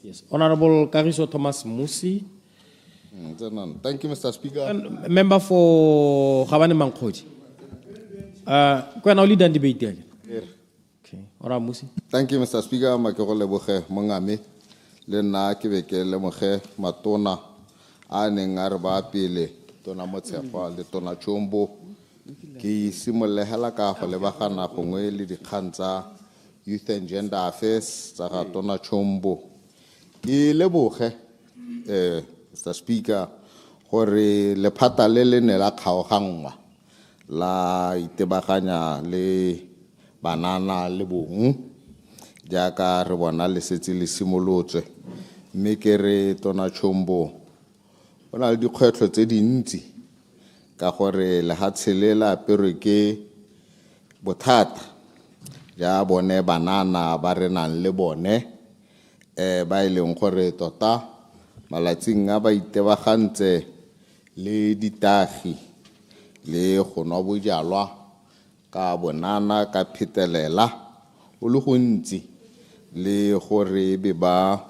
Yes. Honorable Kariso Thomas Musi. Thank you, Mr. Speaker. Member for Gabane Mankgoji. Kwena o leader debate again. Okay. Honorable Musi. Thank you, Mr. Speaker. Makegole boge mongame le nna ke be ke lemoge matona a neng a re ba pele tona Motshepa le tona Chombo ke simolehela ka go lebagana gongwe le dikgang tsa Youth and Gender Affairs tsa ga tona Chombo ke leboge Mr. Speaker gore lephata le ne la kgaogangwa la itebaganya le banana le bong jaaka re bona le setse le simolotswe mme ke re tona Chombo bona le dikgwetlho tse dintsi ka gore le ha tshelela pero ke bothata ja bone banana ba re nang le bone ba ileng gore tota malatsing a ba itebagantse le ditagi le go nwa bojalwa ka bonana ka phetelela o le gontsi le gore be ba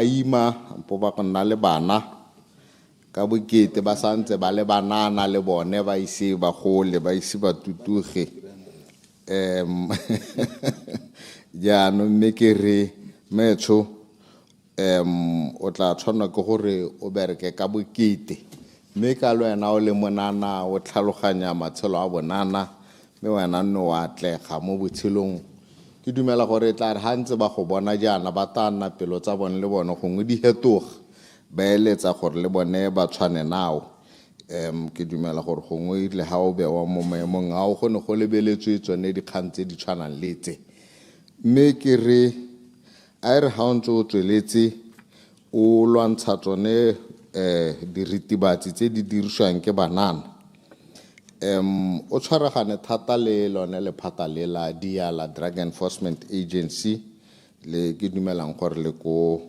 ima mpo ba nna le bana ka bokete ba santse ba le banana le bone ba ise ba gole ba ise ba tutuge jaanong mme ke re metso o tla tshwana ke gore o bereke ka bokete mme ka lwena o le monana o tlhaloganya matshelo a bonana mme wena no wa tlega mo botshelong ke dumela gore tla re hantse ba go bona jana ba tana pelo tsa bone le bone gongwe di hetoga ba eletsa gore le bone ba tshwane nao ke dumela gore gongwe le ha o bewa mo maemong a o gone go lebeletswe tsone dikgang tse di tshwanang le tse mme ke re a re ha o ntse o tsweletse o lwantsha tsone diritibatsi tse di dirisiwang ke banana o tshwaragane thata le lone lephata le la DIA la Drug Enforcement Agency le ke dumelang gore le ko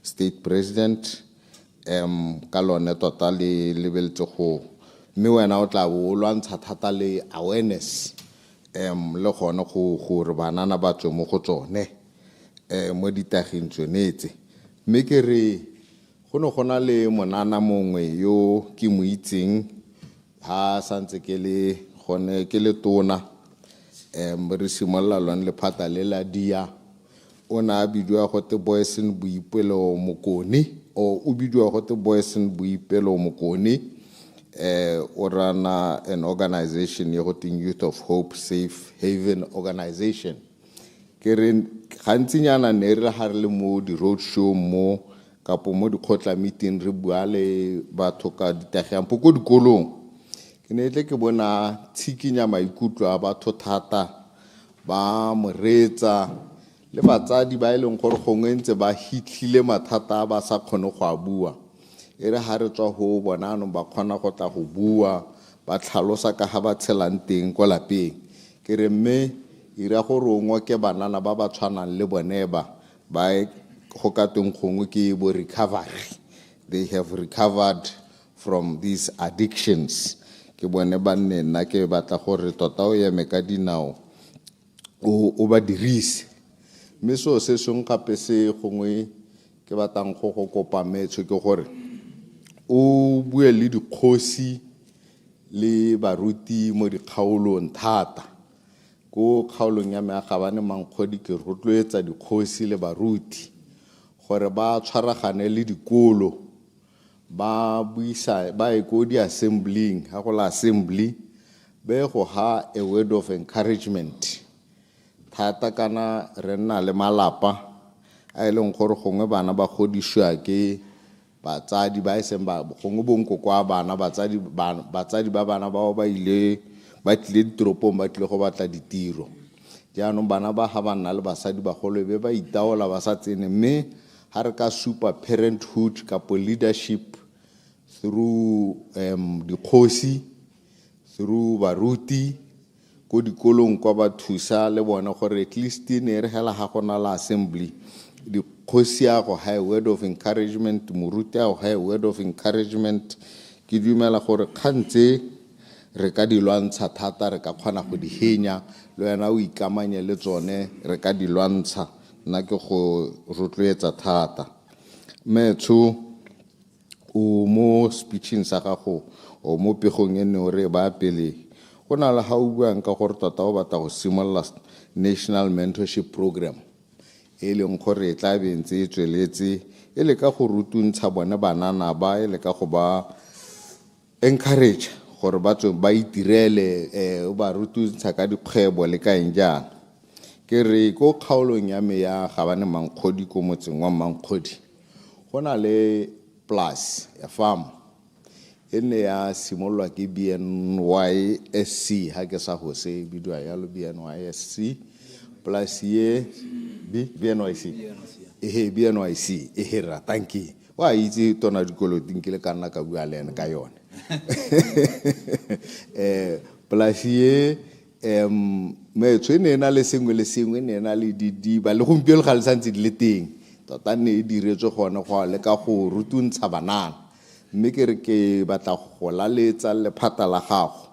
state president ka lone tota le lebeletse go mme wena o tla o lwantsha thata le awareness le gone go re banana ba tswe mo go tsone mo ditageng tsonetse mme ke re go ne gona le monana mongwe yo ke mo itseng ha santse ke le gone ke le tona re simolla lone lephata le la DIA o na bidiwa go te Boysen Boipelo Mokoni o bidiwa go te Boysen Boipelo Mokoni o rana an organization ye go ting Youth of Hope Safe Haven organization ke re gantsinyana ne re ha re le mo di road show mo kapo mo di khotla meeting re bua le batho ka ditagiampo go dikolong ke ne tle ke bona tshikinya maikutlo a batho thata ba moretsa le batsadi ba ileng gore gongwe ntse ba hitlhile mathata ba sa kgone go a bua e re ha re tswa go bona no ba kgona go tla go bua ba tlhalosa ka ha ba tshelang teng ko lapeng ke re mme ira gore o ngoke banana ba ba tshwanang le bone ba go ka teng gongwe ke bo recovery they have recovered from these addictions ke bone ba nne nna ke batla gore tota o eme ka dinao o ba dirise mme so se seng gape se gongwe ke batlang go kopa metso ke gore o bue le dikgosi le baruti mo dikgaolong thata ko kgaolong ya Gabane Mankgoji ke rotloetsa dikgosi le baruti gore ba tshwaragane le dikolo ba buisa ba go di assembling ha go la assembly be go ha a word of encouragement thata kana re nna le malapa a ileng gore gongwe bana ba godishwa ke batsadi ba iseng ba gongwe bonko kwa bana batsadi ba bana ba ile ba tlile ditoropong ba tlile go batla ditiro jaanong bana ba ha ba nna le basadi ba golo be ba itaola ba sa tsene mme ha re ka super parenthood kapo leadership through dikgosi through baruti ko dikolong kwa ba thusa le bona gore at least ne re hela ha gona la assembly dikgosi ya go high word of encouragement moruti ya go high word of encouragement ke dumela gore khantse re ka di lwantsha thata re ka kgona go di henya le wena o ikamanye le tsone re ka di lwantsha nna ke go rotloetsa thata metsho o mo speeching sa gago o mo pegong ene o re ba pele go na le ha o buang ka gore tota o batla go simolla national mentorship program e leng gore tla bentse e tsweletse e le ka go rutuntsha bone banana ba e le ka go ba encourage gore ba tswe ba itirele o ba rutuntsha ka dikgwebo le ka enjang ke re go kgaolong ya me ya Gabane Mankgodi ko motseng wa Mankgodi go na le plus ya farm ene ya simolwa ke BNYSC ha ke sa go se bidwa ya lo BNYSC plus ye BNYC BNYC ra tanki wa itse tona dikolo tinkile ka nna ka bua le ene ka yone plus ye me tsene na le sengwe ne na le di ba le gompielo ga le santse di le teng tota ne e diretswe gone go le ka go rutuntsha banana mme ke re ke batla go laletsa lephata la gago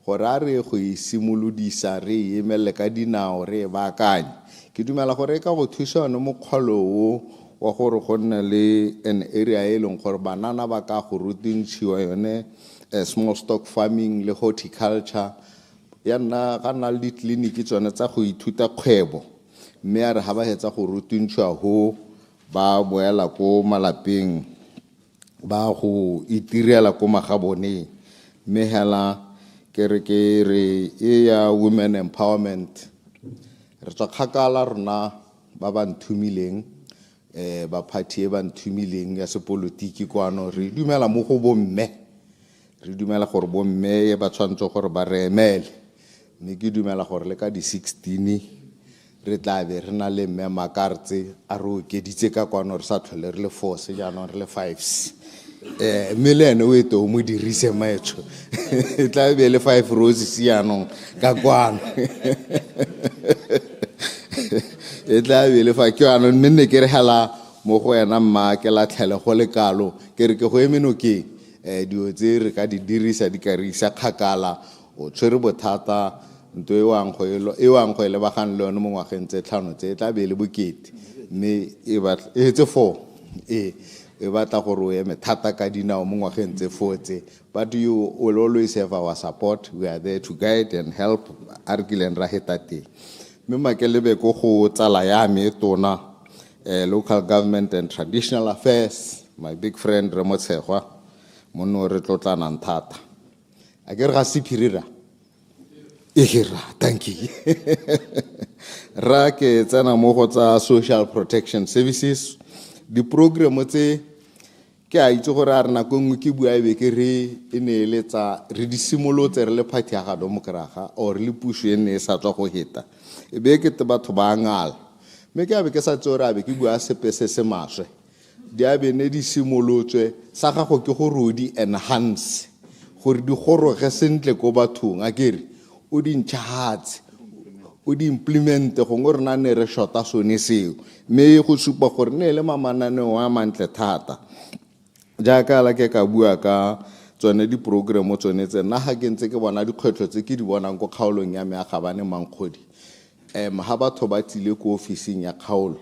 gore a re go isimolodisa re emele ka dinao re baakanye ke dumela gore ka go thusa one mo kgwalo wa gore go nne le an area e leng gore banana ba ka go rutuntshiwa yone small stock farming le horticulture ya nna ga nna le ditleliniki tsone tsa go ithuta kgwebo mme a re ha ba hetsa go rutuntshiwa ho ba boela ko malapeng ba go itirela ko magabone mme hela ke re e ya women empowerment re tswa kgakala rona ba ba nthumileng ba party e ba nthumileng ya sepolotiki kwano re dumela mo go bomme re dumela gore bomme ba tshwantse gore ba re emele mme ke dumela gore le ka di 16 re tla be re na le mme makartse a re okeditse ka kwano re sa tlhole re le 4 se jaanong re le 5 mme le ene o eto mo dirise maetsho e tla be le 5 roses jaanong ka kwano e tla be le fa ke ano mme ne ke re hala mo go ena mma ke la tlhele go le kalo ke re ke go emenokeng dio tse re ka di dirisa di ka re isa kgakala o tshwere bothata nto e wang go e le bagang le yone mo ngwageng tse 5 tse tla be le bokete mme e batla e tse 4 e batla gore o eme thata ka dinao mo ngwageng tse 4 tse but you will always have our support. We are there to guide and help argile ra hetate mme makelebe go go tsala ya me tona local government and traditional affairs my big friend Remotsegwa mono re tlotlana thata a ke re ga sephirira thank you ra ke tsena mo go tsa social protection services di program tse ke a itse gore a rena go ngwe ke bua e be ke re ene le tsa re di simolotse re le party ya ga domokraga or le push ene e sa tswa go heta e be ke te batho ba ngala me ke a be ke sa tsore a be ke bua sepese se maswe di a be ne di simolotswe sa gago ke go rodi enhance gore di goroge sentle go bathong a kere o di ntšhahatse o di implement go ngorena ne re shota sone seo me go supa gore ne le mamananeo a mantle thata jaaka la ke ka bua ka tsone di program tsone tse nna ga ke ntse ke bona dikgwetlho tse ke di bonang go kgaolong ya me ya Gabane Mankgodi ha batho ba tsile ko ofising ya kgaolo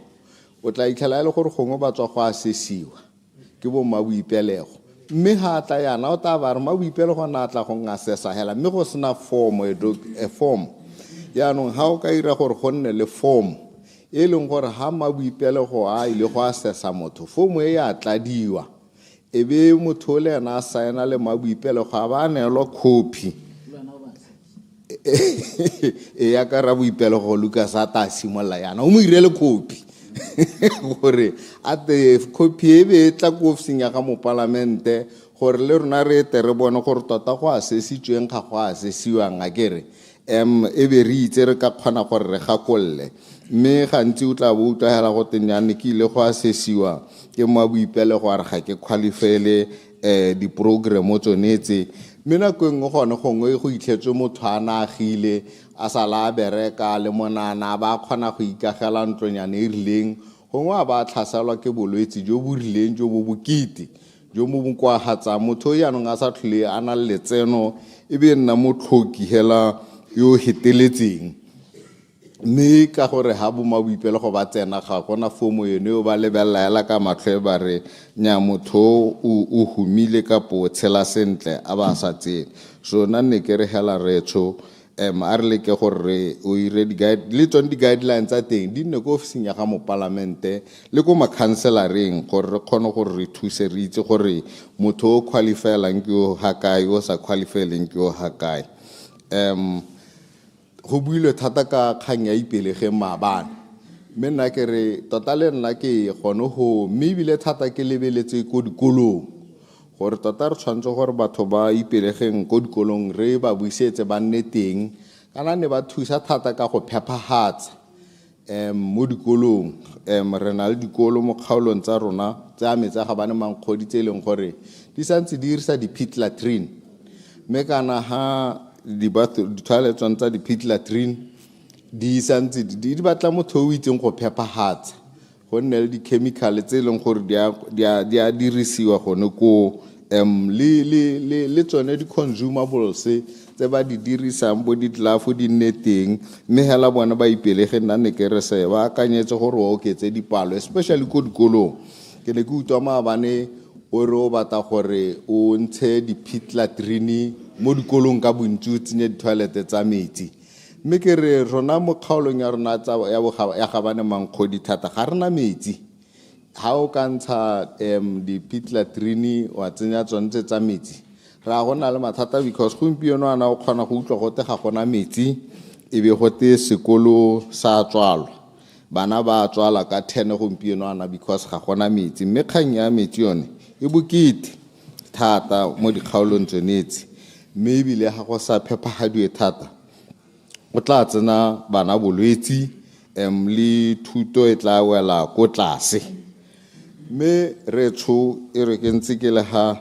o tla itlhela le gore gongwe ba tswa go asesiwa ke bo mabuipelego mme ha tla yana o tla ba re mabuipelego na tla go ngasesa hela mme go sena form a form yaanong ha o ka ira gore go nne le form e leng gore ha mabuipelego a ile go asesa motho form e ya tladiwa ebe motho le ena a saena le mabuipelego a ba neelwa copy e ya ka ra boipelego Lucas a ta simolla yana o mo irele copy gore a te copy e be tla go ofising ya ga mo parlamente gore le rona re tere bone gore tota go asesitsweng ga go asesiwang a kere e be re itse re ka kgona gore re gakolle mme gantsi o tla bo utlwagela go tenyane ke ile go asesiwa ke mabuipelego a re ga ke qualify di program tsonetse mme nako engwe gone gongwe go itlhetswe motho a naagile a sala a bereka le monana ba kgona go ikagela ntlonyane e rileng gongwe a ba tlhaselwa ke bolwetse jo bo rileng jo bo bokete jo mo bokwagatsa motho yaanong a sa tlhole a na le letseno e be nna motlhoki hela yo heteletseng mme ka gore ha bo maboipelo go ba tsena ga gona fomo yone o ba lebelela ka matlho ba re nya motho o humile ka po tshela sentle a ba sa tsene so nna ne ke re hela retso a re le ke gore o ire le tsone di-guidelines tsa teng di nne ko ofising ya ga mo palamente le ko makhanselareng gore re kgone gore re thuse re itse gore motho o qualifyelang ke o ha kae o sa qualifyeleng ke o ha kae go buile thata ka kgang ya ipelege maabane mme nna ke re tota le nna ke gone go mme ebile thata ke lebeletse ko dikolong gore tota re tshwanetse gore batho ba ipelegeng ko dikolong re ba buisetse ba nne teng kana ne ba thusa thata ka go phepahatsa mo dikolong re na le dikolo mo kgaolong tsa rona tsa metsi ga bane mankgodi tse leng gore di santse di dirisa di-pit latrine mme kana ha di-toilet tsa di-pit latrine di santse di batla motho o itseng go phepahatsa go nne le di-chemical tse leng gore di a dirisiwa gone ko le tsone di-consumables tse ba di dirisang bo ditlafo di nne teng mme hela bona ba ipelege nna ne ke re se ba akanyetse gore o oketse dipalo especially ko dikolong ke ne ke utlwa maabane o re o batla gore o ntshe di-pit latrine mo dikolong ka bontsi o tsenye di-toilet tsa metsi mme ke re rona mo kgaolong ya rona ya gabane mankgodi thata ga rena metsi ha o ka ntsha di-pit latrine wa tsenya tsone tsa metsi ra gona le mathata because gompieno ana o kgona go utlwa gote ga gona metsi e be gote sekolo sa tswalwa bana ba tswala ka 10 gompieno ana because ga gona metsi mme kgang ya metsi yone e bokete thata mo dikgaolong tsenetse mme ebile ga go sa phepagadiwe thata o tla tsena bana bolwetsi le thuto e tla wela ko tlase mme re tsho e re ke ntse ke le ha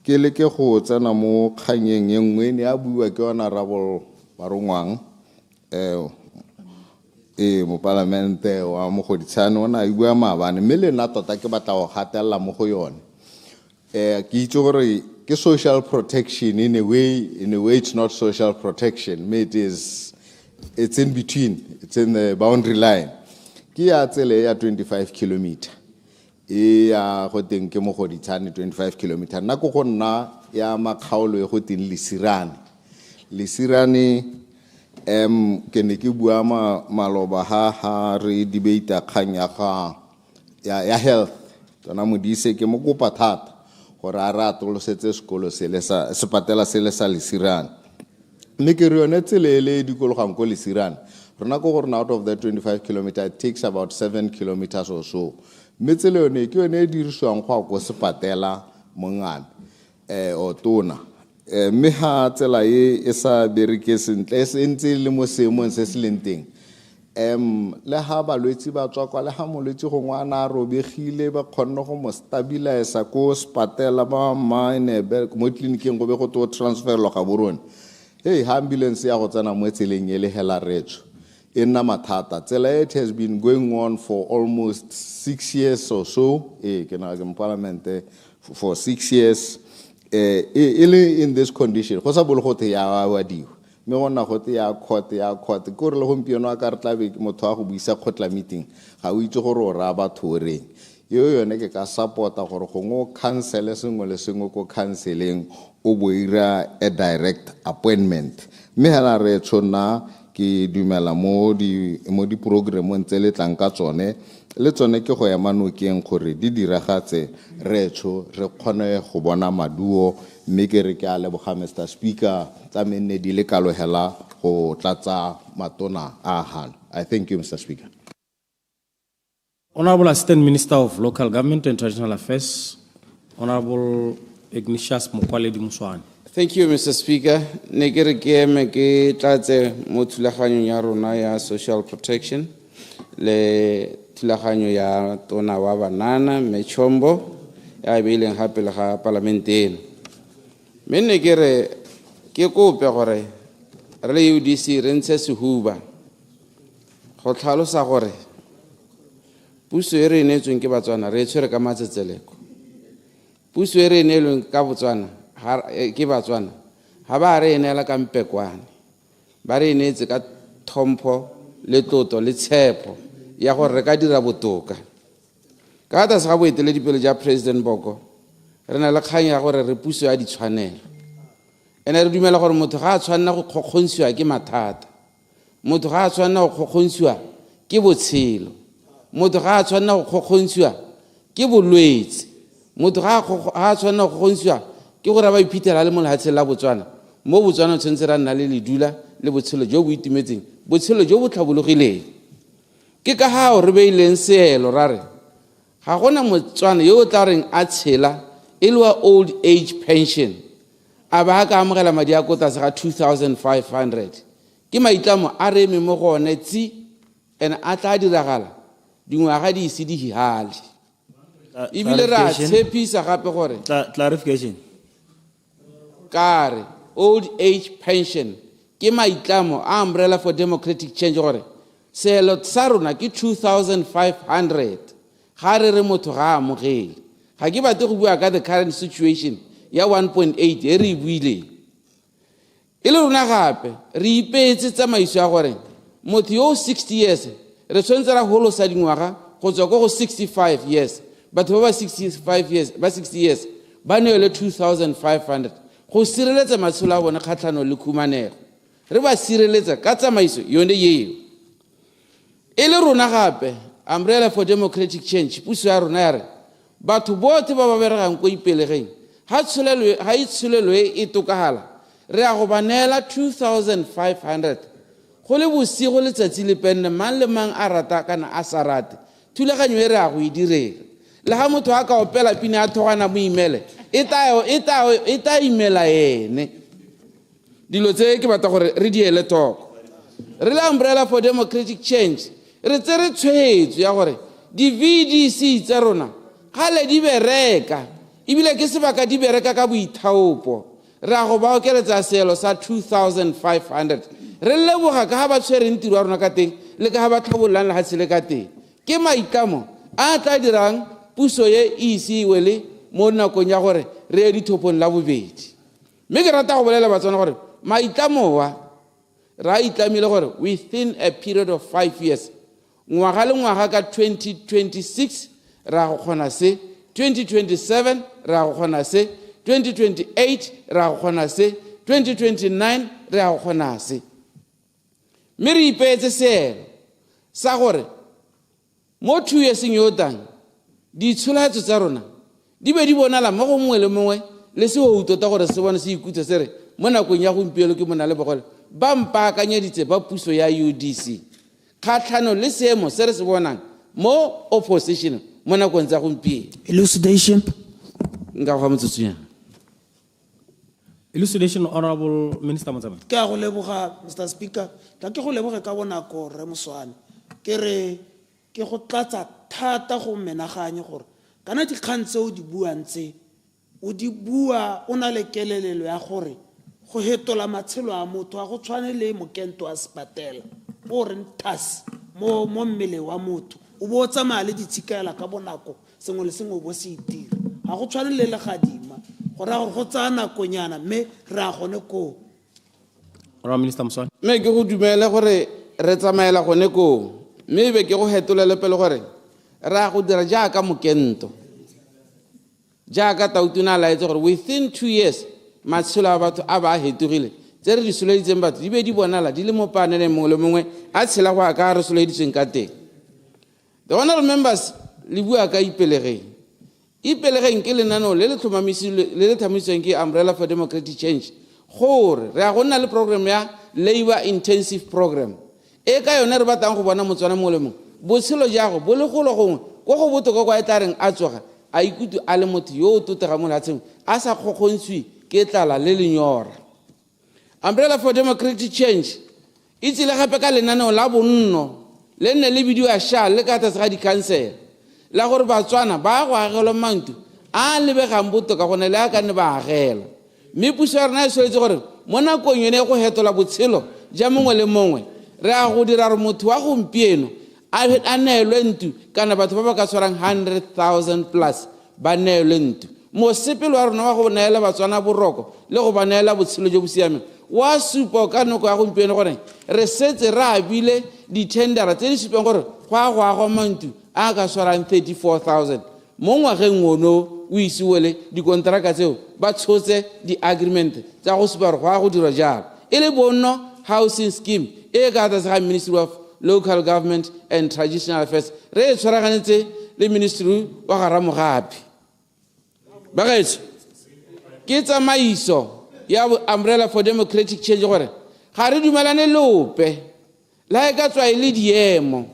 ke le ke go tsena mo kganyeng e nngwe ne a bua ke honorable Barongwang mo parlamente wa mo go ditshane ona e bua maabane mme le nna tota ke batla go gatella mo go yone ke itse gore ke social protection in a way it's not social protection it's in between it's in the boundary line ke ya tsele ya 25 kilometer ya go teng ke mo go ditshane 25 kilometer nna go nna ya makgaolo e go teng lesirane ke ne ke bua maloba ha re debate kgang ya health tsona modise ke mo kopa thata gore a re atolosetse sekolo sepatela sele sa lesirane mme ke re yone tselele dikologang ko lesirane rona go gore out of that 25 kilometer it takes about 7 kilometers or so mme tsele yone ke yone e dirisiwang go sepatela mongane o tona mme ha tsela e sa bereke sentle se ntse le mo seemong se se leng teng le ha balwetsi ba tswa kwa le ha molwetsi go ngwana a robegile ba kgonne go mo stabilize ko sepatela ba maenebe mo tleliniking go be go to transferwa ga borone hey ha ambulance ya go tsena mo tseleng e le hela retso e nna mathata tsela it has been going on for almost 6 years or so ke na ke parliament for 6 years in this condition go sa bolo go te ya wadiwa me gona go te ya court go re le gompieno a ka re tla be motho a go buisa khotla meeting ga o itse gore o ra batho reng yone ke ka supporta gore go ngo cancel sengwe le sengwe ko counseling o boira a direct appointment me hela re tshona ke dumela mo di programong tse le tlang ka tsone le tsone ke go ya manokeng gore di diragatse re kgone go bona maduo mme ke re ke a leboga Mr. Speaker tsa menne di le kalohela go tlatsa matona a hana. I thank you Mr. Speaker. Honorable Assistant Minister of Local Government and Traditional Affairs, Honorable Ignatius Mokwaledi Muswane. Thank you, Mr. Speaker. Negere ke me ke tlatse mo thulaganyong ya rona ya social protection le thulaganyo ya tona wa banana Mechombo ya beileng gape le ga parlamenteng. Me ne ke re ke kope gore re le UDC re ntse sehuba go tlhalosa gore puso e re neetsweng ke Batswana re tshwere ka matsetseleko. Puso e re neelweng ka Botswana ke Batswana ha ba re enela ka mpekwane ba re neetse ka thompho le tlotlo le tshepo ya gore re ka dira botoka ka tlase ga boeteledipele ja President Boko re na le kgang ya gore re puso ya ditshwanelo ene re dumela gore motho ga a tshwanela go kgokgontshiwa ke mathata motho ga a tshwanela go kgokgontshiwa ke botshelo motho ga a tshwanela go kgokgontshiwa ke bolwetse motho ga a tshwanela go kgokgontshiwa ke gore ba iphithela le mo lehatsheng la Botswana mo Botswana tshwantse ra nna le ledula le botshelo jo bo itumetseng botshelo jo bo tlhabologileng ke ka ha re beileng seelo ra re ga gona Motswana yo o tla reng a tshela e le wa old age pension a ba ka amogela madi a kota sa 2500 ke maitlamo a re mo gone tsi ene a tla diragala dingwaga di ise di hihale ibile ra tshepisa gape gore clarification kare old age pension ke maitlamo a umbrella for democratic change gore selo sa rona ke 2500 ga re motho ga amogele ga ke batle go bua ka the current situation ya 1.8 e re buile e le rona gape re ipetse tsamaiso ya gore motho yo 60 years re tshwantse ra holosa dingwaga go tswa go 65 years batho ba 65 years ba 60 years ba neele 2500 go sireletsa matshelo a bone kgatlhano le khumanego re ba sireletsa ka tsamaiso yone yeo e le rona gape umbrella for democratic change puso ya rona ya re batho botlhe ba ba beregang ko ipelegeng ga itsholelo e tokagala re a go ba neela 2500 go le bosigo letsatsi le penne mang le mang a rata kana a sa rate thulaganyo e re a go e direla le ga motho a ka opela pina a thogana mo imele e ta imela ene dilo tse ke batla gore re di ele toko re le umbrella for democratic change re tsere tshwetso ya gore di-VDC tsa rona gale di bereka ebile ke sebaka di bereka ka boithaopo re a go ba okeletsa seelo sa 2500 re leboga ka ga ba tshwereng tiro ya rona ka teng le ka ga ba tlhabollang lehatshe le ka teng ke maitlamo a tla dirang puso ye e isiwe le mo nakong ya gore re ye dithopong la bobedi mme ke rata go bolela Batswana gore maitlamowa ra itlamile gore within a period of 5 years ngwaga le ngwaga ka 2026 ra go kgona se 2027 ra go kgona se 2028 ra go kgona se 2029 ra go kgona se mme re ipeetse seelo sa gore mo 2 years yo tang ditsholaetso tsa rona di be di bonala mo go mongwe le mongwe le se o tota gore se bone se ikutse se re mo nakong ya gompieno ke mona le bogole ba mpaakanyeditse ba puso ya UDC kgatlhano le seemo se re se bonang mo opposition mo nakong tsa gompieno elucidation nka go motsotsonyana Elucidation, Honorable Minister Matsama. ke a go leboga Mr Speaker ta ke go leboge ka bonako re Moswane ke re ke go tlatsa thata go menaganye gore kana dikgang tse o di buang tse o di bua o na le kelelelo ya gore go hetola matshelo a motho a go tshwane le mokento a sepatela o re nthas mo mmele wa motho o bo tsamaya le ditshikaela ka bonako sengwe le sengwe o bo se itira ga go tshwane le legadima gore gore go tsaya nakonyana mme re a gone ko Honorable Minister Matsama. mme ke go dumele gore re tsamaela gone ko mme be ke go hetolele pele gore re a go dira jaaka mokento jaaka tautuna la etse gore within 2 years matshelo a batho a ba hetogile tse re di soleditseng batho di be di bonala di le mo paneleng mongwe le mongwe a tshela go ka re soleditseng ka teng the honorable members le bua ka ipelegeng ke lenaneo le le tlhomamisitsweng ke umbrella for democratic change gore re a go nna le program ya labor intensive program e ka yone re batlang go bona Motswana mongwe le mongwe botshelo jago bo le golo gongwe go go botoka kwa e tla reng a tsoga a ikutu a le motho yo o totega mo lehatsheng a sa kgokgontshwe ke tlala le lenyora umbrella for democratic change e tsile gape ka lenaneo la bonno le nne le bidio ya sha le ka tlase ga dikhansele la gore Batswana ba go agelwa mantu a lebegang botoka gone le a ka nne ba agela mme puso ya rona e soletse gore mo nakong yone go hetola botshelo ja mongwe le mongwe re a go dira gore motho wa gompieno a neelwe ntu kana batho ba ba ka tshwarang 100,000 plus ba neelwe ntu mosepelo wa rona wa go neela Batswana boroko le go ba neela botshelo jo bo siameng wa supa ka nako ya gompieno gore re setse re abile di-tendera tse di supang gore go agwa mantu a ka swarang 34,000 mo ngwageng ono o isiwele dikontraka tseo ba tshotse di-agreement tsa go supa gore go a go dira jalo e le bonno housing scheme e ka tlase ga Ministry of Local Government and Traditional Affairs re e tshwaraganetse le Ministry wa ga Ramogapi bagaetso ke tsamaiso ya Umbrella for Democratic Change gore ga re dumelane lope la e ka tswa e le diemo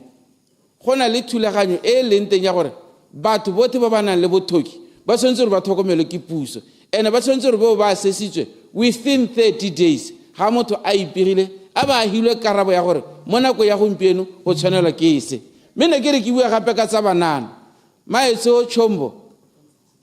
go na le thulaganyo e leng teng ya gore batho botlhe ba ba nang le bothoki ba tshwanetse gore ba tlhokomelwe ke puso ene ba tshwanetse gore ba assessitswe within 30 days ga motho a ipegile a ba hilwe karabo ya gore mo nako ya gompieno go tshwanelwa ke ese mme ne ke re ke bua gape ka tsa banana Maetso Chombo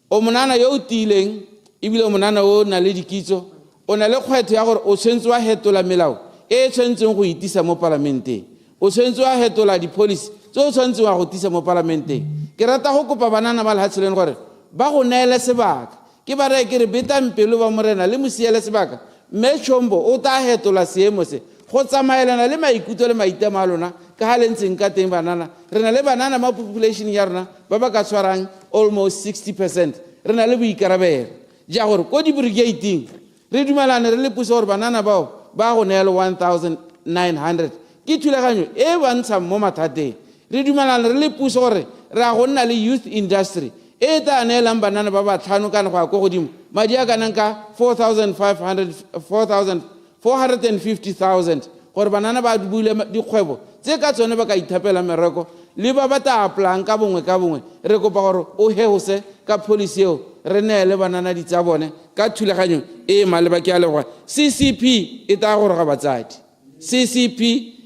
o monana yo o tileng ebile o monana o na le dikitso o na le kgwetho ya gore o tshwanetse wa hetola melao e tshwanetseng go itisa mo parlamenteng o tshwanetse wa hetola di-policy tse o tshwanetseng wa go tisa mo parlamenteng ke rata go kopa banana ba lehatsheleng gore ba go neele sebaka ke ba reye ke re betang pelo ba morena le mosiele sebaka mme Chombo o tla hetola seemo se go tsamaelana le maikutlo le maitemo a lona ka ga le ntseng ka teng banana re na le banana ma population ya rona ba ba ka tshwarang almost 60%. re na le boikarabelo ja gore ko di-brigading re dumelane re le puso gore banana bao ba go neela 1,900 ke thulaganyo e bantshang mo mathateng re dumelane re le puso gore re a go nna le youth industry e tla neelang banana ba ba tlhano kana go ya ko godimo madi a kanang ka 450,000 gore banana ba bule dikgwebo tse ka tsone ba ka ithapela mereko le ba ba ta applyang ka bongwe re kopa gore o hehose ka policy eo re neele banana di tsa bone ka thulaganyo e maleba ke a leboga CCP e tla goroga batsadi CCP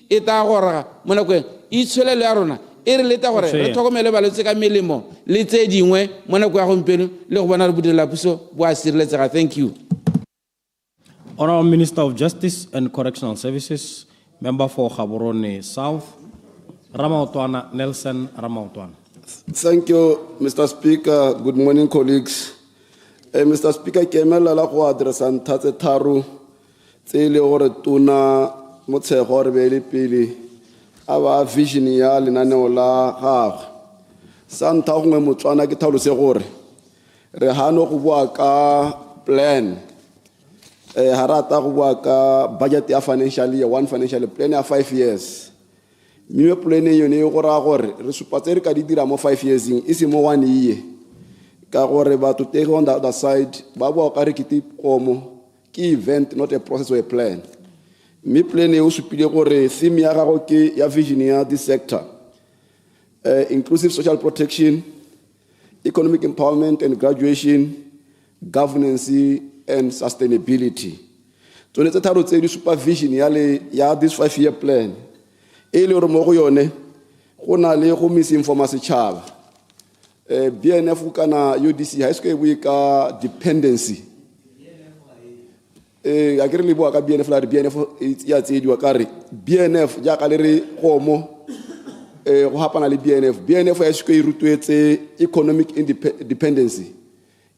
e tla goroga mo nakong itshwelelo ya rona e re leta gore re tlhokomele balwetse ka melemo le tse dingwe mo nako ya gompieno le go bona re bodirelapuso bo a sireletsega. Thank you. Honorable Minister of Justice and Correctional Services, Member for Gaborone South, Ramaotwana Nelson Ramaotwana. Thank you, Mr. Speaker. Good morning, colleagues. Mr. Speaker, ke emela la go addressa ntha tse tharo tse ile gore tona motshego gore be le pele a ba vision ya lenaneo la gagwe sa ntha gongwe motswana ke tlhalose gore re hano go bua ka plan harata go bua ka budget ya financial year, one financial plan ya 5 years. Mme plan e yone go ra gore re supatse re ka di dira mo 5 years e se mo 1 year ka gore ba to take on the other side ba bua ka re ke komo ke event, not a process or a plan. Mme plan e o supile gore theme ya gago ke ya vision ya this sector, inclusive social protection, economic empowerment and graduation, governance and sustainability. So let's start with the supervision ya this 5-year plan. Ele re mo go yone go na le go misinforma setšhaba. BNF kana UDC high school we ka dependency. A ke re le bua ka BNF la BNF ya tsediwa ka re BNF ja ka le re gomo go hapana le BNF high school e rutwetse economic independency.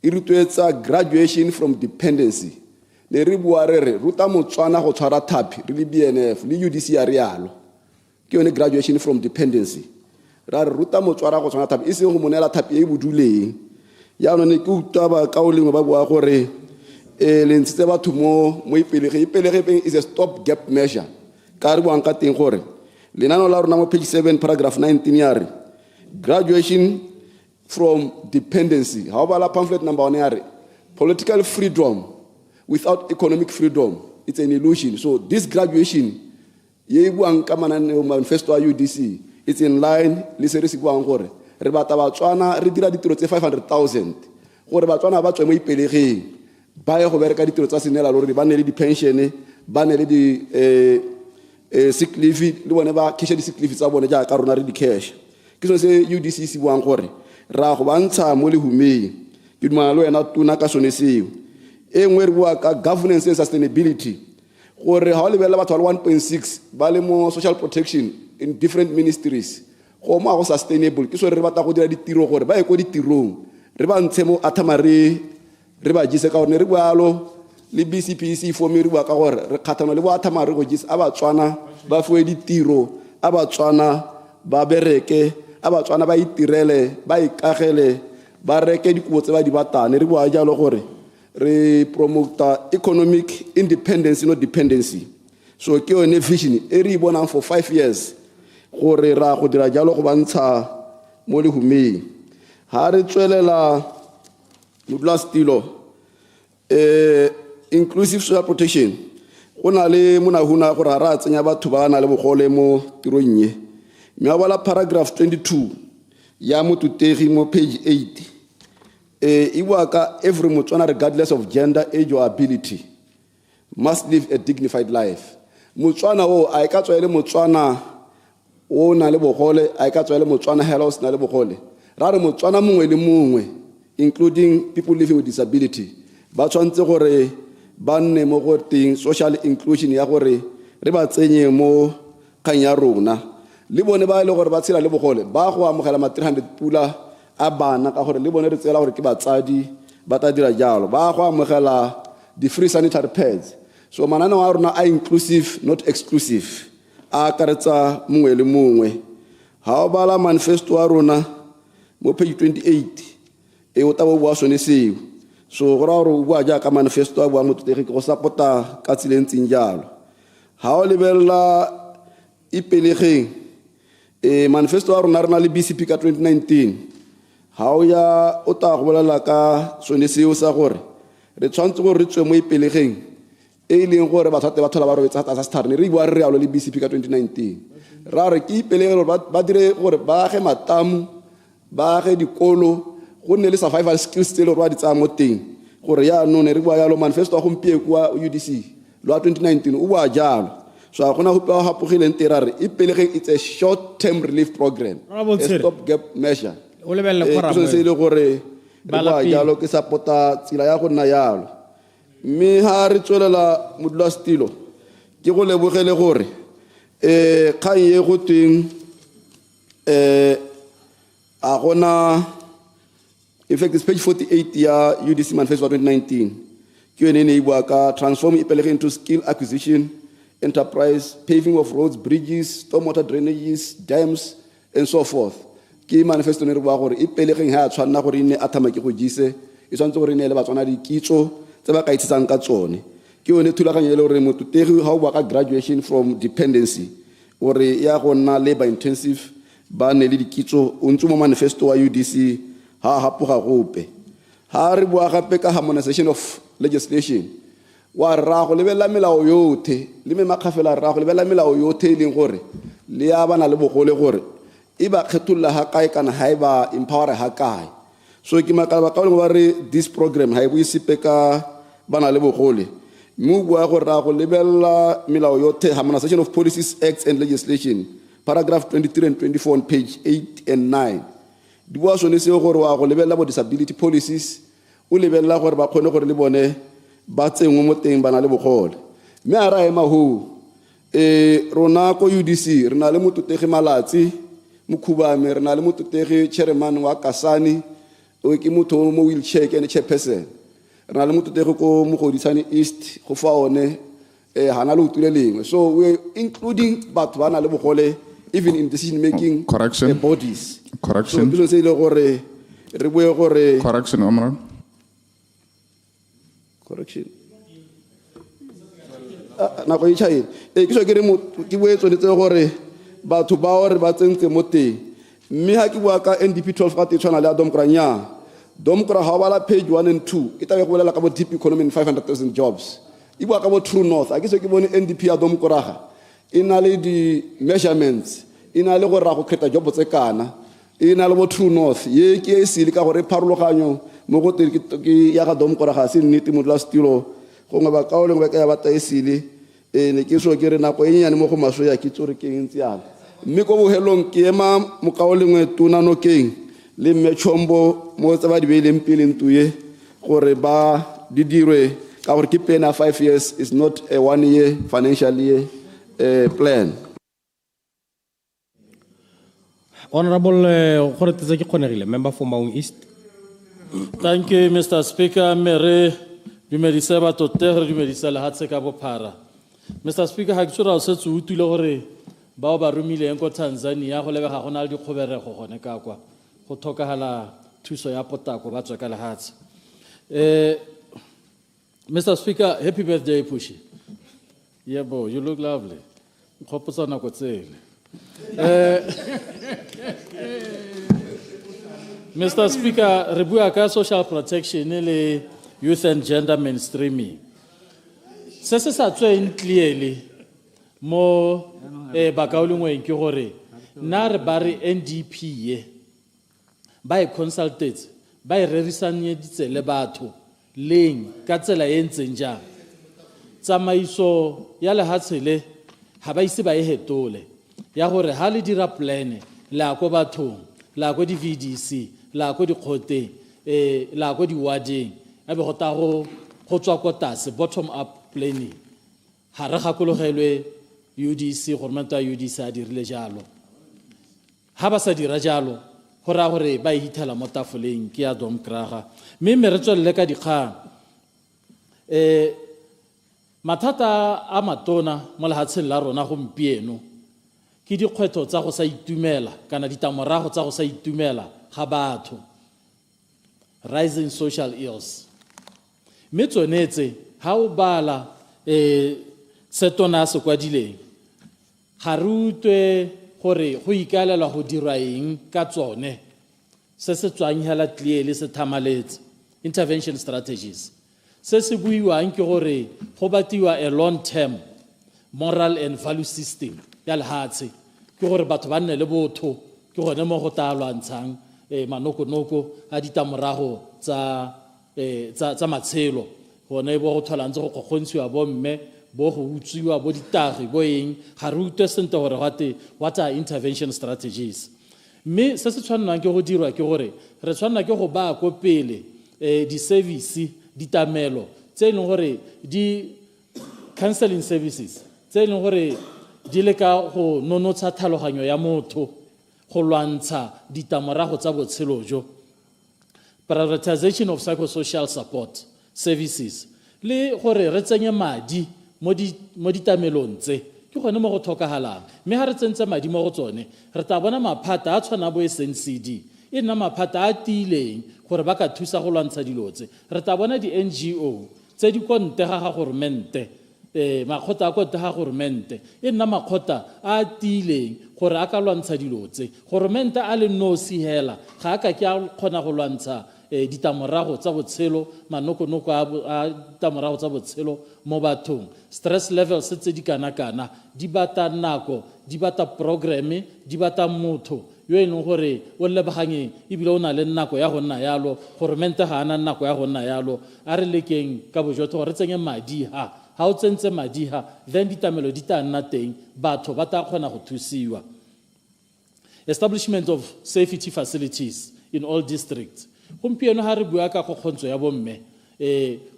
E rutwetsa graduation from dependency. Le re bua re ruta motswana go tshwara thapi re le BNF le UDC ya rialo ke yone graduation from dependency. Ra re ruta motswara go tshwara thapi e se go monela thapi e buduleng ya none ke utaba ka o lengwe ba bua gore le ntse batho mo ipelege is a stop gap measure ka re buang ka teng gore lenano la rona mo page 7 paragraph 19 ya re graduation from dependency. How about la pamphlet number 1 ya re political freedom without economic freedom, it's an illusion. So this graduation ye buang ka manifesto ya UDC, it's in line le se re se buang gore re bata batswana re dira ditiro tse 500,000 gore batswana ba tswe mo ipelegeng ba ye go bereka ditiro tsa senela lori ba ne le di pension ba ne le di sick leave le bone ba cash di sick leave tsa bone ja ka rona re di cash ke so se UDC se buang gore ra go bantsha mo le humeng ke dumana le wena tuna ka sone seo e nngwe re bua ka governance and sustainability gore ha o lebella batho ba 1.6 ba le mo social protection in different ministries go mo go sustainable ke so re batla go dira ditiro gore ba e go ditirong re ba ntshe mo athamare re ba jise ka gore re bualo le BCPC formeriwa ka gore re kgathana le boathama re go jisa a Batswana ba fuwe ditiro a Batswana ba bereke a Batswana ba itirele ba ikagele ba reke dikubo tse ba di batane re bua jalo gore re promote economic independence no dependency so ke yone vision e re bonang for 5 years gore ra go dira jalo go bantsha mo lehumeng ha re tswelela modulastilo inclusive social protection gona le monahuna gore ra tsenya batho ba na le bogole mo tirong ye mme a bala paragraph 22 ya motutegi mo page 8 e bua ka every Motswana regardless of gender age or ability must live a dignified life Motswana o a ka tswele Motswana o na le bogole a ka tswele Motswana helos na le bogole ra re Motswana mongwe le mongwe including people living with disability ba tshwantse gore ba nne mo go teng social inclusion ya gore re ba tsenye mo kanya rona le bone ba ile gore ba tshela le bogole ba go amogela ma 300 pula a bana ka gore le bone re tsela gore ke batsadi ba ta dira jalo ba go amogela the free sanitary pads so manana wa rona a inclusive not exclusive a karetsa mongwe le mongwe ha o bala manifesto wa rona mo page 28 o tabo bua sone seo so go ra gore o bua ja ka manifesto a bua motutegi go supporta ka tsilentsheng jalo ha o lebella ipelegeng manifesto wa rona rena le BCP ka 2019 ha o ya o ta go bolela ka sone seo sa gore re tshwantse gore re tswe mo ipelegeng e leng gore ba tsate ba thola ba robetsa tsa starne re bua re ya lo le BCP ka 2019 ra re ke ipelege ba dire gore ba ge matamu ba ge dikolo go nne le survival skills tse le rwa di tsa mo teng gore ya no ne re bua ya lo manifesto wa gompie kwa UDC lo 2019 o bua jalo so a gona go pa hapogile ntera re ipelege it's a short term relief program a stop gap measure o lebelle khora mo se le gore ba jalo ke sapota tsila ya go nna yalo mme ha re tswelela modulastilo ke go lebogele gore kgang ye go teng a gona in fact it's page 48 ya UDC manifesto 2019 ke yone ne bua ka transform ipelege into skill acquisition enterprise paving of roads bridges stormwater drainages dams and so forth ke manifesto ne re bua gore ipelege ha tshwana gore ine athama ke go jise e swantse gore ine le Batswana di kitso tse ba ka itsetsang ka tsone ke yone thulaganyo le gore motutegi ha o bua ka graduation from dependency gore ya go nna labor intensive ba ne le dikitso o ntse mo manifesto wa UDC ha hapoga gope ha re bua gape ka harmonization of legislation wa ra go lebella melao yothe le me makgafela ra go lebella melao yothe leng gore le ya bana le bogole gore e ba kgetholla ha kae kana ha e ba empower ha kae so ke makala ba ka ba re this program ha e buisipe ka bana le bogole mo bua go ra go lebella melao yothe harmonization of policies acts and legislation paragraph 23 and 24 on page 8 and 9 di bua sone se gore wa go lebella bo disability policies o lebella gore ba khone gore le bone ba tsengwe mo teng bana le bogole me ara ema ho rona ko UDC rena le motutegi malatsi mokhubame rena le motutegi chairman wa Kasani o ke motho mo wheelchair ke ne chairperson rena le motutegi ko mogodisane east go fa one hana le utuleleng so we including batho bana le bogole even in decision making bodies correction so se ile gore re bue gore correction omra correction na go itšha ke so ke re mo ke bue tsonetse gore batho ba gore ba tsentse mo teng mme ha ke bua ka NDP 12 ga tshwana le Domkra nya Domkra ha bala page 1 and 2 e tabe go bolela ka bo deep economy in 500,000 jobs e bua ka bo true north a ke so ke bone NDP ya Domkra ina le di measurements ina le gore ra go kgetha job tse kana ina le bo true north ye ke se le ka gore pharologanyo mo go ke ya ga Domkra ga se nnete mo lastilo go ngaba ka o le ngwe ka ya bata esile ne ke so ke re nako e nyane mo go maso ya ke tsore ke ntse yana mme go bohelong ke ema mo ka o lengwe tuna no keng le Mechombo mo tsa ba di beileng pele ntuye gore ba di dirwe ka gore ke pena 5 years is not a 1 year financial year plan. Honorable member for Maung East. Thank you, Mr. Speaker. Mere Dumedisa batote re dumedisa lehatshe ka bophara. Mr. Speaker, ha ke tsora o setse o utile gore bao ba romileng ko Tanzania go lebega go na le dikgoberego gone ka kwa go tlhokagala thuso ya potako ba tswa ka lehatshe. Mr. Speaker, happy birthday Pushi. Yebo, you look lovely. Khopotsa nako tsele. Mr. Speaker, re bua ka social protection le youth and gender mainstreaming. Se se sa tsweng clearly mo bakaulungweng ke gore na re ba re NDP ye ba e consulted ba e rerisanyeditse le batho leng ka tsela e ntseng jang tsamaiso ya lehatshe le ha ba ise ba e hetole ya gore ha le dira plan la go bathong la go di VDC la go di khote la go di warding a be go ta go tswa ko tase bottom up planning ha re gakologelwe UDC gormenta UDC a dirile jalo ha ba sa dira jalo go ra gore ba ihitela mo tafoleng ke ya dom kraga mme re tswelle ka dikgang mathata a matona mo lehatsheng la rona gompieno ke dikgwetho tsa go sa itumela kana ditamorago tsa go sa itumela ga batho rising social ills mme tsonetse ha o bala se tona se kwadileng ga re utwe gore go ikalela go dirwa eng ka tsone se se tswang hela clearly se thamaletse intervention strategies se se buiwang ke gore go batiwa a long term moral and value system ya lehatshe ke gore batho ba nne le botho ke gone mo go talwantshang manoko a ditamorago tsa matshelo gone bo go thola ntse go kgontshiwa bo mme bo go utsiwa bo ditagi bo eng ga re utwe sente gore what are intervention strategies mme se se tshwanang ke go dirwa ke gore re tshwanna ke go ba ko pele di service ditamelo tse e leng gore di counseling services tse e leng gore di le ka go nonotsha tlhaloganyo ya motho go lwantsha ditamorago tsa botshelo jo prioritization of psychosocial support services le gore re tsenye madi mo ditamelong tse ke gone mo go tlhokagalang mme ha re tsentse madi mo go tsone re tla bona maphata a tshwana bo SNCD e nna maphata a tileng gore ba ka thusa go lwantsha dilo tse re tla bona di NGO tse di kontega ga governmente makgota a kontega ga governmente e nna makgota a tileng gore a ka lwantsha dilo tse governmente a le nosi hela ga ka ke a kgona go lwantsha ditamorago tsa botshelo manoko a ditamorago tsa botshelo mo bathong stress levels tse di kana di bata nako di bata programe di bata motho yo e leng gore o lebaganye ebile o na le nako ya go nna yalo governmente ga ana nako ya go nna yalo a re lekeng ka bojotho gore re tsenye madi ha o tsentse madi ha then ditamelo di ta nna teng batho ba ta kgona go thusiwa establishment of safety facilities in all districts gompieno ha re bua ka go kgontsho ya bomme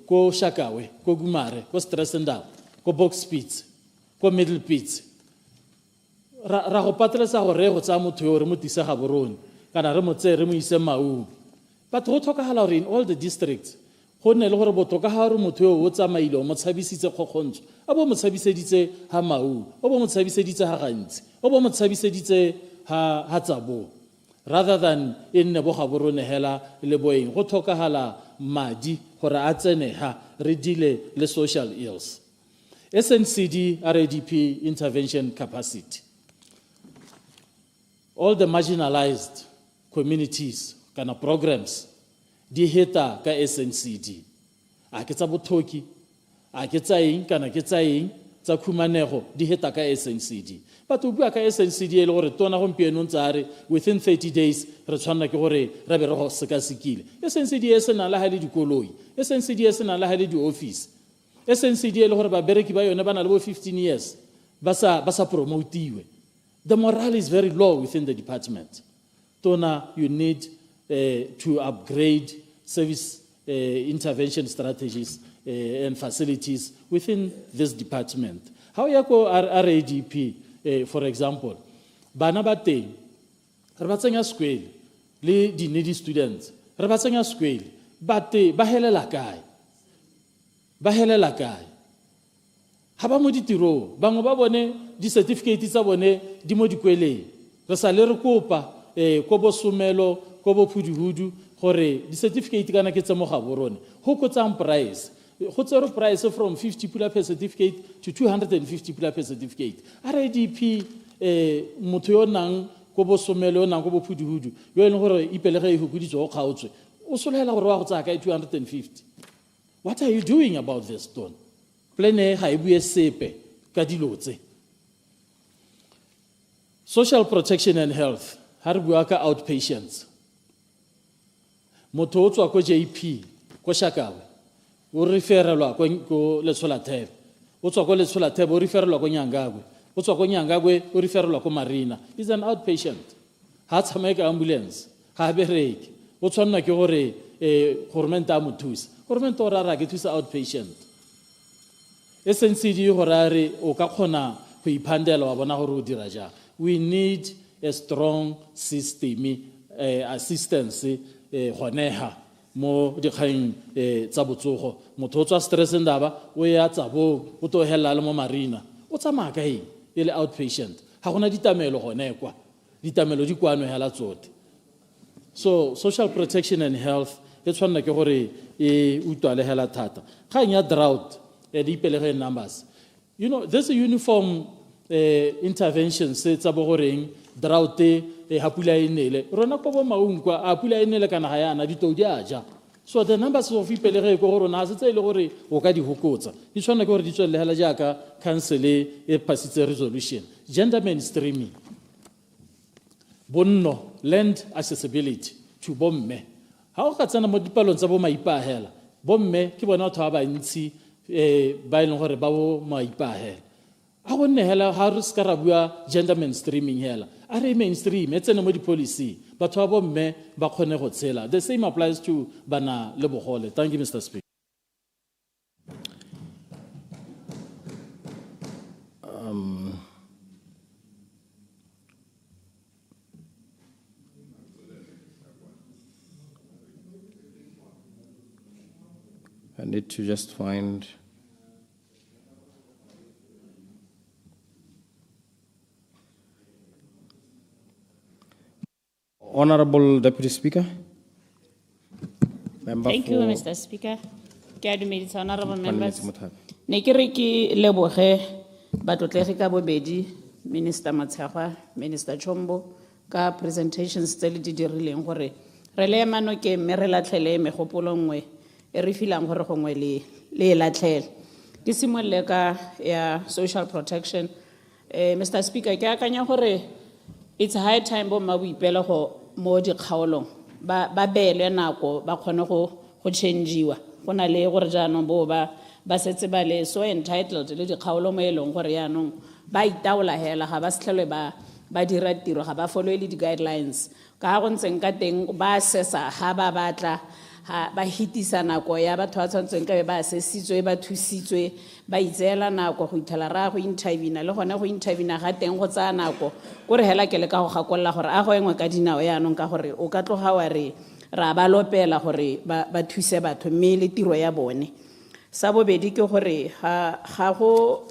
ko Shakawe ko Gumare ko Stressendal ko Boxspitz ko Middle Pitz ra go patlesa gore go tsa motho yo re mo tisa ga borone kana re mo tse re mo ise Maung but go tlhokagala gore in all the districts go nne le gore botoka ga re motho yo o tsamaile mo tshabisitse kgokgontsho a bo mo tshabiseditse ha Maung o bo mo tshabiseditse ha gantsi o bo mo tshabiseditse ha tsabo rather than in bo ga borone hela le boeng go tlhokagala madi gore a tsene ha re dile le social ills SNCD RADP intervention capacity all the marginalized communities kana programs di heta ka SNCD a ke tsa bothoki a ke tsa eng kana ke tsa eng tsa khumanego di heta ka SNCD batho bua ka SNCD le gore tona gompieno ntsare within 30 days re tshwanna ke gore re be re go sekasekile SNCD e sena la hale dikoloi SNCD e sena la hale di office SNCD le gore ba bereki ba yone ba na le bo 15 years ba sa promotiwe the morale is very low within the department tona you need to upgrade service intervention strategies and facilities within this department how ya ko RADP for example bana ba teng re ba tsenya skwele le di needy students re ba tsenya skwele ba helela kae ba helela kae ha ba mo ditirong bangwe ba bone di-certificate tsa bone di mo dikweleng re sa le re kopa ko bo Somelo ko bo Phuduhudu gore di-certificate kana ke tse mo Gaborone ho kotsang price go tsere price from 50 pula per certificate to 250 pula per certificate RDP motho yo nang ko bo Somelo yo nang ko bo Phuduhudu yo ene gore ipelege e hukuditse go kgaotswe o solela gore wa go tsaya ka 250. What are you doing about this, Don? Plane ha e bue sepe ka dilo tse. Social protection and health ha re bua ka outpatients. Motho o tswa ko JP ko Shakawe o referelwa ko Letsola Thebe o tswa ko Letsola Thebe o referelwa ko Nyangagwe o tswa ko Nyangagwe o referelwa ko Marina. Is an outpatient. Ha tsamaeka ambulance ha bereke o tshwanna ke gore government a mo thusa government o rara ke thusa outpatient SNCD gore are o ka kgona go iphandela wa bona gore o dira jang. We need a strong system assistance goneha mo dikgang tsa botsogo motho o tswa stress ndaba o ya tsabo o to hela le mo Marina o tsamaya ka e le outpatient ha gona ditamelo gone kwa ditamelo di kwano hela tsote. So social protection and health it's one ke gore e utwale hela thata ga nya drought di pelege numbers. You know this uniform interventions tsa bo goreng drought ha pula e nele rona go bo maunkwa a pula e nele kana ga yana di to di aja. So the numbers of ipelege go gore na se tse ile gore o ka di hokotsa di tshwana ke gore di tswelle hela jaaka council e passitse resolution gender mainstreaming bonno land accessibility to bomme ha o ka tsena mo dipalong tsa bo maipahela bomme ke bona batho ba bantsi ba ile gore ba bo maipahela a go nne hela ha re ska ra bua gender mainstreaming hela a re mainstream etsene mo di policy batho ba bomme ba khone go tshela. The same applies to bana le bogole. Thank you, Mr. Speaker. I need to just find Honorable Deputy Speaker. Member Thank you, for Mr. Speaker. Ke a dumedisa honorable members. Mothapi. Ne ke re ke leboge batlotlegi ka bobedi Minister Matshagwa, Minister Chombo ka presentations tse le di dirileng gore re le emano ke mme re latlhele megopolo nngwe e re filang gore gongwe le e latlhele. Ke simolole ka ya social protection. Mr. Speaker, ke akanya gore it's high time bo mma boipela go mo dikgaolong ba beelwe nako ba kgone go changiwa go na le gore jaanong bo ba setse ba le so entitled le dikgaolo mo e leng gore yaanong ba itaola hela ga ba setlhelwe ba dira tiro ga ba follow le di-guidelines ka go ntseng ka teng ba sesa ha ba batla ba hitisa nako ya batho ba tshwantseng ka be ba assessitswe ba thusitswe ba itseela nako go ithela ra go intervene le gone go intervene ga teng go tsaya nako gore hela ke le ka go gakolla gore a go engwe ka dinao yaanong ka gore o ka tloga wa re ra ba lopela gore ba thuse batho mme le tiro ya bone. Sa bobedi ke gore ga go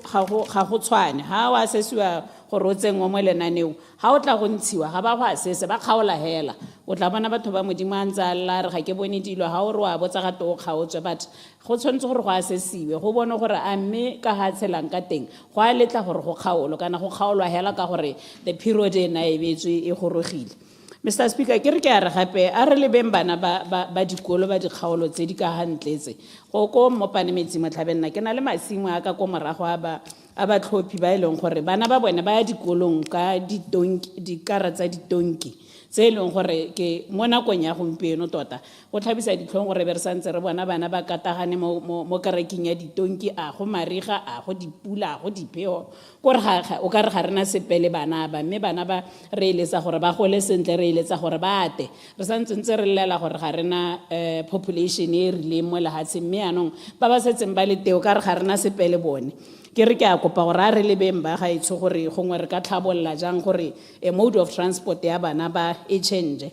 tshwane ha wa assessiwa gore o tsengwe mo lenaneo ha o tla go ntshiwa ga ba go assesse ba kgaola hela o tla bona batho ba modimo a ntse a lla re ga ke bone dilo ha o re wa botsa ga to o kgaotswe but go tshwanetse gore go assessiwe go bone gore a mme ka ha tshelang ka teng go a letla gore go kgaolo kana go kgaolwa hela ka gore the period e na e betswe e gorogile. Mr. Speaker, ke re ke a re gape a re le beng bana ba dikolo ba dikgaolo tse di ka gantletse go ko mo panemetsi motlhabenna ke na le masimo a ka ko morago a ba tlhophi ba ileng gore bana ba bone ba ya dikolong ka dikara tsa ditonki tse ileng gore ke mo nakong ya gompieno tota go tlhabisa ditlhong gore be re santse re bona bana ba katagane mo kareking ya ditonki a go mariga a go dipula a go dipheo gore o ka re ga rena sepele bana ba mme bana ba re eletsa gore ba gole sentle re eletsa gore ba ate re santse ntse re llela gore ga rena population e rileng mo lehatseng mme anong ba setseng ba le teo ka re ga rena sepele bone. Ke re ke a kopa gore a re le beng ba ga itsho gore gongwe re ka tlhabolla jang gore a mode of transport ya bana ba e change.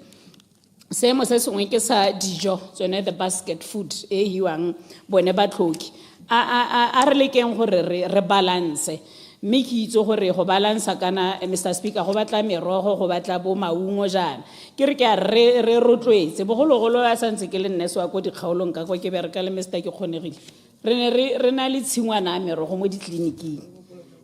Seemo se sengwe ke sa dijo tsone the basket food e hiwang bone ba tlhoki a re lekeng gore re balance mme ke itse gore go balansa kana Mr Speaker go batla merogo go batla bo maungo jana ke re ke a re rotloetse bogologolo a santse ke le nne swa go dikgaolong ka go ke bereka le Mr ke kgonegile re na le tshingwana a merogo mo ditleliniking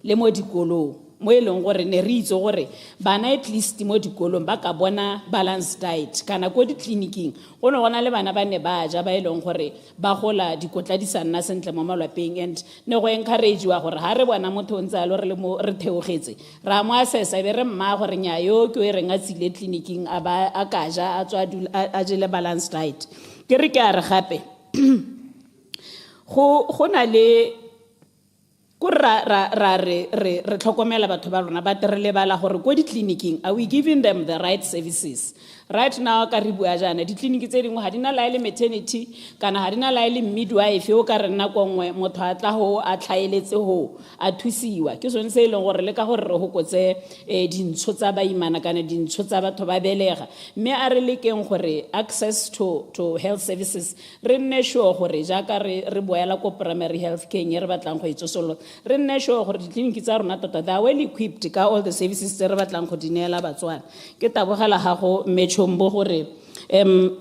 le mo dikolong mo eleng gore ne re itse gore bana at least mo dikolong ba ka bona balanced diet kana go ditleliniking go ne gona le bana ba ne ba ja ba eleng gore ba gola dikotla di sa nna sentle mo malapeng and ne go encourage-wa gore ha re bona motho ntse a lo re theogetse ra mo assessa be re mma gore nya yo ke e reng a tsile tleliniking a ba a ka ja a tswa a jele balanced diet ke re ke a re gape go na le re tlhokomela batho ba rona ba re lebala gore go ditleliniking are we giving them the right services right now ka re bua jana ditleliniki tse dingwe ga di na laele maternity kana ga di na laele midwife o ka re nna kongwe motho a tla ho a tlhaeletse ho a thusiwa ke sone se e leng gore le ka gore re hokotse dintsho tsa baimana kana dintsho tsa batho ba belega mme a re lekeng gore access to health services re nne sure gore jaaka re boela ko primary health care re batlang go itsosolo re nne sure gore ditleliniki tsa rona tota they are well equipped ka all the services tse re batlang go di neela batswana ke tabogela gago Chombo gore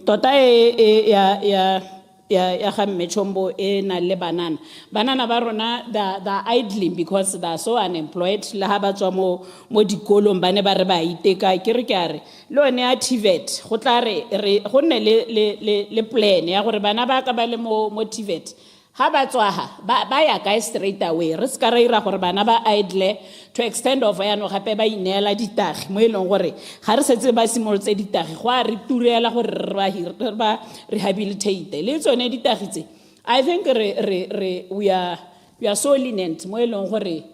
tota ya ga Chombo na le banana ba rona the idling because they are so unemployed le ha ba tswa mo dikolong ba ne ba re ba iteka ke re ke are le one a TVET go tla re go nne le plan ya gore bana ba ka ba le mo TVET ha ba tswa ba ya ka straight away re ska ra ira gore bana ba idle to extend of ya no gape ba ineela ditagi mo eleng gore ga re setse ba simolotse ditagi go a re turela gore re ba rehabilitate le tsone ditagi tse I think we are so lenient mo eleng gore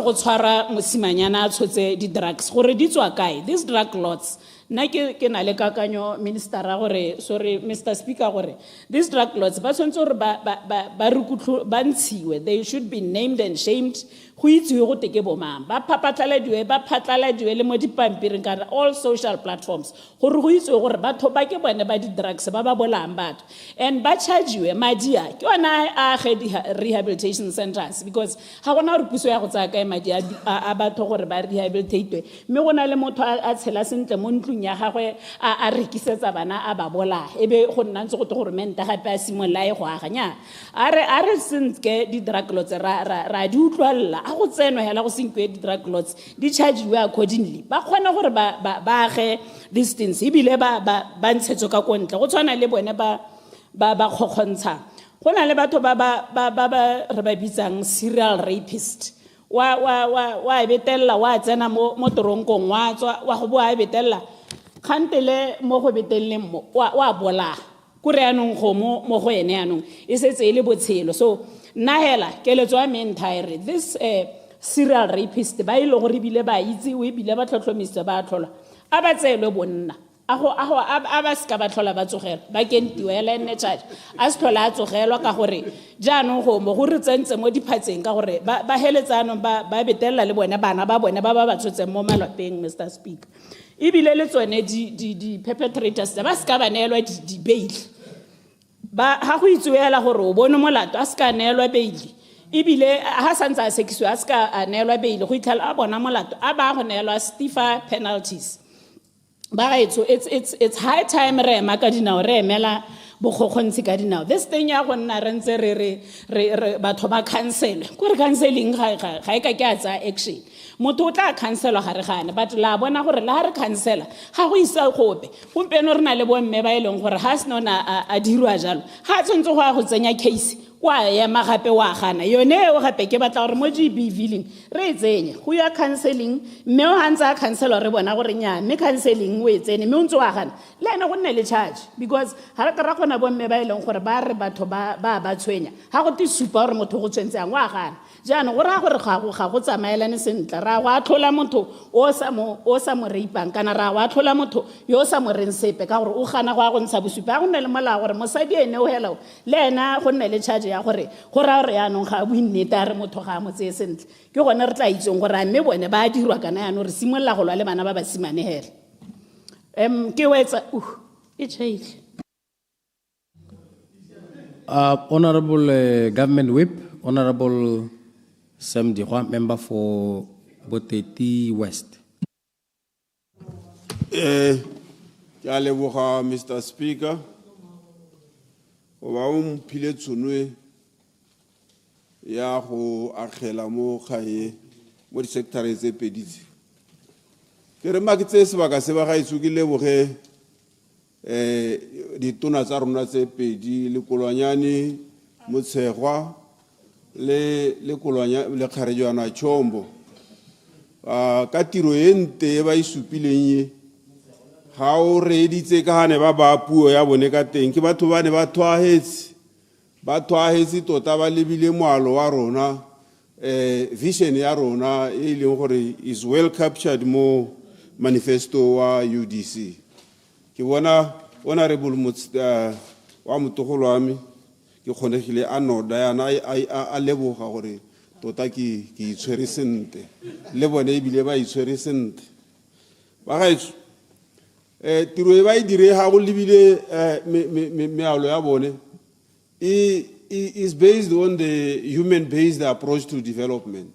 go tshwara mosimanyana a tshotse di drugs gore di tswa kae these drug lots na ke na le kakanyo minister gore sorry Mr Speaker gore these drug lots ba tshwantse gore ba rukutlo ba ntshiwe they should be named and shamed go itsiwe go teke bomang ba phatlaladiwe le mo dipampiring ka all social platforms gore go itsiwe gore batho ba ke bone ba di drugs ba bolang batho and ba chargiwe madia ke ona a rehabilitation centers because ha gona re puso ya go tsaya kae madi a batho gore ba rehabilitate mme gona le motho a tshela sentle mo ntlung ya gagwe a rekisetsa bana a ba bola ebe go nna ntse go te gore menta gape a simolla e go aganya a re sentse di drug lots ra di utlwalla a go tseno hela go senkwe di drug lots di chargiwe accordingly ba khona gore ba age distance ibile ba ntshetso ka kontle go tshwana le bone ba khokgontsha gona le batho ba re ba bitsang serial rapist wa betella wa tsena mo toronkong wa tswa wa go boa betella khantele mo go betelleng mo wa bola kure anong go mo go ene anong e setse ile botshelo so nna hela keletso ya me entire this serial rapist ba ile go ribile ba itse o ibile ba tlhotlhomisa ba tlhola a ba tselo bonna a ba ska ba tlhola ba tsogela ba kentiwe ya line charge a se tlhola a tsogelwa ka gore jaanong go mo go re tsentse mo diphatseng ka gore ba heletsano ba betella le bone bana ba bone ba tshotseng mo malapeng Mr Speaker ibile le tsone di perpetrators ba ska ba neelwa di bail ba ha go itsuela gore o bone molato a ska neelwa bail ibile ha santsa sekiswa a ska neelwa bail go itlhala a bona molato a ba go neelwa stiffer penalties ba it's high time re maka dinao re emela bogokgontsi ka dinao this thing ya go nna re ntse re batho ba cancel go re canceling ga e ka ke a tsa action motho o tla cancelwa gare gane but la bona gore la re cancela ga go isa gope gompeno re na le bomme ba ileng gore ha se nona a dirwa jalo ga tshwantse go a go tsenya case wa ya magape wa gana yone o gape ke batla gore mo GBV re tsenya go ya counseling mme o hantsa cancela re bona gore nya mme counseling o etsene mme o ntse wa gana le ene go nne le charge because ha re ka ra gona bomme ba ileng gore ba re batho ba tshwenya ha go ti supa gore motho go tshwentse ang wa gana jana go ra gore ga go tsamaelane sentle ra go atlhola motho o sa mo reipang kana ra go atlhola motho yo sa mo reng sepe ka gore o gana go a go ntsha bosupa go nne le molao gore mosadi ene o hela le ena go nne le charge ya gore go ra re yanong ga boinnete a re motho ga mo tseye sentle ke gone re tla itseng gore mme bone ba dirwa kana yanong re simolla go lwa le bana ba ba simane hela ke wetsa e chaile Honorable Government Whip, Honorable Sam Dirwa, member for Boteti West. Mr. Speaker, o pile tsunwe ya go akgela mo gae mo di sector tse peditse ke re makitse sebaka se ba ga itsukile boge di tona tsa rona tse pedi le kolwanyane motshegwa le kolwanya le kgarejwana Chombo ka tiro ente ba isupileng ga o reditse ka hane ba puo ya bone ka teng ke batho ba ne ba twahetse tota ba lebile moalo wa rona vision ya rona e leng gore is well captured mo manifesto wa UDC ke bona honorable wa motogolo wa me ke kgonegile a noda yana a leboga gore tota ke itshwere sente le bone ebile ba itshwere sente ba gaetso tiro e ba e dire ha go lebile mealo ya bone is based on the human-based approach to development.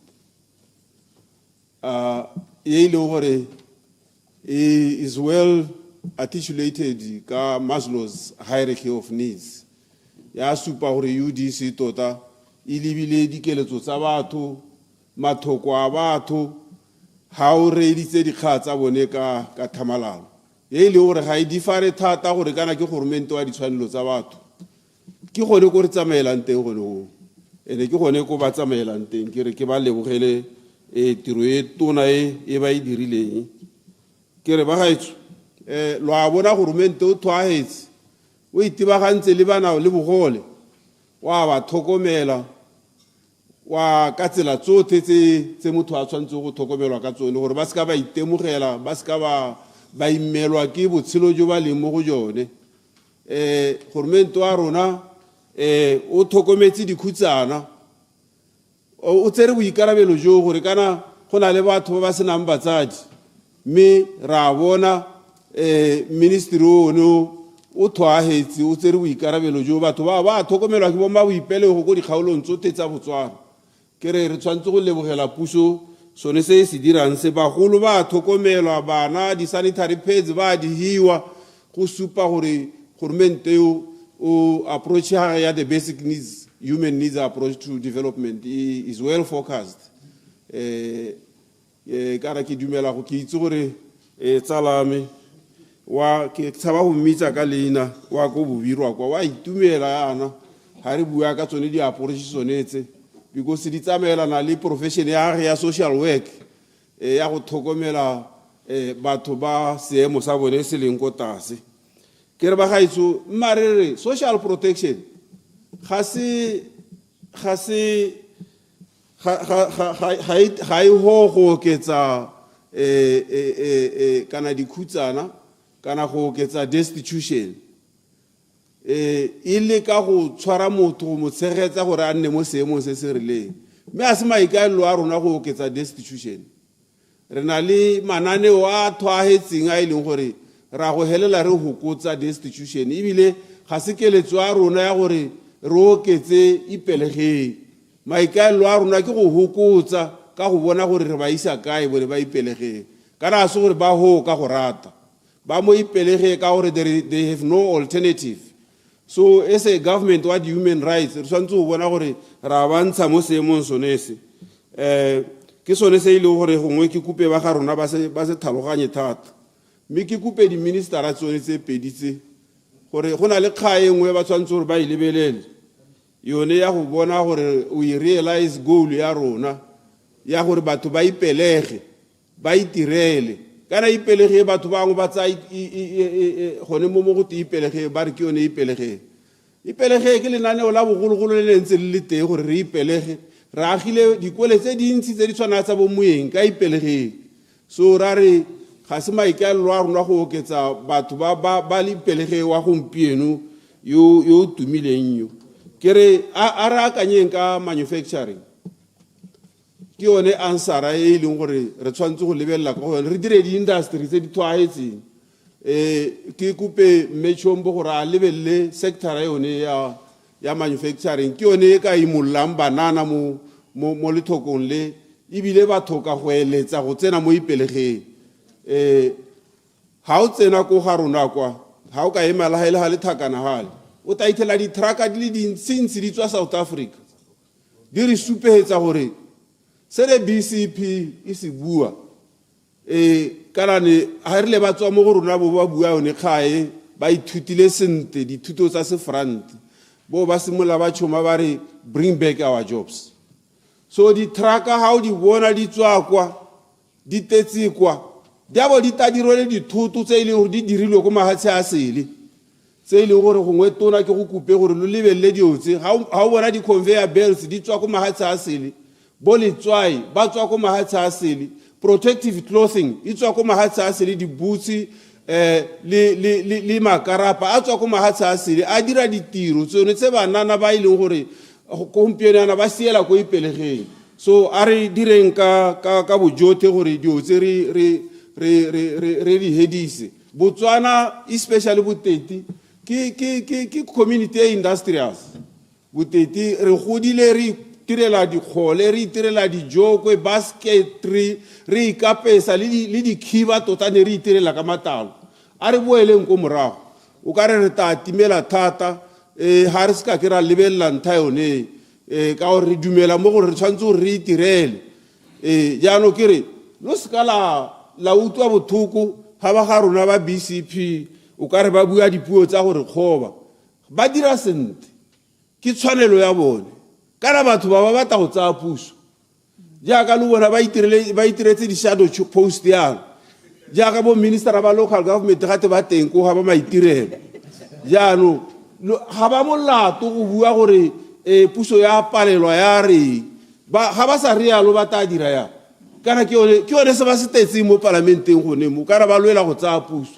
Is well articulated ka Maslow's hierarchy of needs. Ya supa hore UDC tota ilibile dikeletso tsa batho mathoko a batho ha o reditse dikgatsa bone ka thamalalo. Ye le hore ga e difare thata gore kana ke goromento wa ditshwanelo tsa batho. Ke gone go re tsamaelang teng gone go ene ke gone go ba tsamaelang teng ke re ke ba lebogele tiro e tona e ba e dirileng ke re ba gaetso lo a bona goromento o twahetse o itibagantse le bana le bogole wa ba thokomela wa ka tsela tsotlhe tse motho a tshwantse go thokomelwa ka tsone gore ba ska ba itemogela ba ska ba imelwa ke botshelo jo ba leng mo go jone goromento wa rona o thokometse dikhutsana o tsere boikarabelo jo gore kana go na le batho ba senang batsadi mme ra bona ministry o twahetse o tsere boikarabelo jo batho ba thokomelwa ke bomma boipelego go dikgaolong tsotlhe tsa Botswana ke re tshwantse go lebogela puso sone se se dirang se bagolo ba thokomelwa bana di sanitary pads ba di hiwa go supa gore gormente o approach ya the basic needs human needs approach to development is well focused kana ke dumela go ke itse gore tsalame wa ke tsaba go mmitsa ka leina wa go bobirwa kwa wa itumela yana ha re bua ka tsone di approach sonetse because di tsamaelana le profession ya social work ya go thokomela batho ba seemo sa bone se leng ko tase ke re ba gaitso mmarere social protection ga e go oketsa kana dikhutsana kana go oketsa destitution ile ka go tshwara motho go motshegetsa gore a nne mo seemong se se rileng mme a se maikaelelo a rona go oketsa destitution re na le mananeo a twahetseng a ileng gore ra go helela re hokotsa destitution ebile ga se keletso a rona ya gore re oketse ipelegeng maikaelelo a rona ke go hokotsa ka go bona gore re ba isa kae bone ba ipelegeng kana a se gore ba ho ka go rata ba mo ipelegeng ka gore they have no alternative. So as a government what human rights re tshwantse go bona gore ra bantsha mo seemong sonese ke sone se ile gore gongwe ke kupe ba ga rona ba se tlhaloganye thata mme ke kupe di ministera tsone tse peditse gore go na le kgae ngwe ba tshwantse gore ba ilebelele yone ya go bona gore we realize goal ya rona ya gore batho ba ipelege ba itirele kana ipelege batho bangwe ba tsa gone mo go ipelege ba re ke yone ipelege ke lenaneo la bogologolo le ntse le teng gore re ipelege re agile dikole tse dintsi tse di tshwana tsa bo moeng ka ipelege so ra re ga se maikaelelo a rona go oketsa batho ba le ipelege wa gompieno yo tumileng yo ke re a re akanyeng ka manufacturing ke yone answera e leng gore re tshwantse go lebelela ka gone re dire di-industry tse di twahetseng ke kupe Mechombo gore a lebelele sectora yone ya manufacturing ke yone e ka imollang banana mo lethokong le ebile ba thoka go eletsa go tsena mo ipelegeng ha o tsena ko ga rona kwa ha o ka emela ha ile ha le thakana hale o ta ithela di trucka di le dintsi di tswa South Africa di re supehetsa gore se le BCP e se bua kana ne ha re le ba tswa mo go rona bo ba bua yone kgae ba ithutile sente dithuto tsa se front bo ba simola ba tshoma ba re bring back our jobs. So di trucka ha o di bona di tswa kwa di tetsi kwa diabo di tadirole dithuto tse ile go di dirilwe go mahatshe a sele tse ile gore go ngwetona ke go kupe gore lo lebelle diotse ha o bona di conveyor belts di tswa go mahatshe a sele bo le tswai ba tswa go mahatshe a sele protective clothing e tswa go mahatshe a sele di boots le makarapa a tswa go mahatshe a sele a dira ditiro tsone tse banana ba ile gore gompieno ba siela go ipelegeng. So a re direng ka bojote gore diotse re di hedise Botswana especially Boteti ke community e industrials Boteti re godile re tirela di khole re tirela di joko basketry re ikapesa le di khiba tota ne re tirela ka matalo a re boeleng go morago o ka re ta timela thata ha re ska ke ra lebella ntha yone ka gore re dumela mo gore re tshwantse gore re itirele jaano ke re lo ska la utwa bothoko ha ba ga rona ba BCP o ka re ba bua dipuo tsa gore khoba ba dira sente ke tshwanelo ya bone kana batho ba batla go tsa puso jaaka lo bona ba itiretse di shadow post ya jaaka bo minister ba local government ga te ba teng go ga ba maitirelo jaano ha ba molato go bua gore puso ya palelwa ya re ga ba sa rialo ba ta dira ya kana ke yone se ba se tetse mo parlamenteng gone mo kana ba lwela go tsa puso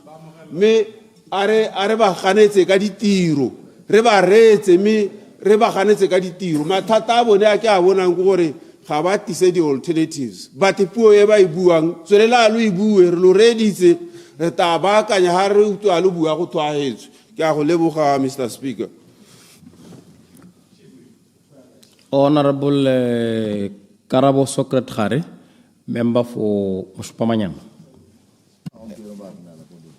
me are ba ganetse ka ditiro re ba retse me re ba ganetse ka ditiro mathata a bone a ke a bonang go gore ga ba tise di alternatives but puo e ba e buang tswelela lo e bue re lo reditse re ta ba kanya ha re utwa lo bua go twahetswe ke a go leboga Mr. Speaker. Honorable Karabo Secretary, member for Mushpamanyang.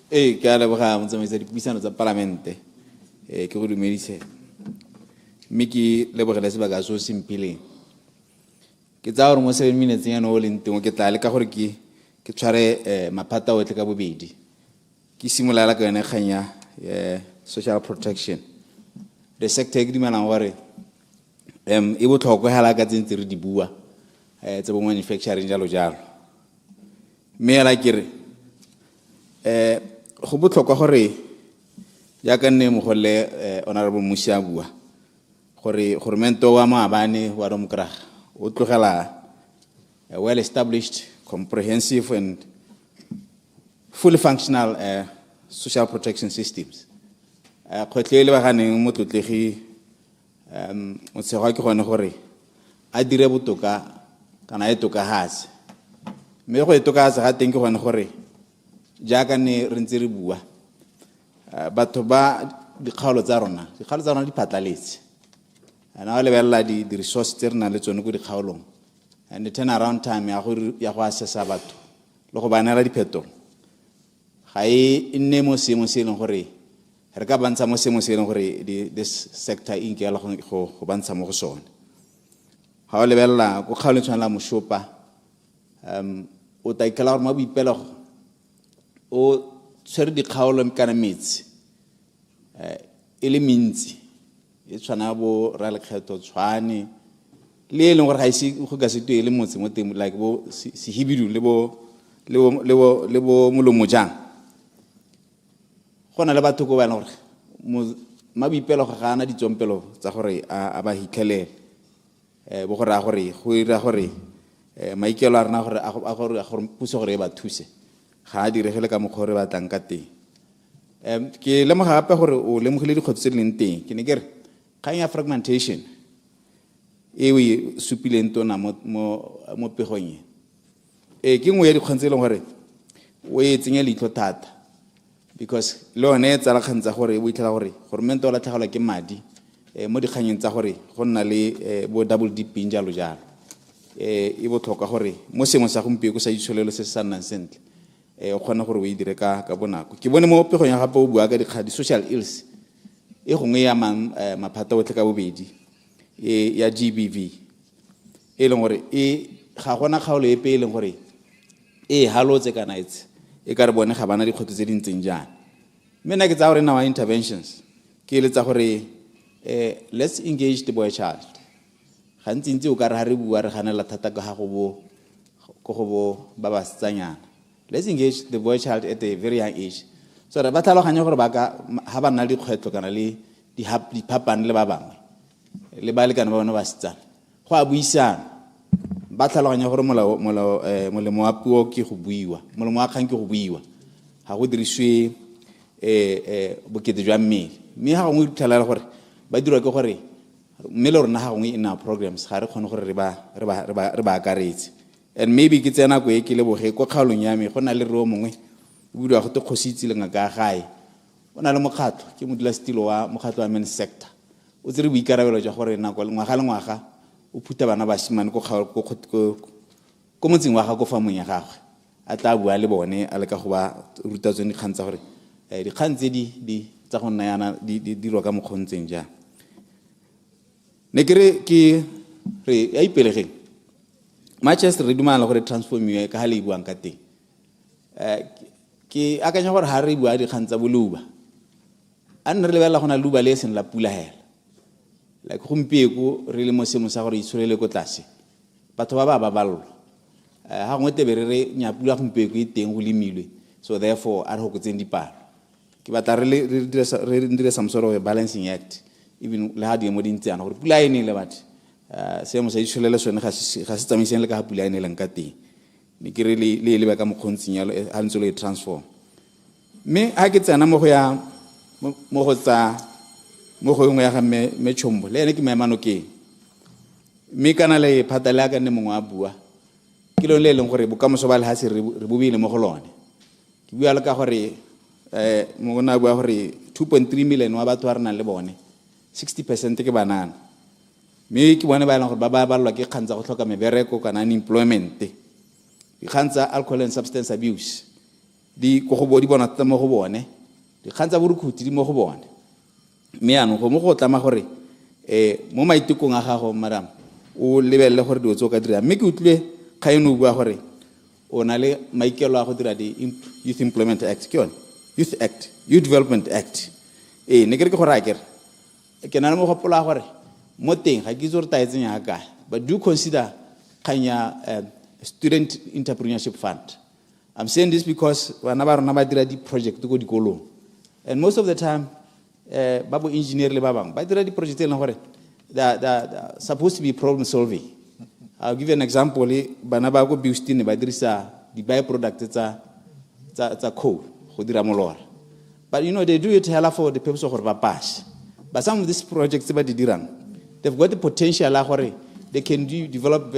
Ke a leboga motsamaisi dipuisano tsa parlamente ke go dumedise mme ke lebogela sebaka so simpileng ke tsa gore mo 7 minutes ya no le nteng ke tla le ka gore ke tshware maphata otle ka bobedi ke simolala ka yone kganya social protection the sector ke dimana gore e botlhokwa hala ka tsentse re di bua tse bo manufacturing jalo mme la ke re go botlhokwa gore ya ka nne mo gole honorable Musia bua gore mento wa maabane wa domkraga o tlogela a well established comprehensive and fully functional social protection systems khotlele ba ganeng mo tlotlegi mo tsego ke gone gore a dire botoka kana e toka hase me go e toka hase ga teng ke gone gore jaaka ne re ntse re bua batho ba dikgaolo tsa rona di phatlaletse ana le bella di resources tse rena le tsone go dikgaolong and the turnaround time ya go assessa batho le go banela diphetolo ga e nne mo seemo se leng gore re ka bantsha mo seemo se leng gore this sector e nkela go bantsha mo go sone ga o le bella go kgaolo tshwana la moshopa o ta ikela gore mo boipelo o tsere dikgaolo kana metsi e le mentsi e tshwana bo ra le kgetho tshwane le e leng gore ga ise go ka se twe le motse mo teng like bo se hibidu le bo molomo jang gona le batho go ba le gore mabipelo ga gana ditsompelo tsa gore a ba hitlhelele bo gore a gore go ira gore maikelo a rena gore a gore puso gore e ba thuse ga a diregele ka mokgwa re ba tlang ka teng ke lemoga gape gore o lemogile dikgotso tse di leng teng ke ne ke re kgang ya fragmentation e o e supileng tona mo pegong ke nngwe ya dikgang tse e leng gore o e tsenya leitlho thata because le one e tsala kgang tsa gore o itlhela gore mento o latlhegelwa ke madi mo dikganyeng tsa gore go nna le bo double dipping jalo jalo e botlhokwa gore mo sengwe sa gompieko sa itsholelo se se sa nnang sentle o kgona gore o e dire ka bonako ke bone mo pegong ya gape o bua ka dikgadi social ills e gongwe ya maphata otlhe ka bobedi ya GBV e leng gore ga gona kgaolo epe e leng gore halotse kana e ka re bone ga bana dikgwetlho tse di ntseng jana mme nna ke tsa gore na wa interventions ke eletsa gore let's engage the boy child gantsi ntse o ka re ha re bua re ganela thata ka go bo ba ba setsanyana let's engage the boy child at a very young age so re ba tlhaloganya gore ba ka ha ba nna le dikgwetlho kana le diphapane le ba bangwe le ba lekana ba bona ba setsana go a buisana ba tlhaloganya gore molemo wa puo ke go buiwa molemo wa kgang ke go buiwa ga go dirisiwe bokete jwa mmele mme ga gongwe tlhalela gore ba dirwa ke gore mme le rona ga gongwe ina programs ga re kgone gore re ba akaretse and maybe ke tsena go ke le boge go kgaolong ya me go na le ro mongwe o budiwa go te kgositse le ngaka gae o na le mokgatlo ke modulasetilo wa mokgatlo wa men's sector o tsere boikarabelo jwa gore nako ngwaga le ngwaga o phuta bana ba simane ko motseng wa ga go fa mong ya gagwe a tla bua le bone a le ka go ba ruta tsone dikgang tsa gore dikgang tse di tsa go nna yana di dirwa ka mokgontseng jang ne ke re ya ipelegeng Manchester re dumela gore transformiwe ka ha le buang ka teng ke akanya gore ha re bua dikgang tsa boluba a nne re lebella gona luba le seng la pula hela like gompieko re le mo semo sa gore itsholele ko tlase batho ba ballo ha ngwe tebe re nyapula gompieko e teng go lemilwe so therefore a re go tseng dipalo ke batla re dire some sort of a balancing act even le ha di mo dintsana gore pula ene le batho semo sa itsholele sone ga se tsamaiseng le ka pula ene leng ka teng ne ke re le ba ka mokgontsing ya ha ntse le transform me ha ke tsena mo go ya mo go tsa mo go ngwe ya ga me chombo le ene ke maemano ke me kana le phatala ka ne mongwe a bua ke lo le leng gore bokamoso ba le ha se re bobile mo go lone ke bua le ka gore mo gona bua gore 2.3 million wa batho ba rena le bone 60% ke banana me ke bone ba leng gore ba balwa ke kgantsa go tlhoka mebereko kana unemployment di kgantsa alcohol and substance abuse di go go bodi bona tsa mo go bone di kgantsa borukhuti di mo go bone me ano go mo go tlama gore mo maitekong a gago madam o lebelle gore di tso ka dira me ke utlwe khaeno bua gore o na le maikelo a go dira di Youth Employment Act ke yone Youth Development Act ne ke go ra ke na mo go pola gore mo teng ga ke tsore taetseng ya ka but do consider kanya student entrepreneurship fund. I'm saying this because whenever ba dira di project go dikolong and most of the time babo engineer le ba bang ba dira di project le gore that supposed to be problem solving. I'll give you an example bana ba go Houston ba dirisa di byproduct tsa coal go dira molora but you know they do it hella for the purpose of gore ba pass but some of these projects ba di dirang they've got the potential la gore they can develop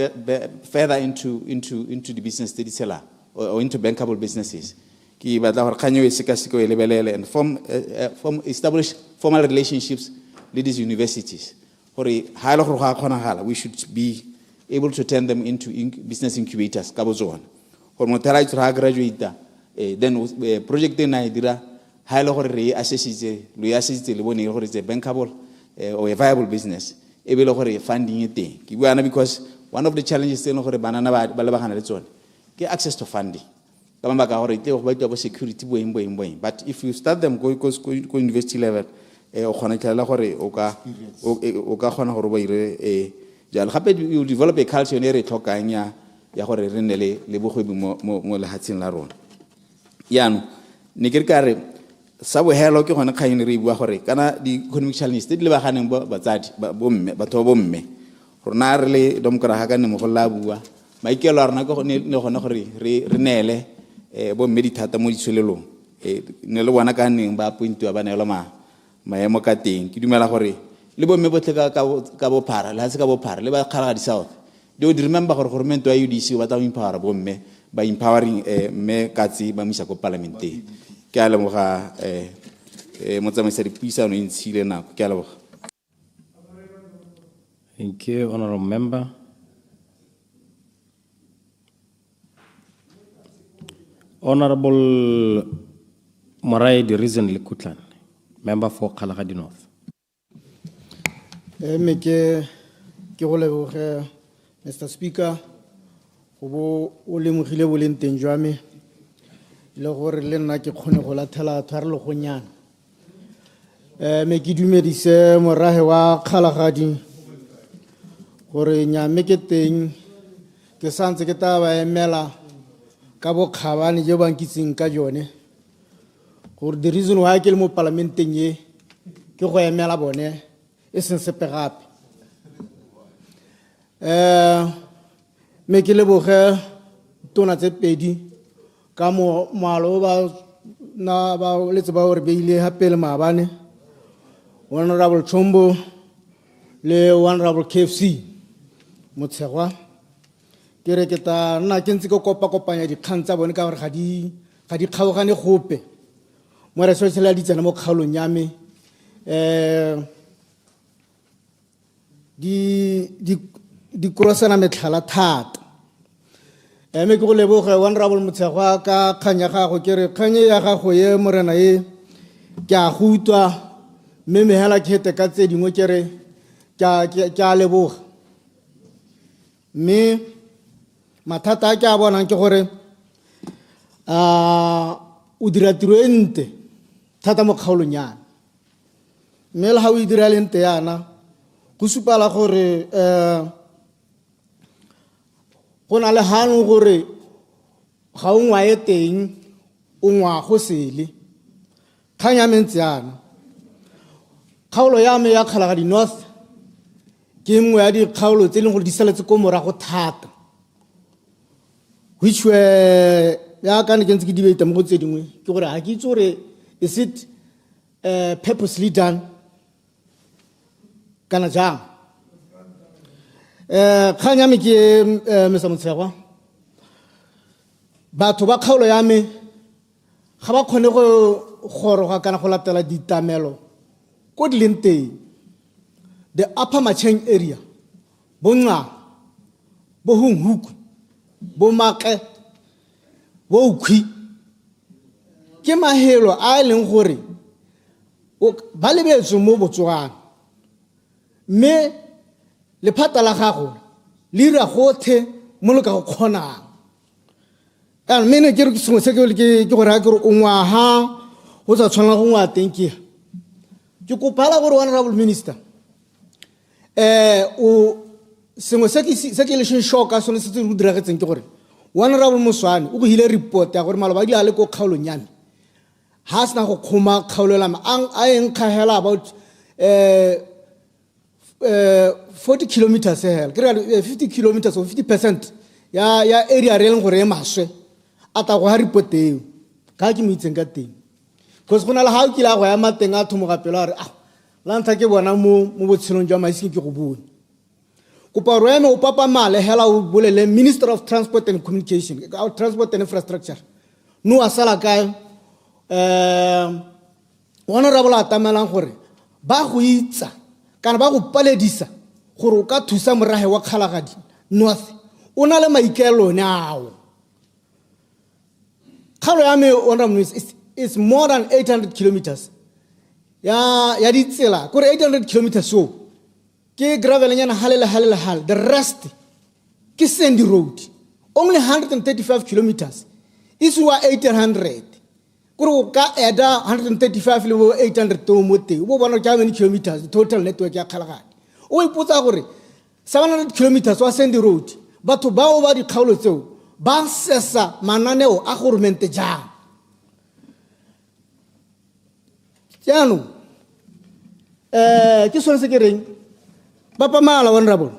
further into the business study seller or into bankable businesses ki batla gore khanyo e sekasiko e lebelele and establish formal relationships with these universities gore ha ile gore ga khona gala we should be able to turn them into business incubators ka bozona gore motho ra itse graduate then project ena e dira ha ile gore re assessitse le bone gore it's a bankable or a viable business e be le gore funding e teng ke buana because one of the challenges tse gore banana ba le bagana le tsone ke access to funding ka mabaka gore tle go ba itwa security boeng but if you start them go university level o khona tlela gore o ka khona gore ba ire jalo gape you develop a culture ne re tlhokang ya gore re nne le bogwebi mo lehatseng la rona yano ne ke re sa bo hello ke gona khaine re bua gore kana di economic challenges di le ba ganeng batsadi bomme batho bomme rona re le domkra ha ka ne mo go la bua maikelo a rona go ne gona gore re nele bomme di thata mo ditshwelelong ne le bona ka neng ba pointwa ba ne lo maemo ka teng ke dumela gore le bomme botle ka bophara le ha se ka bophara le ba kgala di south do you remember gore government wa UDC ba ta empower bomme ba empowering me katsi ba misa ko parlamente ke a leboga motsamaisa dipuisano e ntshile nako ke a leboga Thank you, Honorable Member. Honorable Morai Reason Likutlan, Member for Kalahari North. Mr. Speaker, go lemogile bo leng teng jwa me le gore le nna ke kgone go lathela tshwarelo go nyana. Me ke dumedise morahe wa Kgalagadi gore nyame ke teng ke santse ke taba emela ka bo khabane je ba nkitseng ka jone gore the reason why ke le mo parlamenteng ye ke go emela bone e seng sepe gape. Me ke leboge tona tse pedi ka mo malo ba na ba letse ba gore beile hape le maabane Honorable Chombo le Honorable KFC Motshegwa ke re ke ta nna ke ntse ke kopanya dikgang tsa bone ka gore ga di kgaogane gope mo re social di tsena mo kgaolong ya me di crossana metlhala thata. Me ke go leboge Honorable Motshegwa ka kgang ya gago ke re kgang ya gago ye morena ye ke a go utlwa mme me hela khete ka tse dingwe ke re ke a leboga mme mathata a ke a bonang ke gore o dira tiro e nte thata mo kgaolong yana mme le ga o e dira le nte yana go supala gore go na le hano gore ga o ngwa e teng o ngwa go sele kgang ya mentse yana kgaolo ya me ya Kgalagadi North ke nngwe ya dikgaolo tse leng gore di saletse ko morago thata which were ya ka ne ke ntse ke debate mo go tse dingwe ke gore ha ke itse gore is it purposely done kana jang kgang ya me ke Mr. Motshegwa batho ba kgaolo ya me ga ba kgone go goroga kana go latela ditamelo ko di leng teng the upper Machang area bonga bo Hunghuku bo Make bo Ukwi ke mahelo a leng gore ba lebetse mo Botswana mme le phata la gago le ira gothe mo le ka go kgonang ka mme ke re ke sengwe se ke gore a ke re o ngwaha go tsa tshwana go ngwa teng ke kopala gore Honorable Minister o sengwe se ke le shoka sone se go diragetseng ke gore Honorable Moswane o go hile report ya gore maloba di a le ko kgaolong ya me ha sna go khoma kgaolelama a eng khahela about 40 kilometers hell 50 kilometers or 50% ya area re leng gore e maswe ata go ha report eo ka ke mo itseng ka teng because gona le ha o kila go ya mateng a thomoga pelo re la ntha ke bona mo botshelong jwa maising ke go bone kopa re eme o papa male hela o bolele Minister of Transport and Communication Transport and Infrastructure no asala kae Honorable atamelang gore ba go itsa kana ba go paledisa gore o ka thusa morahe wa Kgalagadi North o na le maikelo nao khalo ya me Honorable is more than 800 kilometers ya ditsela gore 800 kilometers so ke gravel nyana halele the rest ke sandy road only 135 kilometers is wa 800 gore o ka eda 135 le 800 to mote o bona ka many kilometers the total network ya Kgalagadi o ipotsa gore 700 kilometers wa sandy road batho ba o ba di kgaolo tseo ba sesa mananeo a government jang Jano, ke sone se ke reng papa mala Honorable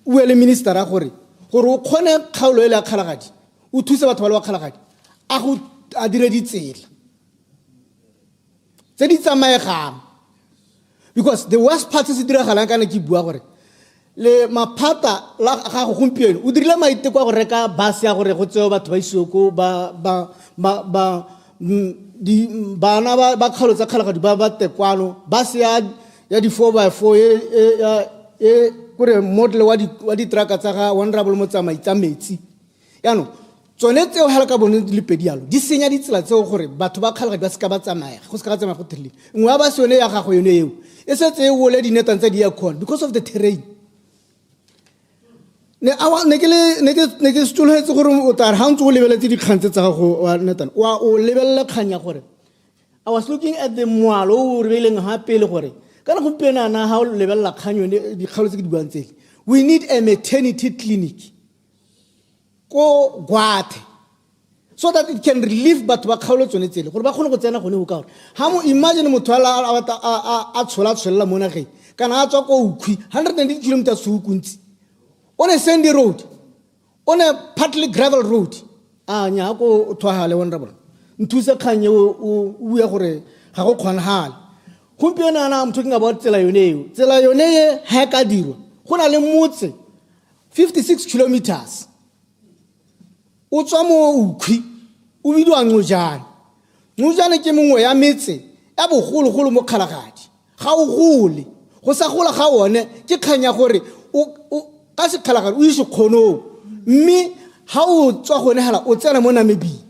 o ele minister a gore o khone kgaolo ele ya Kgalagadi o thuse batho ba le ba Kgalagadi a dire ditsela tse di tsamaegang because the worst part se diragalang kana ke bua gore le maphata la ga go gompieno o dirile maite kwa go reka bus ya gore go tseo batho ba isoko di bana ba kgaolo tsa Kgalagadi ba tekwano bus ya di 4x4 kore model wa di-trucka tsa ga honorable motsamai tsa metsi yaanong tsone tseo hela ka bone di le pedi yalo di senya ditsela tseo gore batho ba kgalagadi ba seka ba tsamaya go seka ba tsamaya go therileng nngwe ya ba se yone ya gago yone eo e setse e wole dinetang tsa di ya khona because of the terrain ne ke stoletse gore o tla re ha ntse o lebeletse dikgang tse tsa gago wa netana wa o lebelela kgang ya gore I was looking at the moalo o re beileng ha pele gore kana gompieno na ha o lebelela kgang yone dikgalo tse ke di buang tsele we need a maternity clinic ko Gwate so that it can relieve batho ba kgaolo tsone tsele gore ba kgone go tsena gone go ka gore ha mo imagine motho a tshola mo nageng kana a tswa ko Ukhwi 180 km so kuntsi on a sandy road on a partly gravel road nya go thwahale honorable nthusa khanye o ya gore ga go kgonagala gompieno I'm talking about tsela yone ye ha ka dirwa go na le motse 56 kilometers o tswa mo Ukhwi o bidwa Ngojane ke mongwe ya metse ya bogologolo mo kgalagadi ga o gole go sa gola ga one ke khanya gore o ka se kgalagadi o ise khono mme ha o tswa gone hala o tsena mo Namibia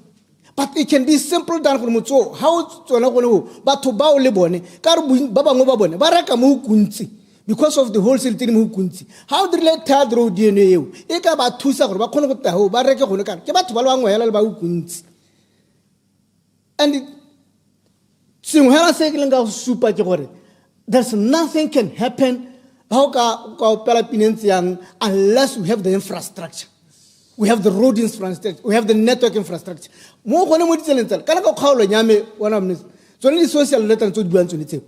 but it can be simple done gore motso ha o tsona gone batho ba o le bone ka re ba bangwe ba bone ba reka mo kuntsi because of the wholesale thing mo kuntsi how the third road eno eo e ka ba thusa gore ba khone go taho ba reke gone ka ke batho ba le bangwe hela le ba kuntsi and sengwe hela se ke leng ka super ke gore there's nothing can happen how ka opela pinentsi yang unless we have the infrastructure. We have the road infrastructure, we have the network infrastructure. Mo gone mo ditseleng tsela kana ka kgaolo nyame wana mne tsone di social letter tso di buang tsone tseo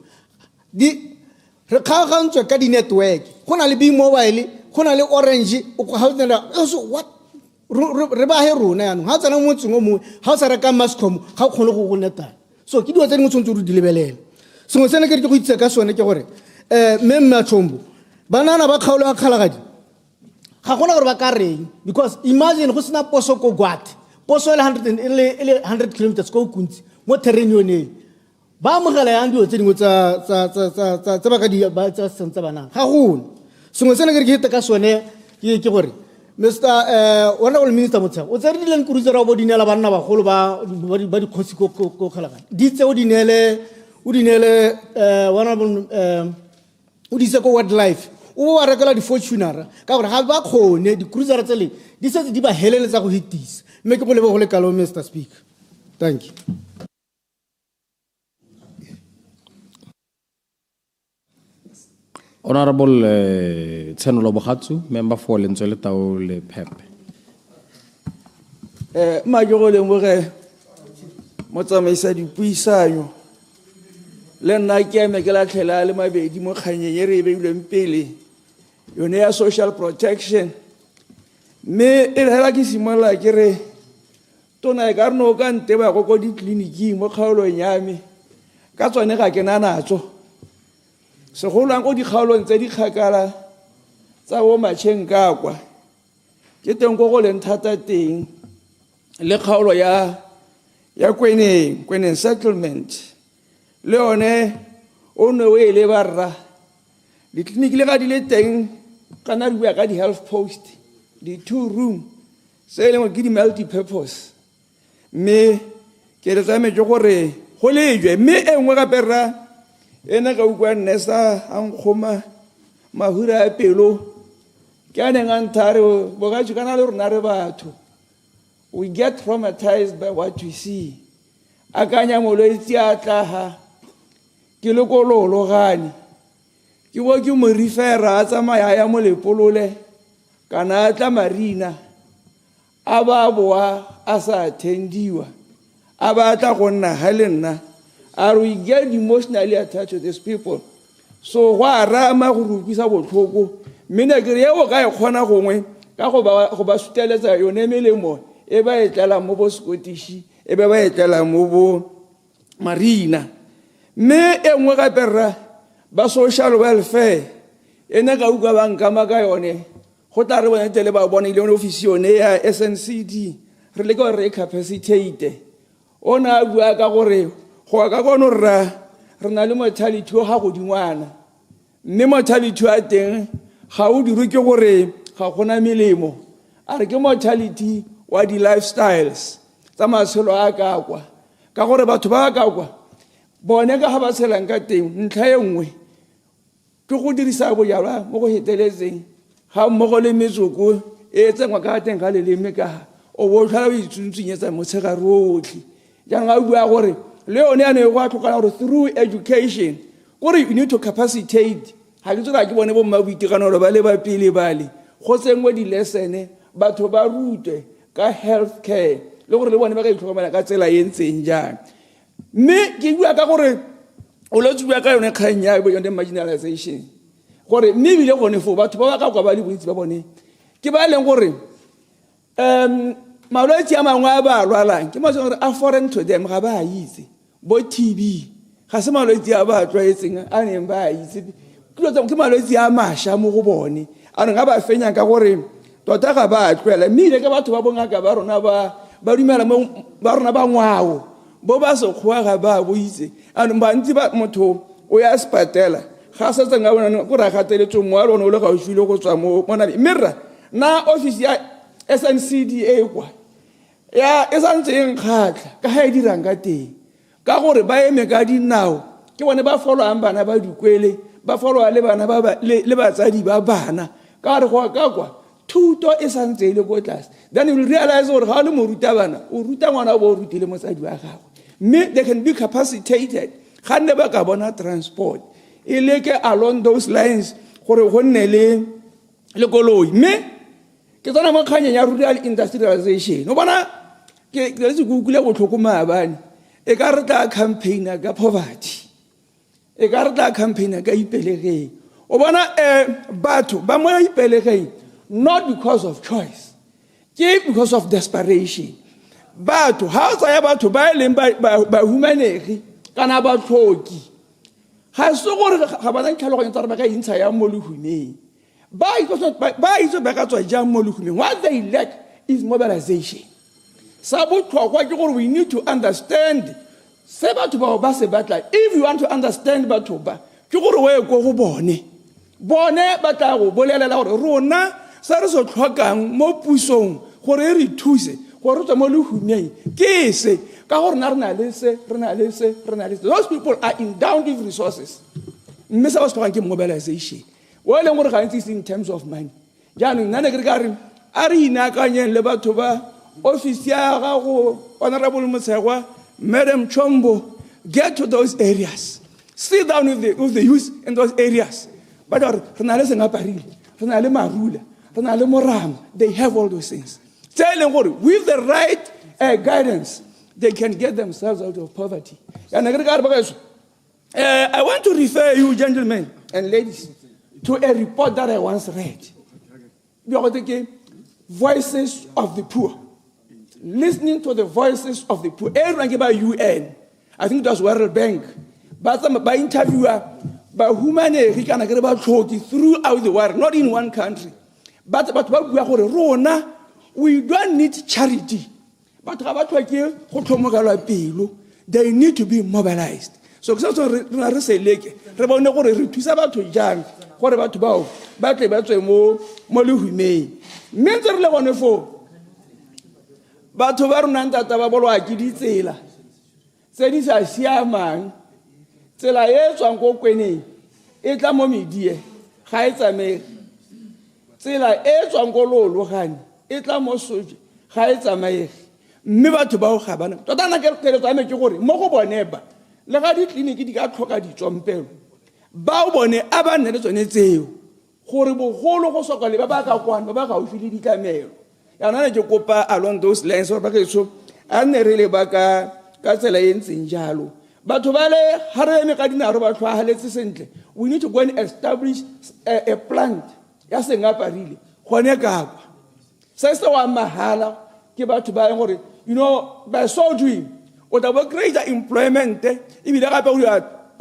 di re kgaogantswe ka di network go na le B-mobile go na le Orange o go ha so what re ba he rona yanong ha tsana mo tsngo mo ha o sa reka Mascom ga o kgone go neta so ke diwa tse dingwe tsontse re di lebelele sengwe sene ke re ke go itse ka sone ke gore Memma Chombo banana ba kgaolo ya kgalagadi ga gona gore ba ka reng because imagine go sena poso ko Gwate poso le 100 kilometers go kuntsi mo terrain yone ba mogela yang dio tse dingwe tsa ba ka di ba tsa sentse bana ga gona sengwe sene ke hita ka sone ke gore Mr. Honorable Minister Motsa o tsere dileng cruiser ra bo dinela banna ba golo ba di khosi ko kgalagadi di tse o dinele honorable o di se ko wildlife o wa rekela di Fortuner ka gore ga ba khone di cruiser tse le di setse di ba heleletsa go hitisa mme ke bolebe go le kalo Mr. Speaker. Thank you. Honorable Tsenolo Bogatsu, member for Lentswele Tao le Pepe. Ma yo le ngore motsamaisa dipuisano le nna ke eme ke la tlhela le mabedi mo kganyeng re beilweng pele yone ya social protection me e hela ke simola ke re tona e ka reno ka nte ba go di clinic mo kgaolong yame ka tsone ga ke na natso segolwang go di kgaolong tse di khakala tsa bo matšheng ka kwa ke teng go leng thata teng le kgaolo ya Kweneng settlement le one o ne o ele barra di clinic le ga di le teng kana di bua ka di health post di 2 room se le ke di multi purpose me ke re tsame jo gore go lejwe me engwe ga perra ena ka ukwa nesa ang khoma mahura pelo ke ane ngantare boga tshikana le rona re batho we get traumatized by what we see akanya molwetsi a tlaha ke le kololo gane ke go ke mo refera a tsamaya ya mo lepolole kana tla marina a ba boa a sa attendiwa a ba tla go nna ha le nna are we get emotionally attached to these people so wa rama go rupisa botlhoko mina ke re o ka e khona gongwe ka go ba suteletsa yone melemo e ba e tlela mo bo Scottish e ba e tlela mo bo marina me engwe ga perra ba social welfare ena ka uka banka maka yone go tla re bona tele ba bona ile office yone ya SNCD re le go re capacitate ona bua ka gore go ka gono re na le mortality o ga go dingwana mme mortality a teng ga o dirwe ke gore ga gona melemo a re ke mortality wa di-lifestyles tsa matshelo a ka kwa ka gore batho ba ka kwa bone ka ga ba tshelang ka teng ntlha e nngwe ke go dirisa bojalwa mo go heteletseng ga mmogo le metsoko e tsengwa ka teng ga leleme ka o bo tlhola o itsuntsunyetsa motshegare otlhe jaanong a bua gore le yone ya ne go a tlhokana gore through education gore you need to capacitate ga ke tsela ke bone bo mma boitekanelo ba le ba pele bale go tsengwe di-lessone batho ba rutwe ka health care le gore le bone ba ka itlhokomela ka tsela e ntseng jang mme ke bua ka gore o lotse bua ka yone kgang ya yone marginalization gore mme ebile gone fo batho ba ba ka kwa ba le bontsi ba bone ke ba leng gore malwetse a mangwe a ba lwalang ke malwetse gore a foreign to them ga ba itse bo TB ga se malwetse a ba tlwaetseng a neng ba itse ke malwetse a masha mo go bone a neng a ba fenya ka gore tota ga ba tlwela mme ile ke batho ba bongaka ba rona ba dumela ba rona ba ngwao bo ba se khoa ga ba bo itse a ba ntse ba motho o ya spatela ga se tsenga bona go ra gateletswe mo a lona o le ga o shile go tswa mo bona mirra na office ya SNCDA kwa ya e santse eng khatla ka ha e dirang ka teng ka gore ba eme ka dinao ke bone ba followang bana ba dikwele ba followa le bana ba le batsadi ba bana ka re go ka kwa thuto e santse ile go tlase then you will realize gore ga le mo ruta bana o ruta ngwana bo rutile motsadi wa gago mme they can be capacitated ga nne ba ka bona transport e leke along those lines gore go nne le koloi mme ke tsona mo kganyeng ya rural industrialization o bona ke se kukule go tlhokoma bana e ka re tla campaigner ka poverty e ka re tla campaigner ka ipelegeng o bona batho ba mo ipelegeng not because of choice ke because of desperation batho ha o tsaya batho ba leng ba humanegi kana ba tlhoki ga se gore ga ba tlhaloganya tsa re ba ka intsha ya mo lehumeng ba itse ba ka tswa jang mo lehumeng what they lack is mobilization sa botlhokwa ke gore we need to understand se batho ba se batla if you want to understand batho ba ke gore o ye go bone ba tla go bolelela gore rona sa re so tlhokang mo pusong gore re thuse gore tswa mo lehumeng ke se ka gore na rena le se those people are endowed with resources mme sa ba se tlhokang ke mobilization o leng gore ga ntse in terms of money jaanong nna ne ke re ka re a re inakanyeng le batho ba office ya gago honorable Motsegwa Madam Chombo get to those areas sit down with the youth in those areas but re na le sengaparile re na le marula re na le morama they have all those things telling gore with the right guidance they can get themselves out of poverty ya ne ke re ka re ba gaso I want to refer you gentlemen and ladies to a report that I once read Voices of the Poor. Listening to the voices of the poor. Everyone by UN. I think it was World Bank. But by interviewer, by humanity throughout the world, not in one country. But we don't need charity. But they need to be mobilized. So mentse re le bone fo batho ba rona ntata ba bolwa ke ditsela tse di sa siamang tsela e tswang go kweneng e tla mo medie ga e tsamege tsela e tswang go lologane e tla mo soje ga e tsamege mme batho ba go ga bana tota nna ke tsame ke gore mo go bone ba le ga ditleliniki di ka tlhoka ditswampelo ba o bone a ba nne le tsone tseo gore bogolo go soka le ba ba ka kwana ba ga o file ditlamelo ya nna ke kopa along those lines ba ke so a nne re le ba ka tsela e ntseng jalo batho ba le ha re eme ka dinaro ba tlhwa haletse sentle we need to go and establish a plant ya sengaparile gone ka kwa se se wa mahala ke batho ba gore by so doing o tla ba greater employment ibile gape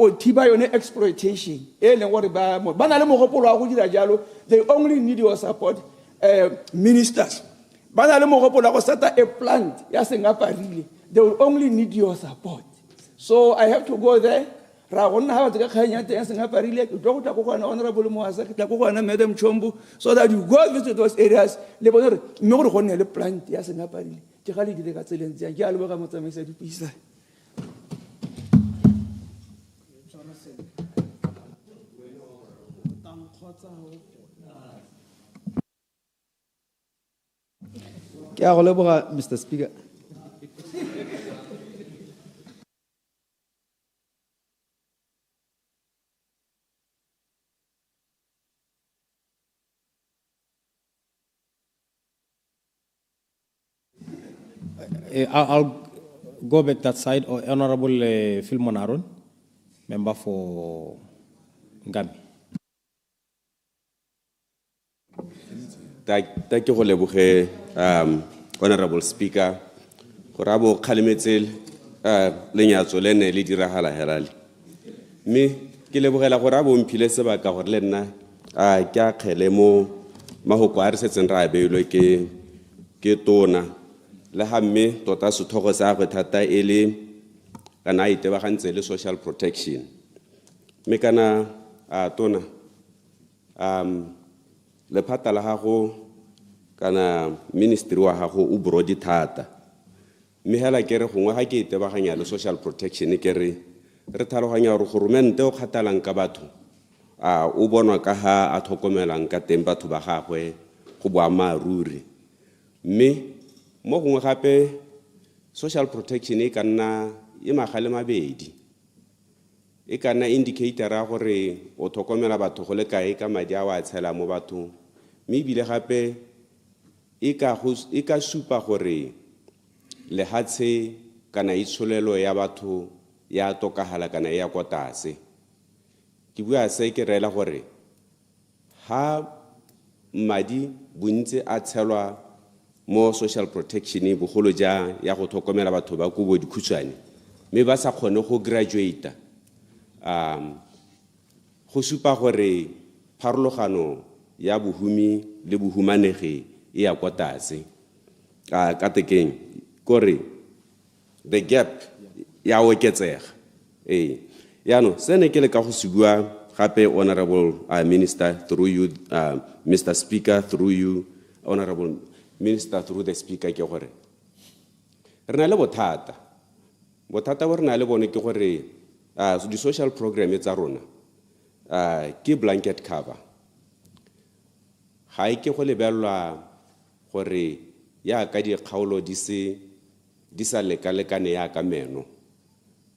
o thiba yone exploitation e leng gore ba na le mogopolo wa go dira jalo they only need your support ministers ba na le mogopolo wa go seta a plant ya sengaparile they will only need your support so I have to go there ra go nna ha batse ka kgang ya teng seng aparile ke tlo go tla go gona honorable Moasa ke tla go gona Madam Chombo so that you go visit those areas le bona re mme go re go nne le plant ya seng aparile ke ga le di le ka tseleng tsa ke a le boga motsamaisa dipuisa ke a go leboga Mr. Speaker. I'll go back that side. Honorable Philmon Aaron, member for Ngami. Thank you, Honorable Honorable Speaker. Horabo Kalimetel, Lenyatso Lene, Lidira Hala Herali. Me, Kilebogela Horabo Mpile Sabaka Horlena, Kya Kelemo, Mahoko Arses and Rabe, ke tona. Le hamme tota se thogo sa go thata ele kana ite ba gantse le social protection me kana tona le phata la gago kana ministry wa gago o brodi thata me hela kere gongwe ga ke ite ba ganya le social protection ke re tlhaloganya gore government o khatalang ka batho o bonwa ka ha a thokomelang ka teng batho ba gagwe go bua maruri me mo gongwe gape social protection e ka nna e magale mabedi e ka nna indicator ya gore o thokomela batho go le kae ka madi a wa tshela mo bathong mme ebile gape e ka supa gore lehatshe kana itsholelo ya batho ya tokagala kana ya kwa tlase ke bua se ke rela gore ha madi bontse a tshelwa mo social protection bogolo ja ya go thokomela batho ba go bo dikhutshwane me ba sa kgone go graduate go supa gore pharologano ya bohumi le bohumanegi e ya kwa tlase ka tekeng kore the gap ya oketsega ya no sene ke le ka go sebua gape honorable minister through you Mr. Speaker through you honorable Minister through the Speaker ke gore re na le bothata bo re na le bone ke gore di social program tsa rona ke blanket cover ga ke go lebelwa gore ya ka di kgaolo di sa lekalekane ya ka meno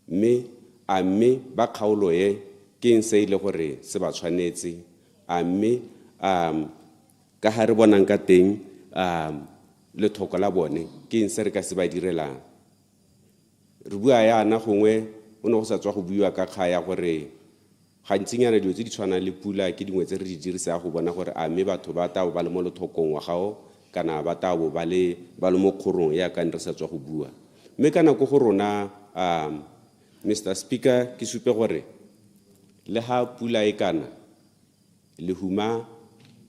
mme ba kgaolo ye ke eng se ile gore se ba tshwanetse ka ha re bonang ka teng le thoko la bone ke eng se re ka se ba direlang re bua yana gongwe o ne go sa tswa go buiwa ka kgaya gore gantsinyana dilo tse di tshwanang le pula ke dingwe tse re di dirisa go bona gore batho ba tao ba le mo lethokong wa gao kana ba tao ba le mo kgorong ya ka re sa tswa go bua mme kana go rona Mr. Speaker ke supe gore le ha pula e kana le huma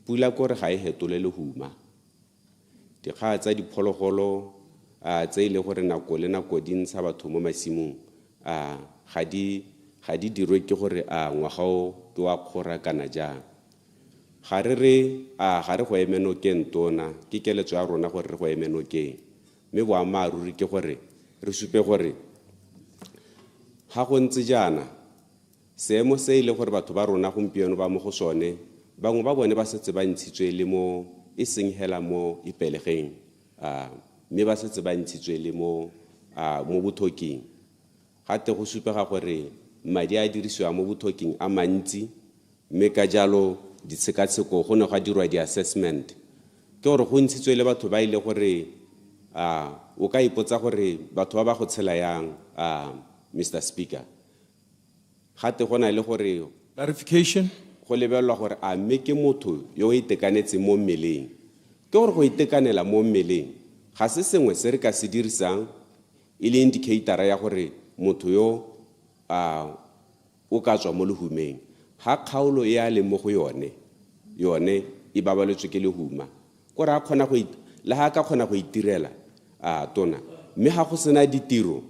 pula gore ga e hetole le huma dikga tsa diphologolo tse ile gore nako le nako di ntsha batho mo masimong ga di dirwe ke gore ngwagao ke wa khora kana ja ga re go emeno ke ntona ke keletso ya rona gore re go emeno ke me boa maruri ke gore re supe gore ha go ntse jana seemo se ile gore batho ba rona gompieno ba mo go sone bangwe ba bone ba setse ba ntshitswe le mo e seng hela mo ipelegeng me ba setse ba ntshitswe le mo bothoking gate go supega gore madi a dirisiwa mo bothoking a mantsi me ka jalo ditshekatsheko go ne ga dirwa di-assessment ke gore go ntshitswe le batho ba ile gore o ka ipotsa gore batho ba go tshela yang Mr. Speaker gate go na le gore Clarification. go lebelwa gore me ke motho yo itekanetse mo mmeleng ke gore go itekanela mo mmeleng ga se sengwe se re ka se dirisang ile indicator ya gore motho yo o ka tswa mo lehumeng ha kgaolo e a le mo go yone e babaletswe ke lehuma gore a khona go le ha ka khona go itirela tona mme ha go sena ditiro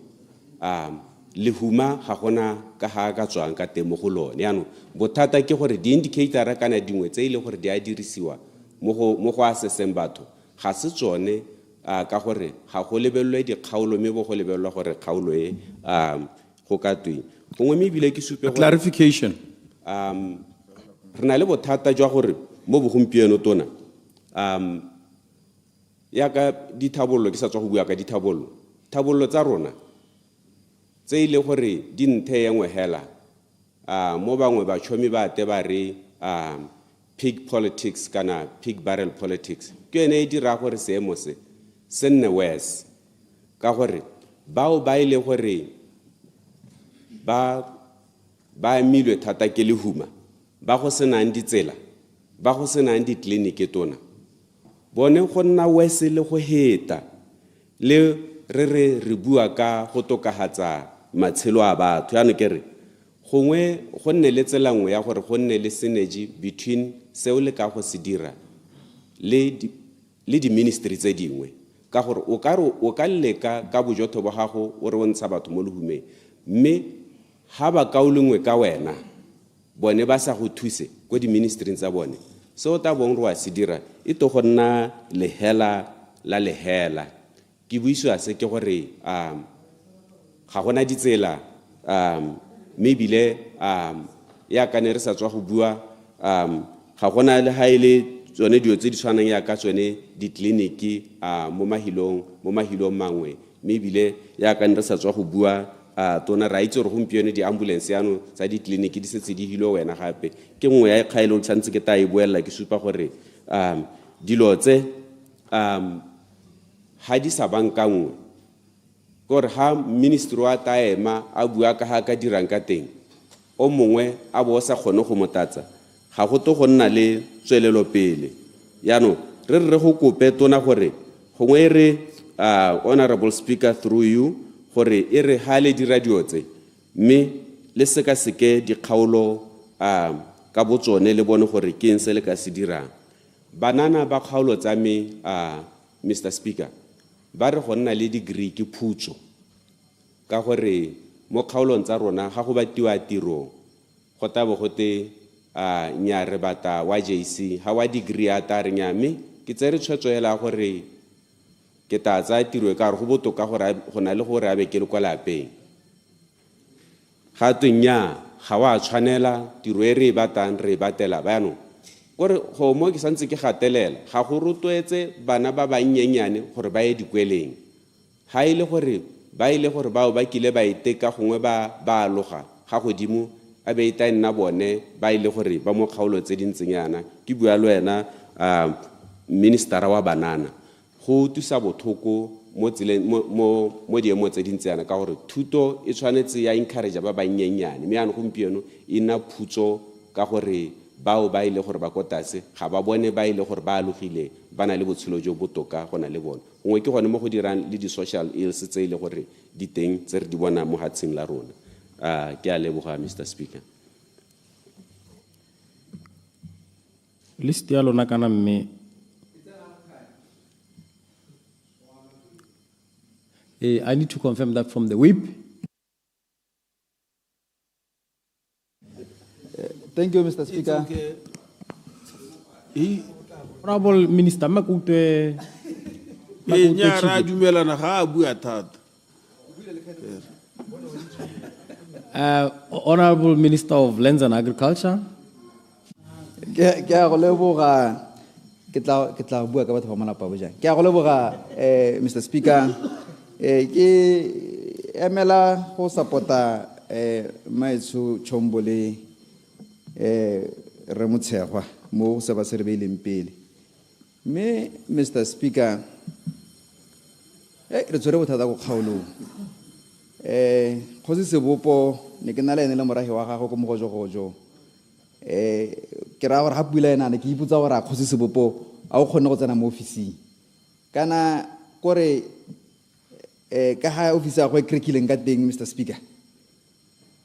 lehuma ga gona ka ga ka tswang ka teng mo go lone yaanong bothata ke gore di-indicatora kana dingwe tse e le gore di a dirisiwa mo go assesseng batho ga se tsone ka gore ga go lebelelwe dikgaolo mme bo go lebelelwa gore kgaolo e go ka tweng gongwe mme ebile ke supe clarification. re na le bothata jwa gore mo bogompieno tona yaka dithabollo ke sa tswa go bua ka dithabollo tsa rona tse ile gore di nthe engwe hela mo bangwe ba tshomi ba te ba re pig politics kana pig barrel politics ke ene e dira gore seemo se nne worse ka gore bao ba ile gore ba emilwe thata ke lehuma ba go senang ditsela ba go senang ditleliniki tona bone go nna worse le go heta le re bua ka go tokahatsa matshelo a batho yaanong ke re gongwe go nne le tsela nngwe ya gore go nne le synergy between seo le ka go se dira le di-ministry tse dingwe ka gore o ka leka ka bojotho ba gago o re o ntsha batho mo lehumeng mme ha ba kaolengwe ka wena bone ba sa go thuse ko di-ministry tsa bone seo ta bong re wa se dira e to go nna lehela la lehela ke buiswa se ke gore ga gona ditsela maybe ya ka ne re sa tswa go bua ga gona le ha ile tsone dio tse di tshwanang ya ka tsone ditleliniki mo mahilong mangwe maybe ya ka ne re sa tswa go bua tona ra itse gore gompieno di-ambulance yaano tsa ditleliniki di setse di hilwe wena gape ke nngwe ya kgaelo tshwanetse ke ta e boelela ke supa gore dilo tse ha di sa bankangwe gore ha ministry wa taema a bua ka ha ka dirang ka teng o mongwe a bo sa kgone go motatsa ga go to go nna le tswelelo pele yaanong re go kope tona gore gongwe re honorable speaker through you gore e re ha le dira dio tse mme le seke dikgaolo ka botsone le bone gore ke eng se le ka se dirang banana ba kgaolo tsa me Mr. Speaker ba re go nna le degree ke phutso ka gore mo kgaolong tsa rona ga go batiwa tiro go tabo go te nya re bata wa JC ha wa degree a ta re nyame ke tsere tshwetso hela gore ke ta tsa tiro e ka re go botoka gore go na le gore a be ke le kwa lapeng ga tsenya ga wa tshwanela tiro e re batang re batela bano gore go mo ke santse ke gatelela ga go rotloetse bana ba bannyenyane gore ba ye dikweleng ha ile gore ba ile gore bao ba kile ba iteka gongwe ba loga ga godimo a be ita nna bone ba ile gore ba mo kgaolo tse dintsenyana ke bua le wena minister wa banana go tusa bothoko mo tseleng mo diemo tse dintsenyana ka gore thuto e tshwanetse ya encourage ba bannyenyane mme yana gompieno e nna phutso ka gore bao ba ile gore ba kotase ga ba bone ba ile gore ba alogile ba na le botshelo jo botoka gona le bone ngwe ke gone mo go dirang le di-social ills tse ile gore di teng tse re di bona mo hatsing la rona ke a leboga Mr. Speaker. List ya lona kana mme I need to confirm that from the whip. Thank you, Mr. Speaker. Honorable Minister Makute. Nyara dumela na ga bua thata. Honorable Minister of Lands and Agriculture. Ke a go leboga ke tla bua ka batho ba malapa bo jang. Ke a go leboga Mr. Speaker. Ke emela go supporta Maitsu Chombole re motshegwa mo se ba se re beileng pele mme Mr. Speaker re tsore bothata go kgaolong go se sebopo ne ke na le ene le moragi wa gago go mogojogojo ke ra gore ga pula ena ne ke ipotsa gore a kgose sebopo a o kgonne go tsena mo ofising kana kore ka ha ofisi ya go e krekileng ka teng Mr. Speaker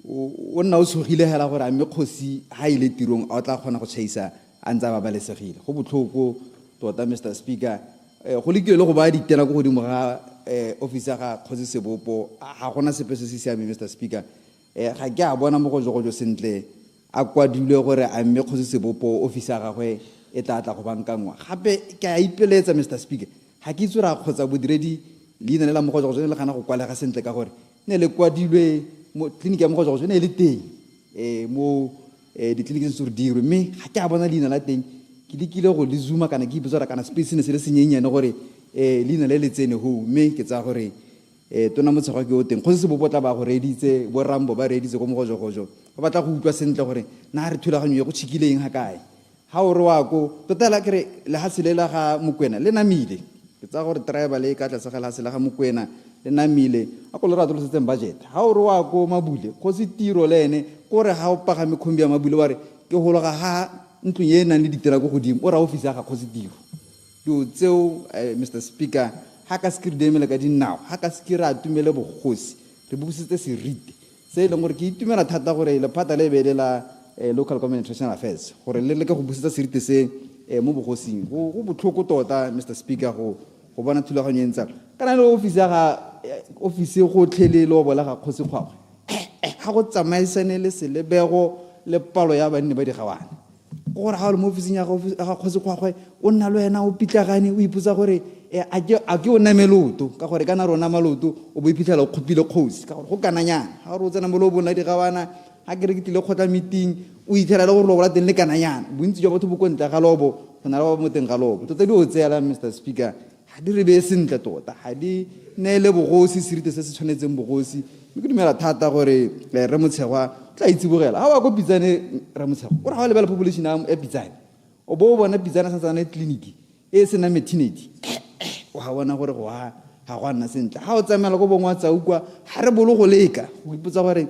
o nna o tshogile hela gore a mme kgosi ha ile tirong a tla kgona go tšhaisa a ntse a babalesegile go botlhoko tota Mr. Speaker go lekile le go ba ditena go godimo ga office ya ga Kgosi Sebopo ga gona sepe se se siame Mr Speaker ga ke a bona mo go jo sentle a kwadilwe gore a mme Kgosi Sebopo office ya gagwe e tla go bankangwa gape ke a ipeletsa Mr Speaker ga ke itse ra khotsa bodiredi leina le la mo go jo le gana go kwalega sentle ka gore ne le kwadilwe mo clinic ya mo go jo ne le teng mo di clinic se dirwe mme ga ke a bona leina la teng ke dikile go le zooma kana ke ipotsa kana space ne se le senyenyane gore leina le le tsene ho mme ke tsa gore tona Motshegwa ke o teng Kgosi Sebopo tla ba go reditse bo Rambo ba reditse go mo go jo ba batla go utlwa sentle gore na re thulaganyo ye go tshikileng ha kae ha o re wa ko tota la kre le ha selela ga Mokwena le namile ke tsa gore driver le ka tla segela se la ga Mokwena le namile a go le rato le setseng budget ha o re wa ko Mabule Kgosi tiro le ene gore ha o pagame khombi ya Mabule wa re ke hologa ha ntlo ye nang le ditira go godimo o ra office ya ga Kgosi tiro do tseo Mr Speaker ha ka skiri demele ka dinao ha ka skira atumele bogosi re busitse serite se le gore ke itumela thata gore le phata le bele la local government international affairs gore le ke go busitsa serite se mo bogosing go botlhoko tota Mr Speaker go bona thulaganyo entsa kana le office ya ga office go tlhelelo bola ga Kgosi Kgwagwe ha go tsamaisane le selebego le palo ya banne ba digawana gore ha le mo office ya ga Kgosi Kgwagwe o nna le wena o pitlagane o iputsa gore a ke o nameloto ka gore kana rona maloto o bo iphitlhela o khopile Kgosi ka gore go kananyana ha re o tsena mo lo bona digawana ha ke re ke tlile khotla meeting o ithela le gore lo bola teng le kananyana bontsi jwa batho bo kontle ga lobo go na le ba mo teng ga lobo tota di o tseela Mr Speaker ha di re be sentle tota ha di ne le bogosi serite se se tshwanetseng bogosi ke dumela thata gore re Motshegwa tla itsibogela ha wa go pitsane re Motshegwa o ra ga lebela population ya pitsane o bo bona pitsana sa tsana clinic e se na maternity o ha bona gore go ha go nna sentle ha o tsamela go bongwa tsa ukwa ha re bolo go leka go ipotsa gore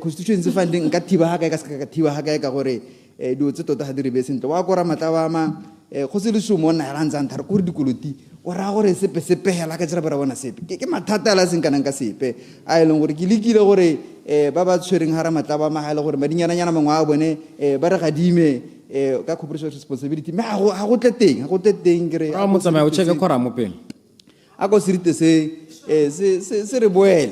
constituency funding ka thiba ha ka ska ka thiba ha ka gore dio tse tota ha di re be sentle wa kora mataba ma go se le sumo nna ra ntsang thare go re dikoloti o ra gore sepe hela ka tsira bara bona sepe ke mathata la seng kana ka sepe a eleng gore ke lekile gore ba ba tshwereng ha ra matlaba ma ha le gore madinyana nyana mangwa a bone ba re gadime ka corporate responsibility me ha go tleteng ke re a mo tsamaya o cheke khora mo pele a go serite se re boele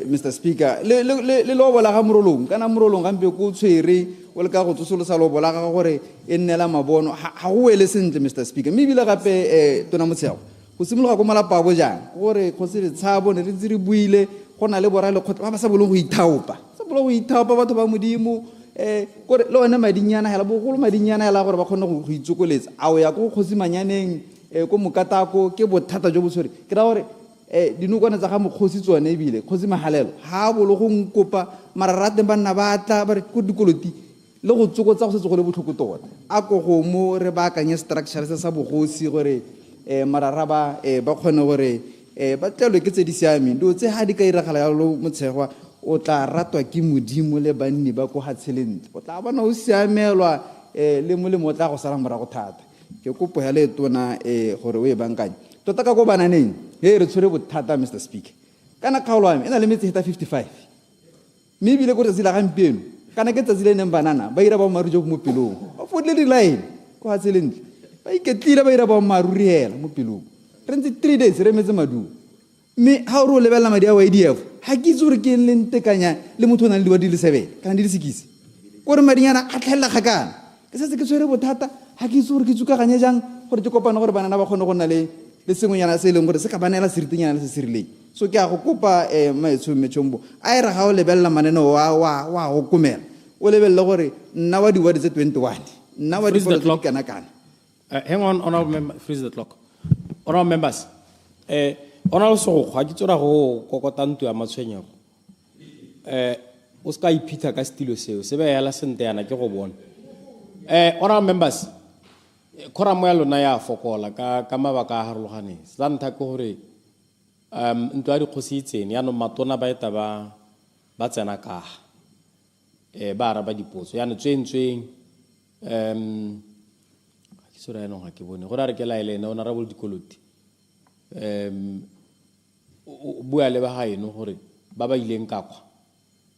Mr Speaker le lo bola ga morolong kana morolong gampe go tshwere o le ka go tsosolosa lo bola ga gore e nnela mabono ha go ele sentle Mr Speaker mme bile gape tona Motshegwa go simologa go malapa bo jang gore go se letshabo ne re tsiri buile go na le bora le khotla ba sa bolong go ithaopa batho ba modimo gore le one madinyana hela bogolo madinyana hela gore ba khona go itsokoletsa a o ya go Kgosi manyaneng ko mokatako ke bothata jo bo tshwere ke ra gore dinokwana tsa ga Mokgosi tsone e bile Kgosi Mahalelo ha bolo go nkopa mararate ba nna ba tla ba re go dikoloti le go tsokotsa go se go le botlhoko tota a go go mo re ba akanye structure se sa bogosi gore mararaba ba khone gore ba tlelwe ke tse di siameng dio tse ha di ka iragala ya lo Motshegwa o tla ratwa ke modimo le banni ba go hatshelente o tla bona o siamelwa le molemo o tla go sala morago thata ke kopo ya le tona gore o e bankanye tota ka go bananeng re tshwere bothata Mr Speaker kana kgaolo ame ena le metse heta 55 mme bile go tsela gampieno kana ke tsatsi le neng banana ba ira ba marujo mo pelong ba fodile di line go hatselente ba iketlile ba ira ba maruri hela mo pelong re ntse 3 days re metse madu mme ha o re o lebella madi a YDF ha ke itse gore ke le ntekanya le motho o nang le di le 7 kana di le 6 gore madinyana a tlhella gakana ke se ke tshwere bothata ha ke itse gore ke tsukaganye jang gore ke kopana gore banana ba khone go nna le sengwenyana se leng gore se ka banela seritinyana se se rileng so ke a go kopa Maetsho Mechombo a ere ga o lebella maneno wa go komela o lebelle gore nna wa diwadi tse 21 nna wa di kana hang on honorable member freeze the clock honorable members honorable so ga ke tsora go kokotantu ya matshwenyego o ska iphitha ka stilo seo se be yala sente yana ke go bona honorable members khora mo ya lona ya fokola ka mabaka a harologane sa ntha ke gore ntwa ya dikgosi itsene ya no matona ba eta ba tsena ka ba araba dipotso ya no tswentsweng ke sora ya no ga ke bone gore a re ke la elena honorable Dikoloti o bua le ba gaeno gore ba ba ileng ka kwa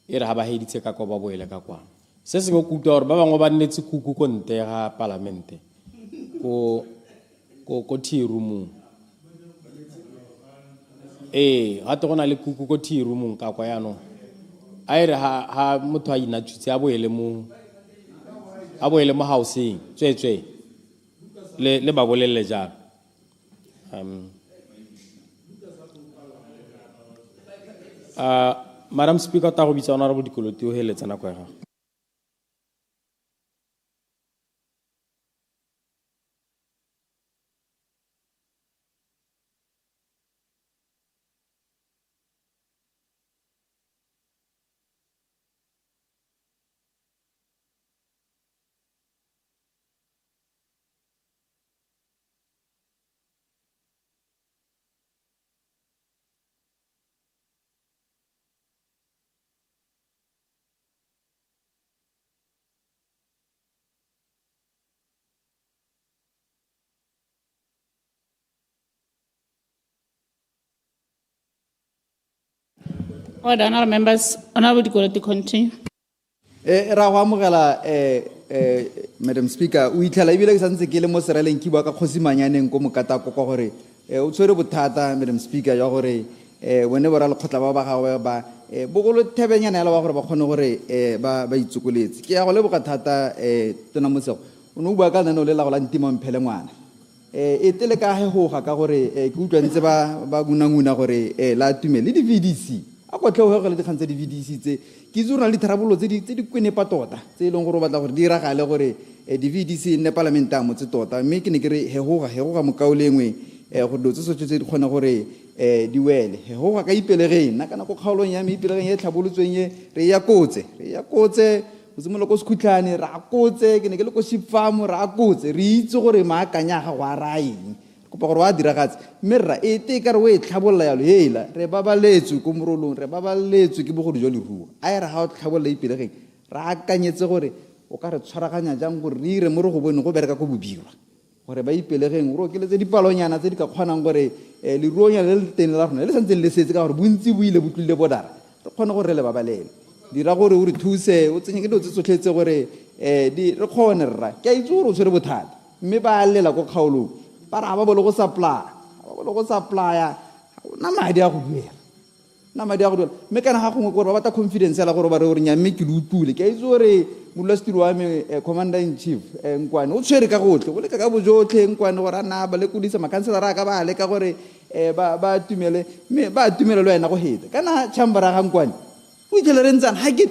e re ha ba heditse ka kwa ba boele ka kwa se se go kuta gore ba bangwe ba nnetse kuku ko nte ga parlamente ko tea roomong. Ga te go na le kuku ko tea roomong ka kwa yaanong. A e re ha motho a inatswitse a boele mo houseng tswetswe le ba bolelle jalo. Madam Speaker, ta go bitsa Honorable Dikoloti o heletsa nako ya gago. Order, honorable members. Honorable Dikoloti, continue. Ra go amogela Madam Speaker o itlhela ebile ke santse ke le mo sereleng ke bua ka Kgosimanyaneng ko Mokatako kwa gore o tshwere bothata Madam Speaker ya gore bone bora lekgotla ba gagwe ba bogolo thebenyana ya ba gore ba kgone gore ba itsokoletse ke ya go le boka thata tona motsego o no bua ka nna no le la go la ntima mphele ngwana e tele ka he go ga ka gore ke utlwa ntse ba gunanguna gore la tumele di VDC a go tlheo go le dikgantse di VDC tse ke tsona le tharabollo tse di kwene patota tse ileng gore batla gore di iragale gore di VDC ne parlamenta mo tse tota mme ke ne ke re he go ga mokaolengwe go dotse so tse di kgona gore di wele he go ga ka ipelegeng nna kana go kgaolong ya me ipelegeng e tlhabolotsweng ye re ya kotse o simolola ko sekhutlhane ra kotse ke ne ke le ko shipfamo ra kotse re itse gore maakanya ga go a raeng kopa gore wa diragatse mme ra e te ka re o e tlhabolola yalo hela re babaletswe ko morolong re babaletswe ke bogodu jwa leruo a e re ga o tlhabolola ipelegeng ra akanyetse gore o ka re tshwaraganya jang gore re ire mo re go bone go bereka ko bobirwa gore ba ipelegeng gore o keletse dipalonyana tse di ka kgonang gore leruonyana le le teng la rona le santse le setse ka gore bontsi bo ile bo tlile bodara re kgone gore re le babalele dira gore o re thuse o tsenye ke dilo tse tsotlhetse gore re kgone rra ke a itse gore o tshwere bothata mme ba lela ko kgaolong ba re ga ba bole go supplya na madi a go duela mme kana ga gongwe gore ba batla confidence la gore ba re gore nyamme ke le utlwile ke a itse gore modulasetiri wa me commander in chief Nkwane o tshwere ka gotlhe o leka ka bojotlhe Nkwane gore a na ba le kodisa makhanselara ka ba leka gore ba tumele mme ba tumele le wena go heta kana chambera ga Nkwane o itlhele re ntsana ga ke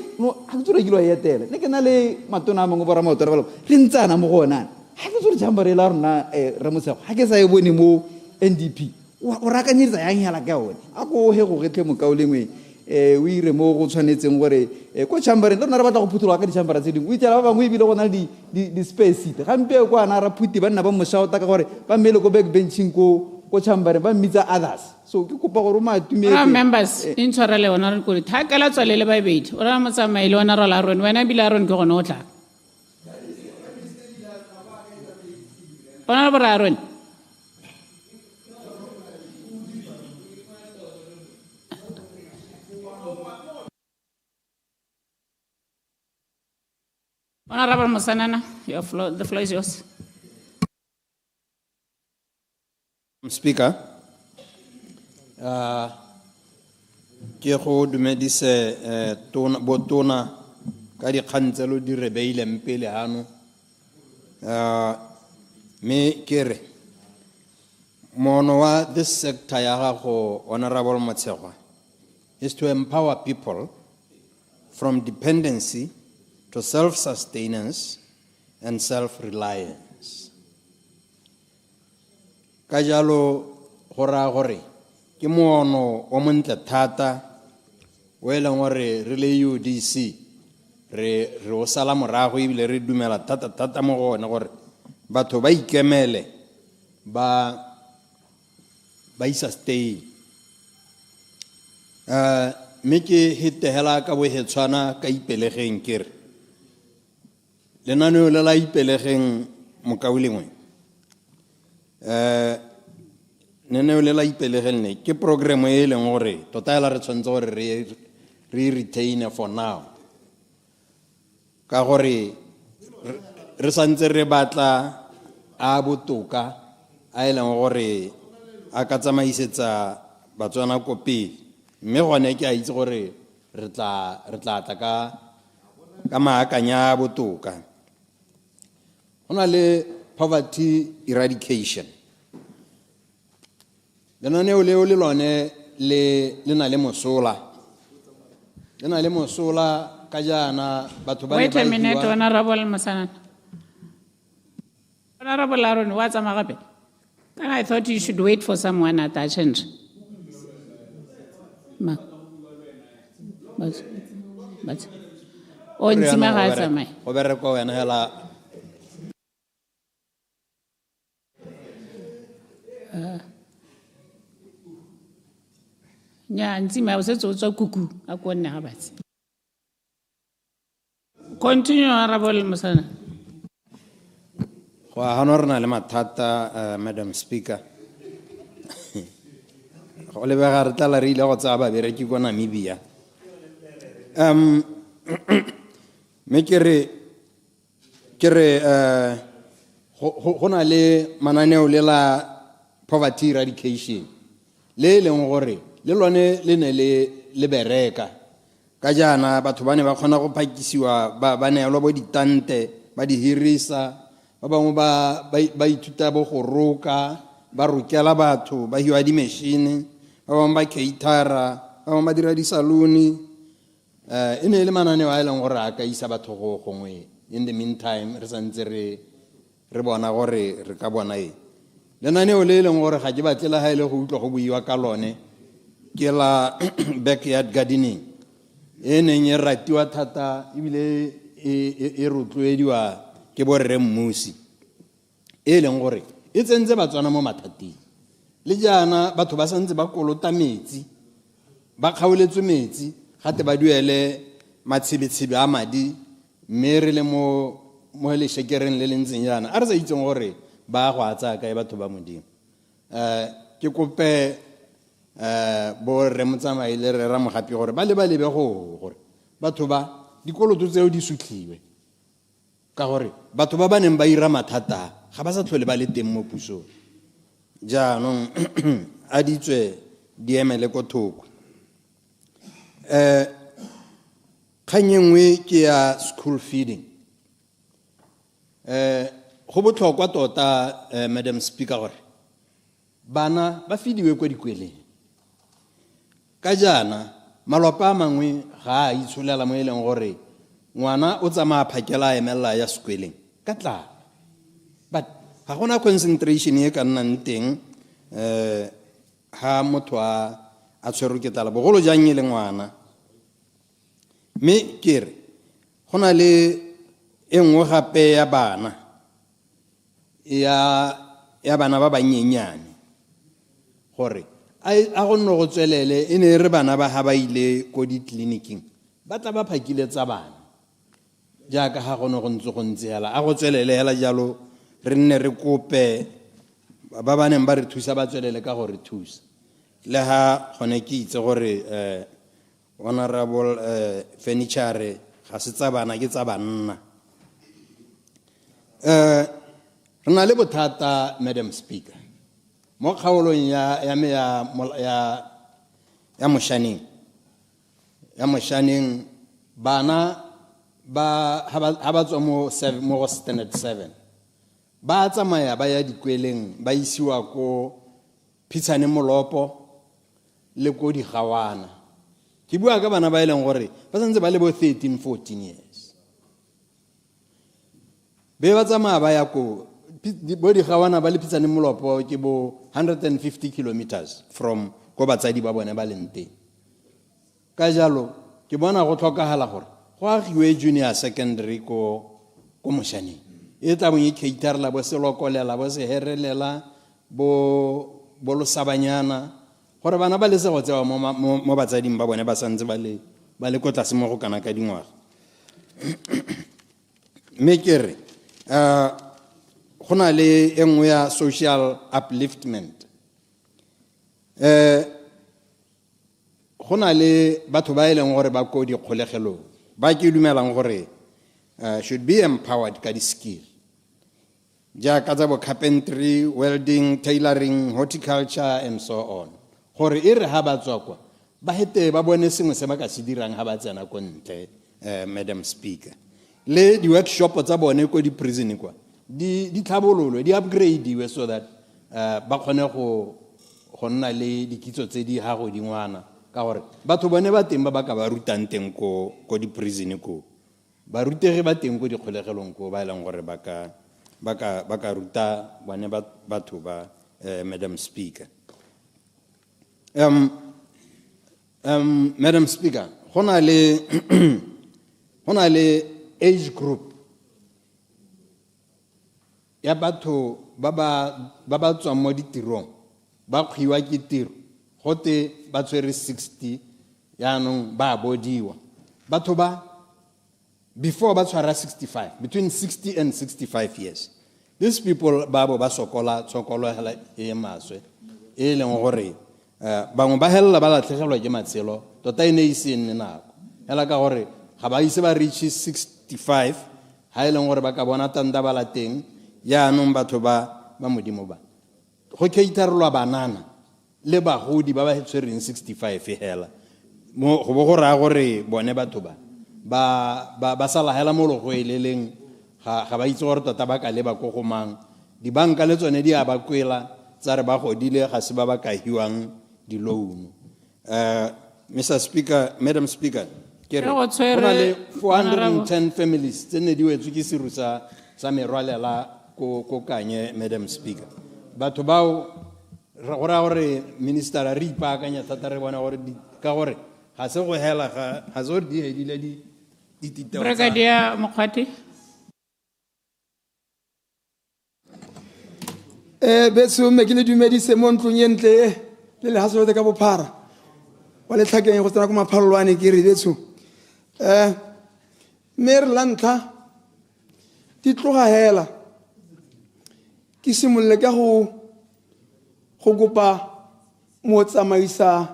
tsore ke lo etela ne ke na le matona a mangwe bora maotwana ba re ntsana mo go onana ga ke tsore chambera e la rona Ramosego ga ke sa e bone mo NDP o rakanyetsa yang hela ka one a go he go getlhe mokaolengwe o ire mo go tshwanetseng gore ko chambereng le rona re batla go phuthuloga ka di-chambera tse dingwe o itlela ba bangwe ebile go na le di-space gampe ko ana ra phuti ba nna ba moshauta ka gore ba mmele ko backbenching ko chambereng ba mmitsa others so ke kopa gore o maatumetse members intshwarele ona re kore thakela tswale le babedi o ra motsamaile ona rola rone wena bile a rone ke gone o tla ona bora rone Honorable Musanana, the floor is yours. Speaker, ke go dumedise botona ka dikgantselo di re beileng pele hano me ke re mono wa this sector ya gago Honorable Matshegwa is to empower people from dependency to self-sustenance and self-reliance. Ka jalo go raya gore ke moono o montle thata o e leng gore re le UDC re o sala morago ebile re dumela thata mo go one gore batho ba ikemele ba isustain me ke hitehela ka bohetshwana ka ipelegeng ke re lenaneo le la ipelegeng mokaolengwe neneo le la ipelegeng ne ke program e leng gore tota ela re tshwantse gore re retain for now ka gore re santse re batla a botoka a e leng gore a ka tsamaisetsa Batswana ko pele, mme gone ke a itse gore re tla tla ka maakanya a botoka. Go na le poverty eradication. Lenaneo leo le lone le na le mosola. Le na le mosola ka jaana batho ba le Wait a minute, Honorable Masana. Honorable Aaron, what's Amagabe? I thought you should wait for someone at that change. Ma. But. O ntsima ga tsamai. Go bereka wena hela. Nya ntsima o setse o tswa kuku a ko nne ga batsi. Continue, Honorable Masana. Go a hana rena le mathata, Madam Speaker. Go lebega re tla re ile go tsaya babereki ko Namibia. Me kere go na le mananeo le la poverty eradication le leng gore le lone le ne le bereka ka jana batho ba ne ba kgona go phakisiwa ba neelwa bo ditante ba di hirisa ba bangwe ba ithuta bo go roka ba rokela batho ba hiwa di machine ba bangwe ba caterera ba bangwe ba dira di saluni e ne le mananeo a leng gore a ka isa batho go gongwe. In the meantime re santse re bona gore re ka bona lenaneo le leng gore ga ke batlela ha ile go utlwa go buiwa ka lone ke la backyard gardening e neng e ratiwa thata ebile e rotloediwa ke borre mmusi e leng gore e tsentse Batswana mo mathateng le jana batho ba santse ba kolota metsi ba kgaoletswe metsi gate ba duele matshebetshebe a madi mme re le mo le shekereng le lentseng yana a re sa itseng gore ba go a tsaya kae batho ba modimo. Ke kope bo re motsamai le re ra mogapi gore ba lebe gore batho ba dikoloto tseo di sutliwe ka gore batho ba neng ba ira mathata ga ba sa tlhole ba le teng mo pusong jaanong a ditswe di emele ko thoko. Kganyengwe ke ya school feeding. Go botlhokwa tota, Madam Speaker, gore bana ba fidiwe kwa dikweleng ka jana malapa a mangwe ga a itsholela mo e leng gore ngwana o tsamaya phakela a emelela ya sekweleng ka tlala but ga gona concentration e ka nnang teng ha motho a tshwerwe ke tlala bogolo jang e le ngwana. Me ke re go na le e nngwe gape ya bana ya bana ba bannyenyane gore a go nne go tswelele e ne re bana ba ha ba ile ko ditleliniking ba tla ba phakile tsa bana jaaka ga go ne go ntse go ntse hela a go tswelele hela jalo re nne re kope ba baneng ba re thusa ba tswelele ka gore thusa le ha gone ke itse gore Honorable furniture ga se tsa bana ke tsa banna. Re na le bothata, Madam Speaker, mo kgaolong ya Moshaneng bana ha ba tswa mo standard 7 ba tsamaya ba ya dikweleng ba isiwa ko Phitshane Molopo le ko Digawana. Ke bua ka bana ba e leng gore ba santse ba le bo 13-14 years be ba tsamaya ba ya ko bo Digawana ba le Phitshane Molopo ke bo 150 kilometers from ko batsadi ba bone ba leng teng. Ka jalo ke bona go tlhokagala gore go agiwe junior secondary ko Moshaneng e tla bo e caterela bo selokolela bo se herelela bo losabanyana gore bana ba lese go tsewa mo batsading ba bone ba santse ba le ko tlase mo go kana ka dingwaga. Me ke re go na le engwe ya social upliftment. Go na le batho ba e leng gore ba ko dikgolegelong ba ke dumelang gore should be empowered ka di-skill jaaka tsa bo carpentry, welding, tailoring, horticulture, and so on. Gore e re ha ba tswa kwa, ba hete ba bone sengwe se ba ka se dirang ha ba tsena ko ntle, Madam Speaker. Le di-workshop tsa bone ko di-prison kwa, di tlhabololwe, di upgrade so that ba kgone go nna le dikitso tse di ha go di ngwana, ka gore batho bone ba teng ba ka ba rutang teng ko di-prison ko. Ba rutege ba teng ko dikgolegelong ko ba eleng gore ba ka ruta bone batho ba, Madam Speaker. Madam Speaker, go na le age group ya batho ba ba tswang mo ditirong ba kgiwa ke tiro gote ba tswere 60 yaanong ba bodiwa batho ba before ba tshwara 65, between 60 and 65 years. These people ba tsokolo hela e maswe e leng gore bangwe ba hella ba latlhegelwa ke matshelo tota e ne e se nne nako hela ka gore ga ba ise ba reach 65 ha e leng gore ba ka bona tanda ba la teng yaanong batho ba modimo ba go caterelwa banana le bagodi ba ba tshwereng 65 hela mo go bo go raya gore bone batho ba sala hela mo lo go eleleng ga ba itse gore tota ba ka leba go mang dibanka le tsone di a ba kwela tsa re ba godile ga se ba ba ka hiwang di loan. Mr. Speaker, Madam Speaker, ke re go na le 410 families tse ne di wetswe ke seru sa merwalela ko kanye, Madam Speaker. Batho bao go ra gore minister re ipaakanya thata re bona gore ka gore ga se go hela ga se gore di hedile di Brigadier Mokhati. Betso me ke le dumedise mo ntlong e ntle le le haso ka bophara wa le tlhakeng go tsena go maphalolwane ke re betso mer lantla di tloga hela ke simolle ka go kopa mo tsamaisa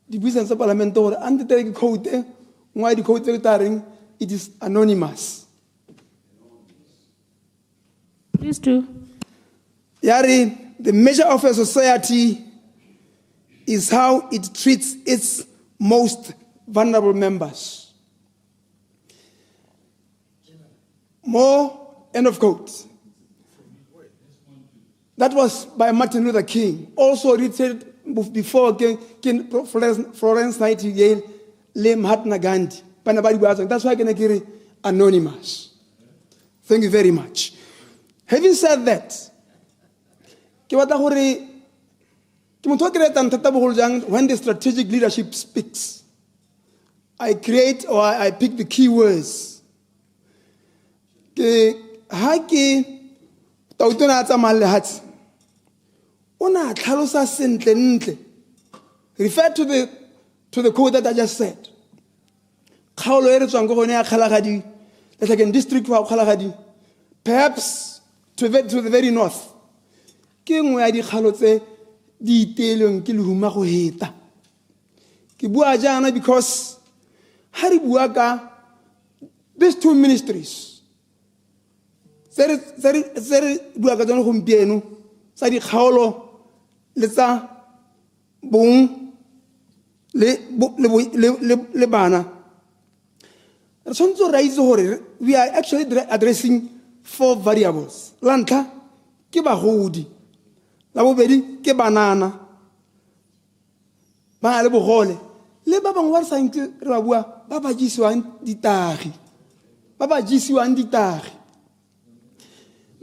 dibuisano tsa parlamente gore ante tere ke code ngwa di code tse tareng it is anonymous. Please do. Yari, the measure of a society is how it treats its most vulnerable members. More, end of quote. That was by Martin Luther King, also written before King Florence Nightingale, le Mahatma Gandhi. That's why I can get anonymous. Thank you very much. Having said that, when the strategic leadership speaks, I create or I pick the key words. Refer to the quote that I just said. Perhaps to the very north. Because these two ministries, we are actually addressing 4 variables. Lanta, ke bahodi. La bobedi ke banana. Ba le bogole. Le ba bang wa sa nke re ba bua ba ba jisiwang ditagi. Ba ba jisiwang ditagi.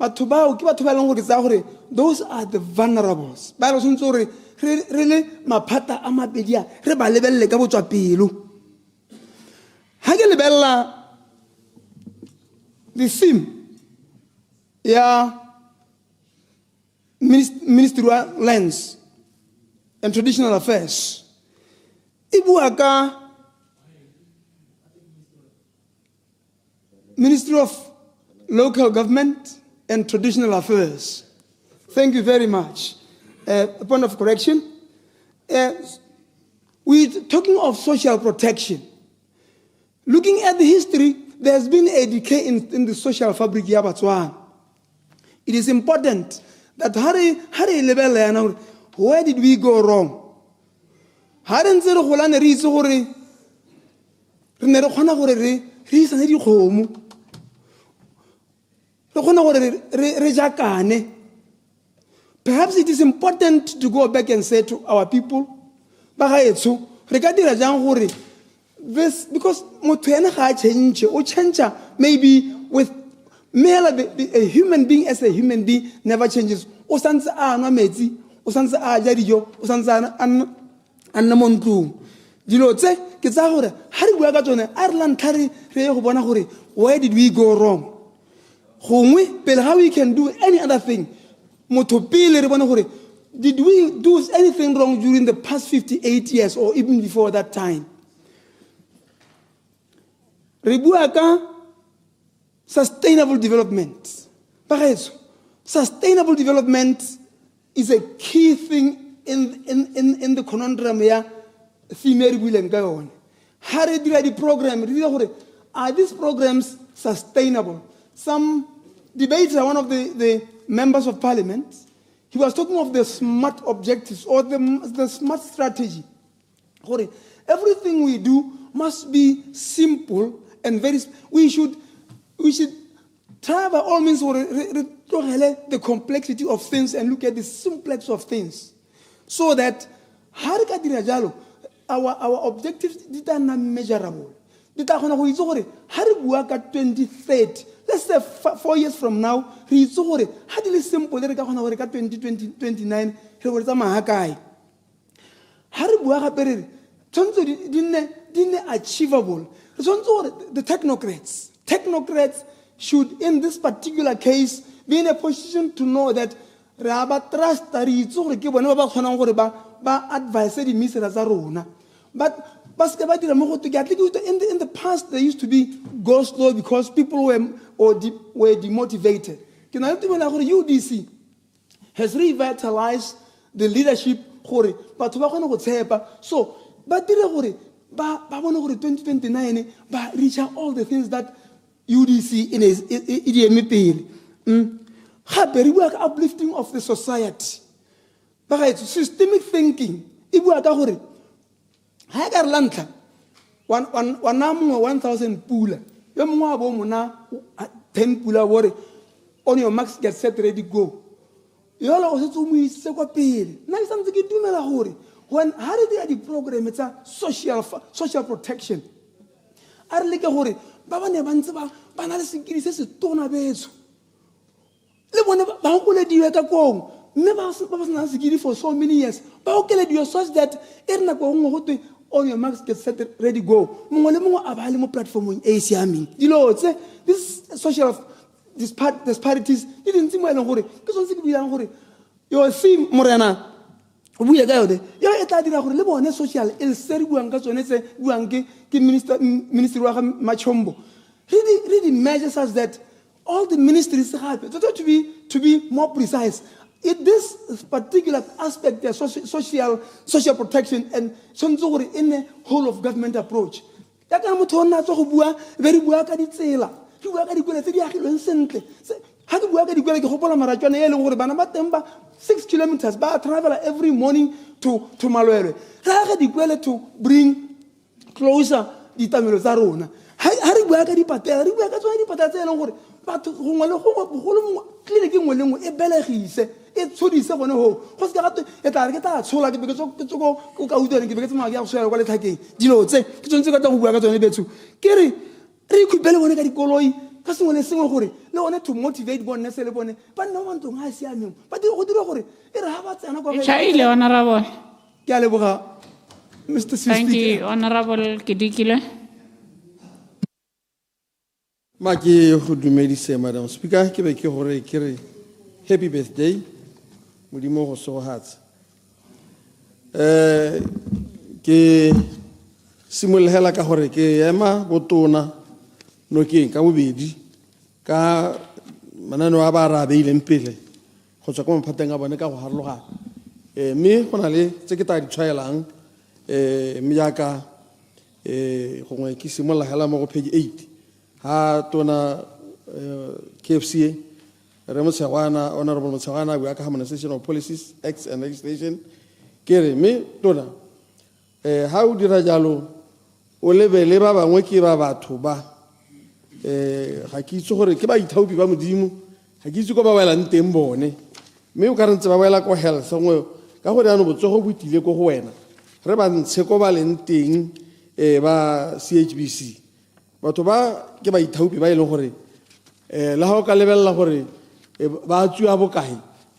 Batho bao ke batho ba leng gore tsa gore those are the vulnerables. Ba re sontse gore re le maphata a mabedi a re ba lebelle ka botswa pelo. Ha ke lebella the theme ministerial lens and traditional affairs. Ibuaka Ministry of Local Government and Traditional Affairs. Thank you very much. A point of correction. We're talking of social protection. Looking at the history, there has been a decay in the social fabric of Botswana. it is important that hare level yana, where did we go wrong? Hare ntse re golane re itse gore re ne re kgona gore re isane dikgomo. Re kgona gore re jakane. Perhaps it is important to go back and say to our people, bagaetso re ka dira jang gore this, because motho ena ga change, o change maybe with a human being as a human being never changes. O santse a nwa metsi, o santse a ja dijo, o santse a nna mo ntlong. Dilo tse ke tsa gore ha re bua ka tsone a re lantha re go bona gore where did we go wrong? Gongwe pele how we can do any other thing. Motho pele re bona gore did we do anything wrong during the past 58 years or even before that time? Re bua ka sustainable development. Sustainable development is a key thing in the conundrum ya theme re buileng ka yone. Ha re dira di-program, re dira gore, are these programs sustainable? Some debater, one of the members of parliament, he was talking of the smart objectives or the smart strategy. Everything we do must be simple and we should try by all means the complexity of things and look at the simplex of things, so that our objectives are not measurable. 2030, let's say 4 years from now, it's simple. 2029, achievable. The technocrats should, in this particular case, be in a position to know that but in the past, there used to be go slow because people were demotivated. UDC has revitalized the leadership. So, but 2029, reach out all the things that UDC in uplifting of the society. Systemic thinking. 1,000 pula. 10 pula on your marks, get set, ready, go. You all also me when how did the program it's a social protection. I like a Baba Nebanza, Banana Security says Tona Bezo. Never security for so many years. But okay, you such that on your marks, get set, ready, go. Platform in ACM. You know, this social disparities didn't seem well. Because you see, Morena. We are going to social. El ser guangasonese guange ministry Machombo. Really measures us that all the ministries have to be more precise. In this particular aspect, the social protection and in the whole of government approach. Very how do we go 6 kilometers by travel every morning to Malwere? To bring closer the Tamilozarona. How do we get the patel? But clinic in William, a Belleris, it's so this one. What's got a target? So like because to go out there and give it my house while attacking. You know, say, it's on the Kerry, could belly when I get Goloi. Because when I sing no one to motivate one necessarily, but no one to hide him. But the other Honorable. Mr. Thank you, Honorable Kidikile. Maki Hudumedi say, Madam Speaker, happy birthday. Mulimo so hard. Ke simul hela ka hore ke ema botona no ke ka bobedi ka manano a ba ra beile mpele go tswa ko mphateng a bone ka go harloga me go na le tse ke ta di tshwaelang me yaka gongwe ke simolla hela mo go page 8 ha tona KFC Honorable Motshegwana, we are harmonization of policies, acts and legislation. Kere me tona. How did Rajalo Olebe Leba and Weki Baba Tuba? Hakiso Kiba Itopi Bamudimu, Hakisu Babalan Tembone. Me current Babala ko health somewhere. Kahoriano Butso with Tileko Huena. Reban Secovalenting ba CHBC. But Oba Kiba Itopi by Lohore. La Hoka level Lahore. Ba tu abokai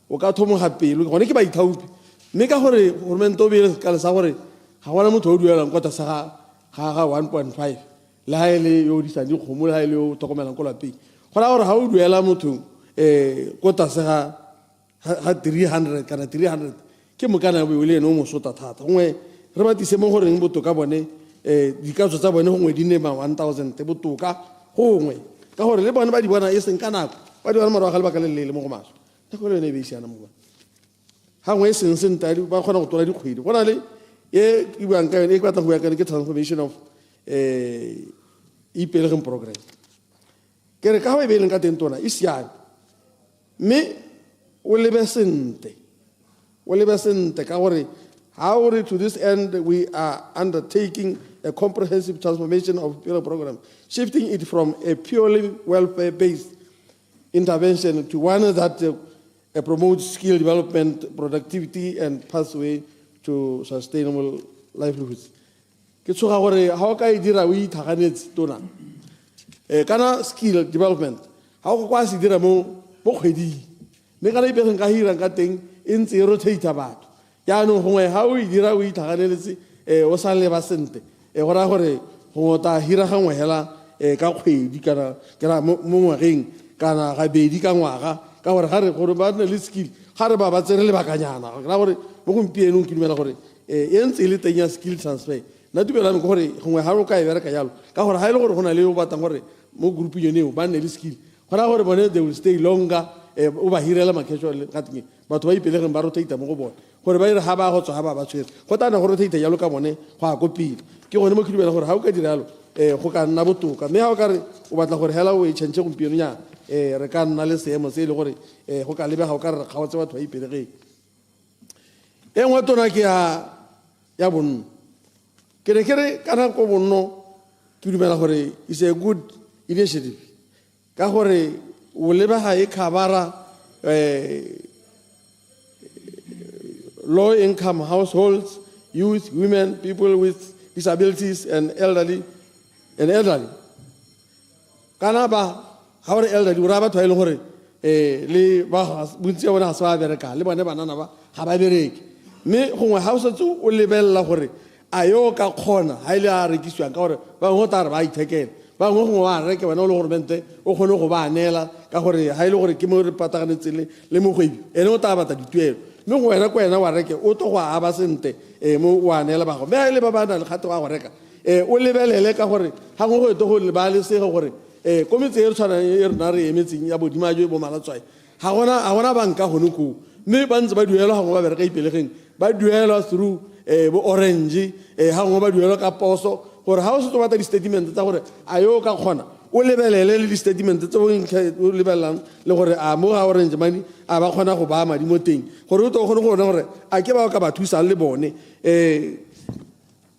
o ka thomo happy lo gone ke ba ithaupi me ka gore gormento be ka sa gore ga wana motho o duelang kota sa ga 1.5 la ile yo di sa di khomo la ile yo tokomelang ko lapeng gona gore ga o duela motho kota sa ga 300 kana 300 ke mo kana bo ile no mo sota thata ngwe re ba tise mo gore ng botoka bone dikatso tsa bone gongwe di ne ma 1000 te botoka gongwe ka gore le bone ba di bona e seng kana ba di bona mara ga le ba ka le mo go maso ta go le ne be isiana mo ha ngwe seng seng tadi ba khona go tola dikgwedi gona le e buang ka yone e batla go ya ka ke transformation of e-pelegen program ke re ka ba be leng ka teng tona e siane me o lebe sente ka gore how to this end we are undertaking a comprehensive transformation of the program, shifting it from a purely welfare-based intervention to one that promotes skill development, productivity, and pathway to sustainable livelihoods. Ke tsoga gore ha o ka dira o ithaganetse tona kana skill development ha o kwa se dira mo kgwedi me kana ipegeng ka hira ka teng e ntse e rotate batho ya no gongwe ha o dira o ithaganetse o sa le ba sente gora gore go ta hira gangwe hela ka kgwedi kana mo ngwageng kana ga bedi ka ngwaga ka gore ga re gore ba nne le skill ga re ba tsere le bakanyana ka gore mo gompieno ke dumela gore e ntse le teng ya skill transfer na dumela go gore gongwe ha o ka e bereka yalo ka gore ha ile gore go na le o batang gore mo group yone ba nne le skill gora gore bone they will stay longer o ba hirela makhetho ka teng batho ba ipelegen ba rotate mo go bona gore ba ire ha ba go tswa ha ba tshwere go tana go rotate yalo ka bone go a kopile ke gone mo ke dumela gore ha o ka dira yalo go ka nna botoka mme ha o ka re o batla gore hela o e change gompieno nya re ka nna le seemo se ile gore go ka lebe ga o ka re ga o tse batho ba ipelegeng e nngwe tona ke ya bonno ke re kana ko bonno ke dumela gore is a good initiative ka gore o leba ga e khabara low income households, youth, women, people with disabilities, and elderly. Kana ba hawre elderly uraba to ile gore le ba buntse bona sa bereka le bone banana ba ga ba bereke me gongwe house tso o lebella gore ayo ka khona ha ile a rekiswa ka gore ba ngota re ba ithekela ba ngwe wa reke bana o le gore mente o khone go ba nela ka gore ha ile gore ke mo re pataganetse le mogwebi ene o ta batla dituelo me go wena kwena wa reke o to go aba sente mo wa nela ba go me ile ba bana le gato wa go reka o lebelele ka gore ha go go to go le ba le sego gore komitse e re tshwana e re na re emetseng ya bodimajo bo malatswai ha gona banka gone ko mme ba ntse ba duela ga go ba bereka ipelegeng ba duela through bo orange ha go ba duela ka poso gore ha o se tobata di statement tsa gore ayo ka khona o lebelele le di statement tsa o lebelang le gore a mo ga orange money a ba khona go ba madi mo teng gore o to gone go bona gore a ke ba ka ba thusa le bone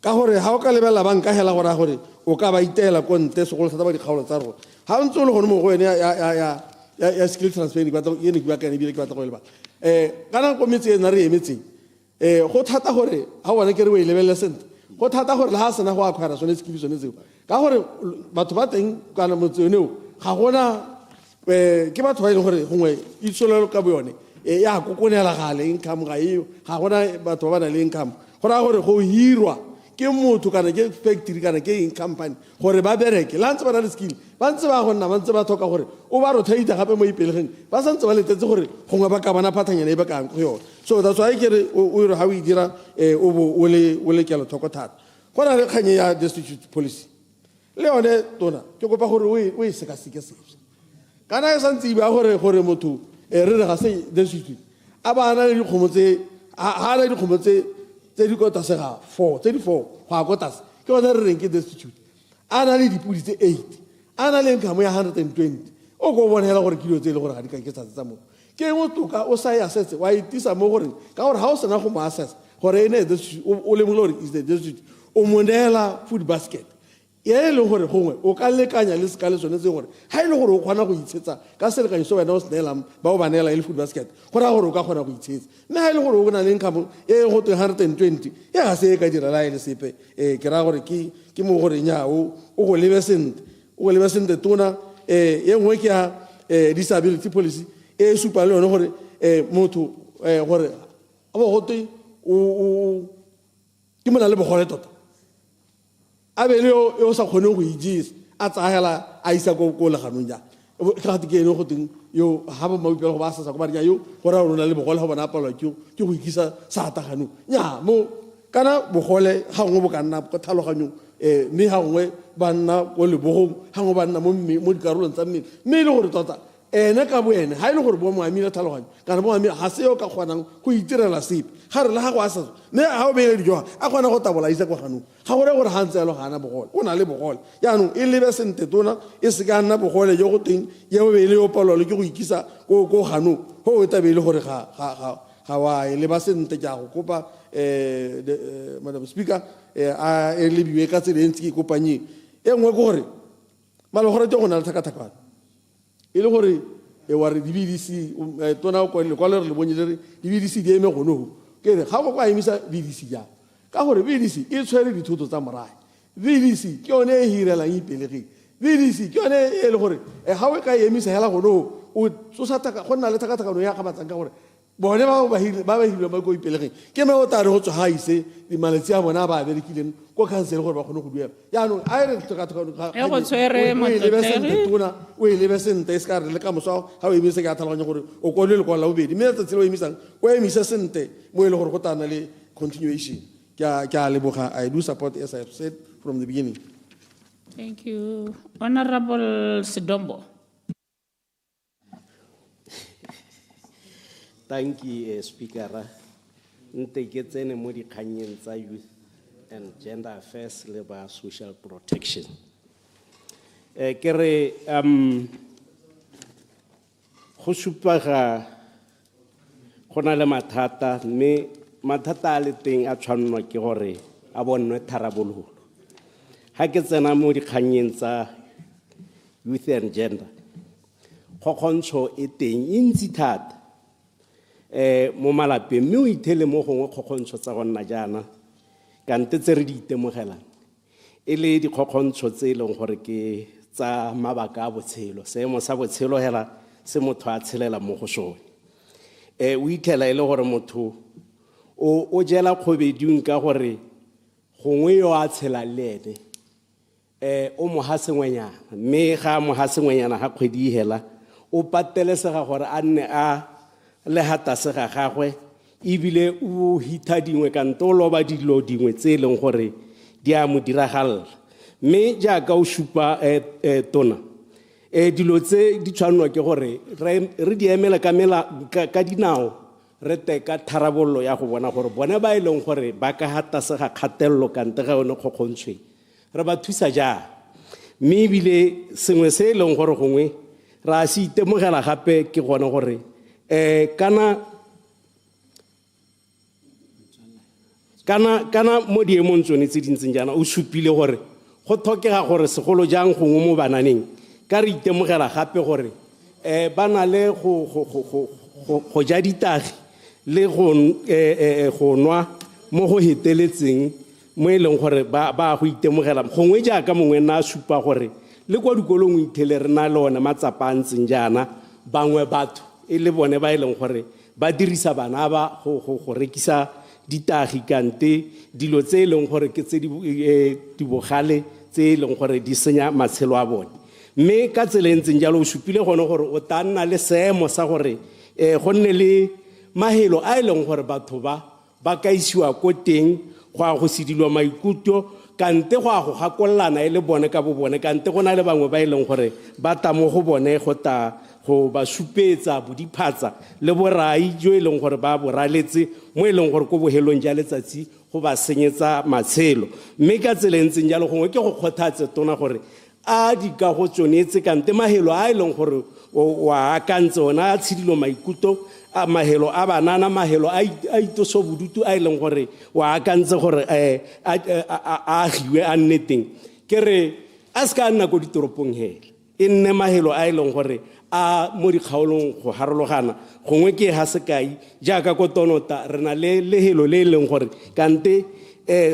ka gore ha o ka lebela banka hela gore o ka ba itela ko nte se go tsata ba di kgaolo tsa rona ha o ntse o le gone mo go ene ya skill transfer ba tlo yene ke ba ka ne bile ke ba tlo go leba kana ko metse na re emetseng go thata gore ha bona ke re o lebelle sente go thata gore le ha sena go akhwara sone skill sone tseo ka gore batho ba teng kana motseneo ga gona ke batho ba ile gore gongwe itsolelo ka bo yone ya kokonela gale income ga eo ga gona batho ba bana le income gora gore go hirwa ke motho kana ke factory kana ke company gore ba bereke la ntse ba na le skill ba ntse ba gonna ba ntse ba thoka gore o ba rotate gape mo ipelegeng ba santse ba letetse gore gongwe ba ka bana phathanyana e ba kang go yona so that's why ke re o re ha o dira o bo o le kelo thoko thata go na le kganye ya destitute policy le yone tona ke kopa gore o e sekaseke sefse kana e santse ba gore motho re re ga se destitute a ba na le dikgomo tse ha na dikgomo tse di kota sega 4 go a kota ke ona re reng ke destitute ana le dipudi tse 8 ana le income ya 120 o go bonela gore ke dilo tse e le gore ga di ka ke tsa mo ke eng o toka o sa e assess wa itisa mo gore ka gore ha o sena go mo assess gore ene o le mo is the district o monela food basket e le gore gongwe o ka lekanya le sekale sone tse gore ha ile gore o kgona go itshetsa ka selekanyo so wena o snela ba o banela ile food basket gore gore o ka kgona go itshetsa mme ha ile gore o bona le income e go 120 e ga se ka dira la ile sepe ke ra gore ke mo gore nya o go lebe sente tona e nngwe ke ya disability policy e supa le yone gore motho gore a bo gote o ke mona le bogole tota a be le yo sa kgone go ijisa a tsagela a isa ko leganong ja ka ga ke ene go teng yo ha ba maupelo go ba sa go ba nya yo gore rona le bogole go bona apalwa ke go ikisa sa taganong nya mo kana bogole ga ngwe bo ka nna go tlhaloganyong mme ga ngwe ba nna go lebogong ga ngwe ba nna mo dikarolong tsa mmele mme e le gore tota ene ka boene ha ile gore bo mo amile tlhaloganyo kana bo amile ha se yo ka kgonang go itirela sepe ga re le ga go a sa mme ha o beile dijo a kgona go tabola isa kwa ganong ga gore gore ha ntse elo gana bogole o na le bogole yaanong e lebe sente tona e se ka nna bogole jo go teng ye o beile yo palolo ke go ikisa ko ganong go o tabeile gore ga wa e leba sente ke a go kopa madam speaker a e lebiwe ka tsela e ntse ke kopanyeng e nngwe ke gore malogore te go na le thakathakano e le gore wa re di-BDC tona lekwalo re le bonye le re di-BDC di eme gono ke re ga go kwa emisa BDC jang ka gore BDC e tshwere dithoto tsa morae BDC ke yone e hirelang ipelegeng BDC ke yone e le gore ga o ka emisa hela gono o tsosa go nna le thakathakano ya kgabatsang ka gore bone ba hirilwe ba ko ipelegeng ke me o tare go tswa ga ise malatsi a bona ba berekileng ko council gore ba kgone go duela yaanong a e re o e lebe sente e se ka re le ka moso ga o emise ke a tlhaloganya gore o kolwe lekwalo la bobedi mme letsatsi le o emisang o emise sente mo e le gore go tana le continuation ke a leboga. I do support as I have said from the beginning. Thank you. Honorable Sidombo. Thank you, Speaker. Nte ke tsene mo dikganyeng tsa youth and gender affairs le ba social protection. Ke re go supa ga gona le mathata mme mathata a le teng a tshwanwa ke gore a bonwe tharabololo. Ha ke tsena mo dikganyeng tsa youth and gender go kgontsho e teng intsi thata mo malapeng mme o ithele mo gongwe kgokgontsho tsa gonna jaana ka nte tse re di itemogelang e le dikgokgontsho tse e leng gore ke tsa mabaka a botshelo seemo sa botshelo hela se motho a tshelela mo go sone o ithela e le gore motho o jela kgobeding ka gore gongwe yo a tshelang le ene o mo ha sengwenyana mme ga mo ha sengwenyana ga kgwedi hela o patelesega gore a nne a le hata se ga gagwe ebile o hitha dingwe ka nto loba dilo dingwe tse leng gore di a mo diragalla mme jaaka o supa tona dilo tse di tshwanwa ke gore re di emela ka dinao re teka tharabollo ya go bona gore bone ba e leng gore ba ka hata se ga kgatelelo ka nte ga yone kgokgontshwe re ba thusa jang mme ebile sengwe se e leng gore gongwe ra se itemogela gape ke gone gore kana mo diemong tsone tse dintseng jaana o supile gore go tlhokega gore segolo jang gongwe mo bananeng ka re itemogela gape gore ba na le go ja ditagi le go nwa mo go heteletseng mo e leng gore ba go itemogela gongwe jaaka mongwe nna a supa gore le kwa dikolong o ithele re na le one matsapa a ntseng jaana bangwe batho e le bone ba e leng gore ba dirisa bana ba go rekisa ditagi kante dilo tse e leng gore ke tse di bogale tse e leng gore di senya matshelo a bone mme ka tsela e ntseng jalo o supile gone gore o ta nna le seemo sa gore go nne le mahelo a e leng gore batho ba ka isiwa ko teng go a go sedilwa maikutlo kante go a go gakololana e le bone ka bo bone kante go na le bangwe ba e leng gore ba ta mo go bone go ta go ba supetsa bodiphatsa le borai jo e leng gore ba boraletse mo e leng gore ko bohelong ja letsatsi go ba senyetsa matshelo mme ka tsela e ntseng jalo gongwe ke go kgothatse tona gore a di ka go tsonetse kante mahelo a ileng gore wa akantse ona a tshidilo maikuto a mahelo a banana mahelo a itoso bodutu a ileng gore wa akantse gore a hiwe a nneteng ke re a ska nna go ditoropong hela e nne mahelo a ileng gore a mo dikgaolong go harologana gongwe ke ha sekai jaaka ko tonota re na le lehelo le leng gore kante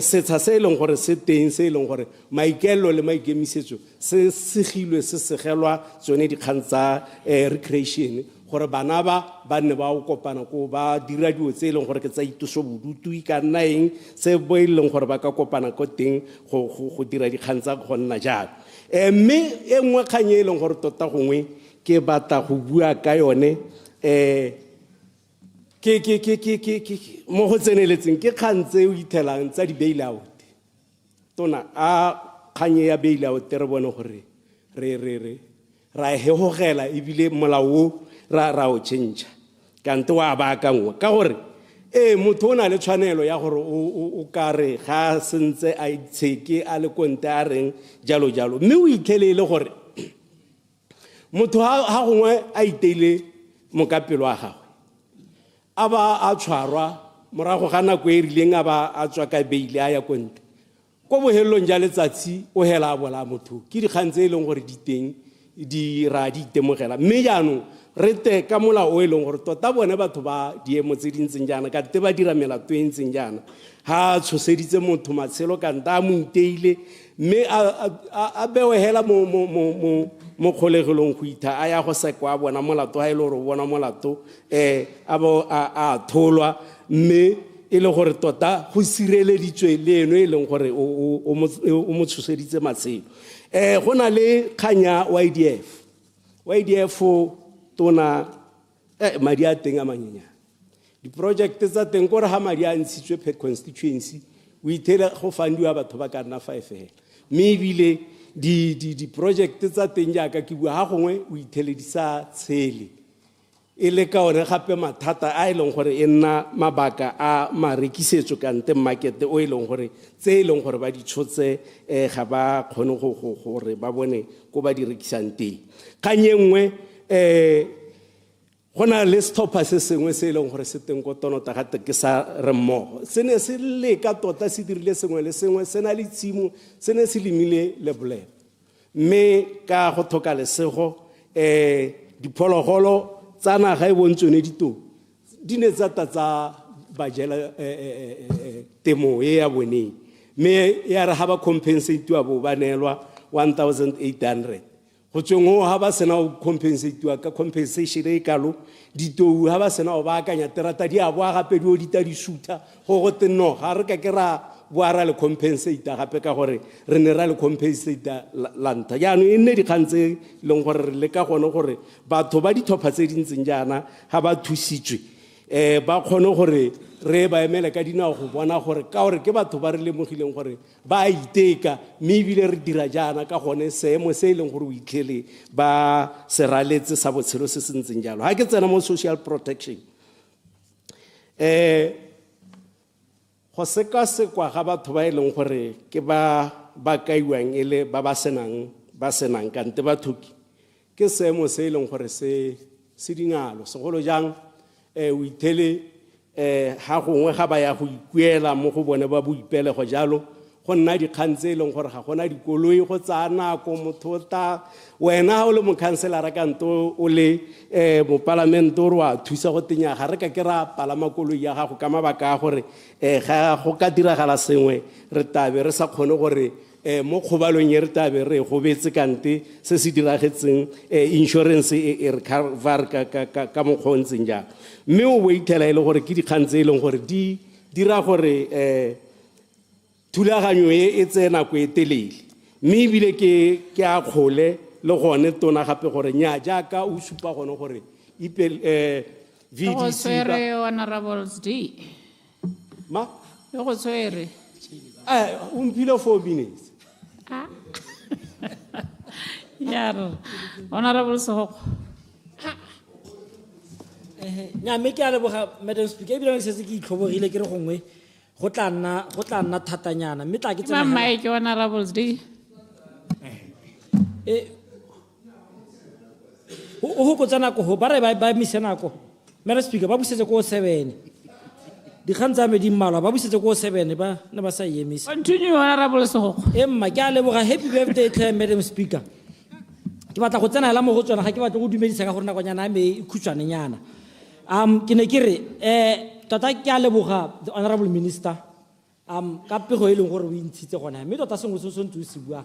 setsha se leng gore se teng se leng gore maikelo le maikemisetso se segilwe se segelwa tsone dikgang tsa recreation gore bana ba ne ba o kopana ko ba dira dilo tse leng gore ke tsa itoso bodutu ka nna eng se bo leng gore ba ka kopana ko teng go dira dikgang tsa go nna jalo mme e nngwe kgang e leng gore tota gongwe ke batla go bua ka yone mo go tseneletseng ke kgang tse o ithelang tsa di bailout tona a kganye ya bailout re bone gore ra hegogela ebile molao ra o change kante wa baakangwa ka gore motho o na le tshwanelo ya gore o ka re ga sentse a itsheke a le konte a reng jalo jalo mme o ithelele gore motho ha gongwe a iteile mokapelo wa gagwe a ba a tshwarwa morago ga nako e rileng a ba a tswa ka beile a ya konte ko bohelelong ja letsatsi o hela a bola motho ke dikgang tse e leng gore di teng di ra di itemogela mme jaanong re te ka mola o e leng gore tota bone batho ba diemo tse di ntseng jaana ka te ba dira melato e ntseng jaana ha tshoseditse motho matshelo kanta a mo iteile mme a bewe hela mo kgolegelong go itha a ya go sekwa bona molato ha ile gore bona molato a bo a tholwa mme e le gore tota go sireleditswe le eno e leng gore o mo tshoseditse matshelo go na le khanya YDF tona madi a teng a manyenyana di-project tsa teng gore ha madi a ntshitswe per constituency o ithele go fandiwa batho ba ka nna 5 hela mme ebile di-project tsa teng jaaka ke bua ha gongwe o ithele di sa tshele e le ka one gape mathata a e leng gore e nna mabaka a marekisetso kante market o e leng gore tse e leng gore ba di tshotse ga ba kgone gore ba bone ko ba di rekisang teng kgang e nngwe go na le stopper se sengwe se e leng gore se teng ko tonota gate ke sa re mmogo se ne se le ka tota se dirile sengwe le sengwe se na le tshimo se ne se lemile le bolelo mme ka go thoka lesego diphologolo tsa naga e bontsone ditong di ne tsa bajela temo e ya boneng mme ya re ha ba compensatiwa bo ba neelwa 1800 go tsweng o ha ba sena o compensatiwa ka compensation e kalo ditou ha ba sena o baakanya terata di a boa gape di o dita di suta go go tenno ga re ka ke ra boa ra le compensator gape ka gore re ne ra le compensator lanta jaanong e nne dikgang tse leng gore re le ka gone gore batho ba ditlhopha tse dintseng jaana ga ba thusitswe ba kgone gore re ba emele ka dinao go bona gore ka gore ke batho ba re lemogileng gore ba iteka mme ebile re dira jaana ka gone seemo se e leng gore o itlhele ba se raletse sa botshelo se se ntseng jalo ga ke tsena mo social protection go sekasekwa ga batho ba e leng gore ke ba kaiwang e le ba senang kante bathoki ke seemo se e leng gore se dingalo segolo jang o ithele ha gongwe ga ba ya go ikuela mo go bone ba boipele go jalo go nna dikgang tse e leng gore ga gona dikoloi go tsaya nako motho ta wena ha o le mokhanselara kanto o le mo parlamento o wa thusa go tenya ga re ka ke ra palama koloi ya gago ka mabaka a gore ga go ka diragala sengwe re tabe re sa kgone gore mo kgobalong ye re tabe re go betse kante se se diragetseng insurance e re cover ka mokgontseng jang mme o bo ithela e le gore ke dikgang tse e leng gore di dira gore thulaganyo e tse nako e telele mme ebile ke a kgole le gone tona gape gore nya jaaka o supa gone gore VDC honorables D ma yo go tswere umphile 4 minutes yaro honorable Sohoko nya me ke a leboga Madam Speaker ebile se se ke itlhobogile ke re gongwe go tla nna thatanyana mme tla ke tsena Mama ke honorables D o hokotsa nako ho ba re ba mise nako Madam Speaker ba busetse ko 7 dikgang tsa me di mmalwa ba busetse ko 7 ba ne ba sa emisa continue honorable Sogokgo emma ke a leboga happy birthday tlhe Madam Speaker ke batla go tsena la mo go tsona ga ke batla go dumedisa ka gore nakonyana me e khutshwanenyana ke ne ke re tota ke a leboga the honorable minister ka pego e leng gore o intshitse gona mme tota sengwe se se ntse o se bua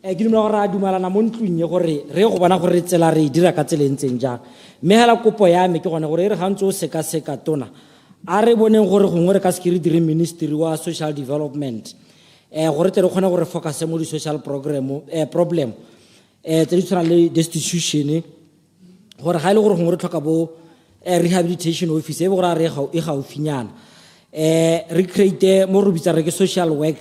ke dumela gore a dumalana mo ntlong ye gore re go bona gore tsela re dira ka tselentseng jang mme hela kopo ya me ke gone gore re gantse o seka tona a re boneng gore gongwe re ka se dire ministry wa social development gore tle re kgone gore focus mo di social problem tse di tshwana le destitution gore ga ile gore gongwe re tlhoka bo rehabilitation office e gore a re e gaufinyana re create mo re bitsa re ke social work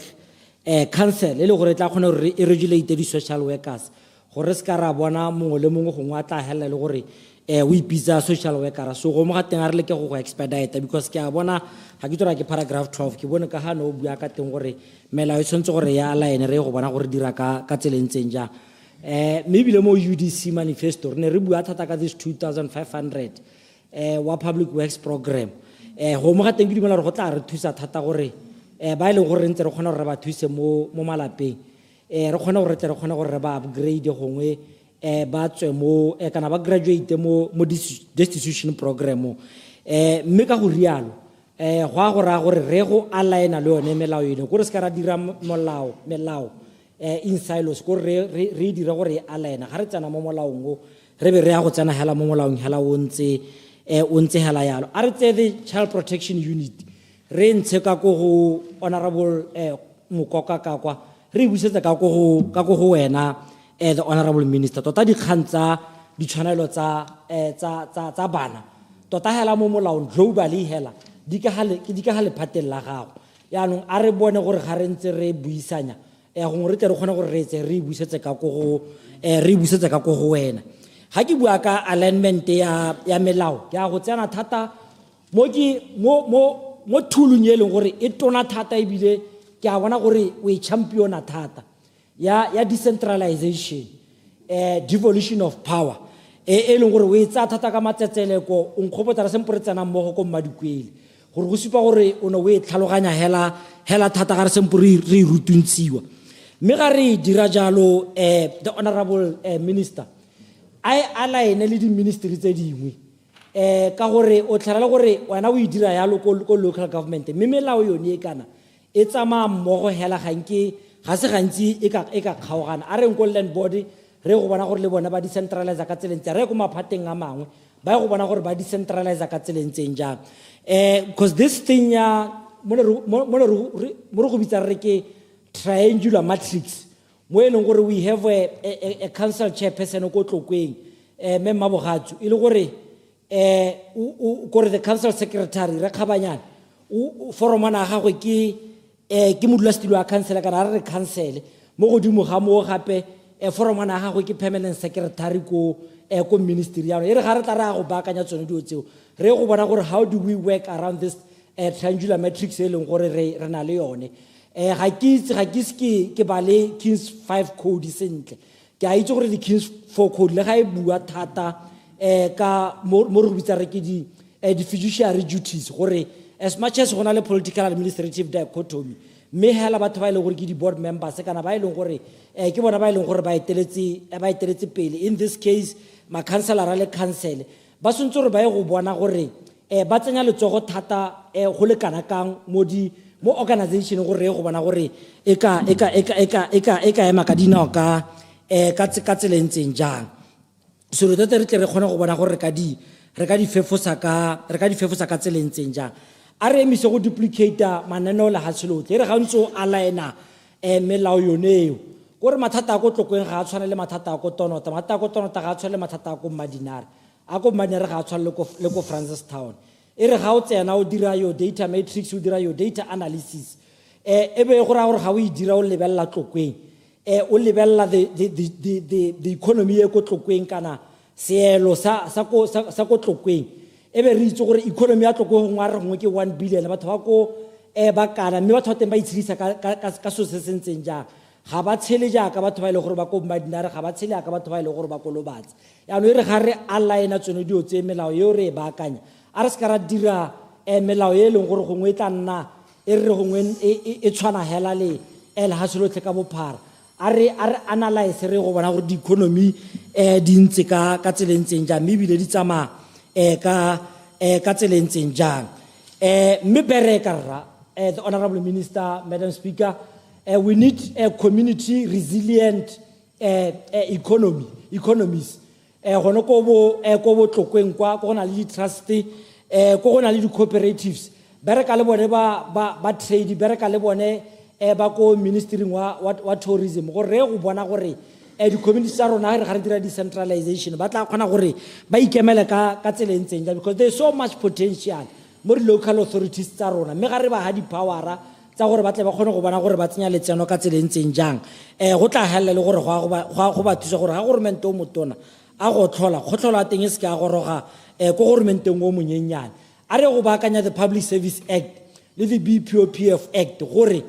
council le gore tla kgona gore e regulate di social workers gore se ka ra bona mongwe le mongwe gongwe a tla hela le gore o ipitsa social worker so go mo ga teng a re le ke go expedite because ke a bona ga ke tsora ke paragraph 12 ke bone ka ga no bua ka teng gore melao e tshwantse gore ya line re go bona gore dira ka tselentseng jang maybe le mo UDC manifesto re ne re bua thata ka this 2500 wa public works program go mo ga teng ke dimela re go tla re thusa thata gore ba ile gore ntse re kgona gore ba thuse mo malapeng re kgona gore re kgona gore ba upgrade gongwe ba tswe mo kana ba graduate mo destitution program mme ka go rialo go a gore re go aligna le yone melao eno gore se ka ra dira melao in silos gore re dira gore e aligna ga re tsena mo molaong o re be re ya go tsena hela mo molaong hela o ntse hela yalo a re tse the child protection unit re ntshe ka go go honorable mokoka ka kwa re busetsa ka go go wena the honorable minister tota di khantsa di tshwanelo tsa bana tota hela mo molaong globally hela di ka hale phatella gago yaanong a re bone gore ga re ntse re buisanya gongwe re tle re kgone gore re etse re busetse ka go wena ga ke bua ka alignment ya melao ke a go tsena thata mo thulung e leng gore e tona thata ebile ke a bona gore o e championa thata ya decentralization devolution of power e leng gore o e tsaya thata ka matsetseleko o nkgopotsa re sempore tsena mmogo ko mmadikwele gore go supa gore o ne o e tlhaloganya hela thata ga re sempore re e rutuntshiwa mme ga re dira jalo the honorable minister a align le di-ministry tse dingwe ka gore o tlhela le gore wena o e dira yalo ko local government mme melao yone e kana e tsamaya mmogo hela ga se gantsi e ka kgaogana a reng ko land board re go bona gore le bona ba decentralize ka tseleng tse re ko maphateng a mangwe ba go bona gore ba decentralize ka tseleng tseng jang because this thing ya mo re go bitsa re ke triangular matrix mo e leng gore we have a council chairperson ko tlokweng me mabogatso e le gore gore the council secretary re khabanyana foromana ga go ke modulasetilo wa council kana re council mo godimo ga mo gape foromana ga go ke permanent secretary ko ministry ya e re ga re tla ra go baakanya tsone dio tseo re go bona gore how do we work around this triangular matrix e leng gore re na le yone ga ke ba le Kings 5 code sentle ke a itse gore di Kings 4 code le ga e bua thata ka mo re bitsa re ke di fiduciary duties gore as much as gona le political administrative dichotomy me hela batho ba ile gore ke di board members kana ba ile gore ke bona ba ile gore ba eteletse pele in this case ma councilor le council ba sontse gore ba ye go bona gore ba tsenya letsogo thata go le kana kang mo organization gore go bona gore e ka ema ka dinao ka tselentseng jang so re tle re kgona go bona gore re ka di fefosa ka tselentseng jang a re emise go duplicate mananeo le hatshelotle re ga ntse a laena melao yoneo gore mathata a go tlokweng ga a tshwana le mathata a go tonota ga a tshwana le mathata a go madinare ga a tshwana le ko Francistown e re ga o tsena o dira yo data matrix o dira yo data analysis e be go ra gore ga o e dira o lebella tlokweng o lebella the economy e go tlokweng kana seelo sa go tlokweng e be re itse gore economy ya tloko gongwe a re gongwe ke 1 billion batho ba ko ba kana mme batho ba teng ba itshedisa ka so se sentseng jang ga ba tshele jaaka batho ba ile gore ba ko Madinare ga ba tshele jaaka batho ba ile gore ba kolobatse ya no re ga re aligna tsone dio tse melao yo re ba akanya a re ska ra dira melao e leng gore gongwe tla nna e re gongwe e tshwana hela le el hasolotle ka bophara a re analyze re go bona gore di economy di ntse ka tselentseng jang mme bile di tsama ka tselentseng jang mme bereka rra the honorable minister, Madam Speaker, we need a community resilient economies gone ko bo tlokweng kwa go na le di trust ko go na le di cooperatives bereka le bone ba trade bereka le bone ba ko ministry wa tourism go re go bona gore di communities tsa rona ga re dira decentralization ba tla kgona gore ba ikemele ka tselentseng ja because there's so much potential mo local authorities tsa rona mme ga re ba ha di powera tsa gore ba tle ba kgone go bona gore ba tsenya letseno ka tselentseng jang go tla hella le gore go ba thusa gore ga government o motona a go tlhola go tlhola teng se ka goroga ko governmenteng o monyenyane a re go baakanya the Public Service Act le the BPOPF Act gore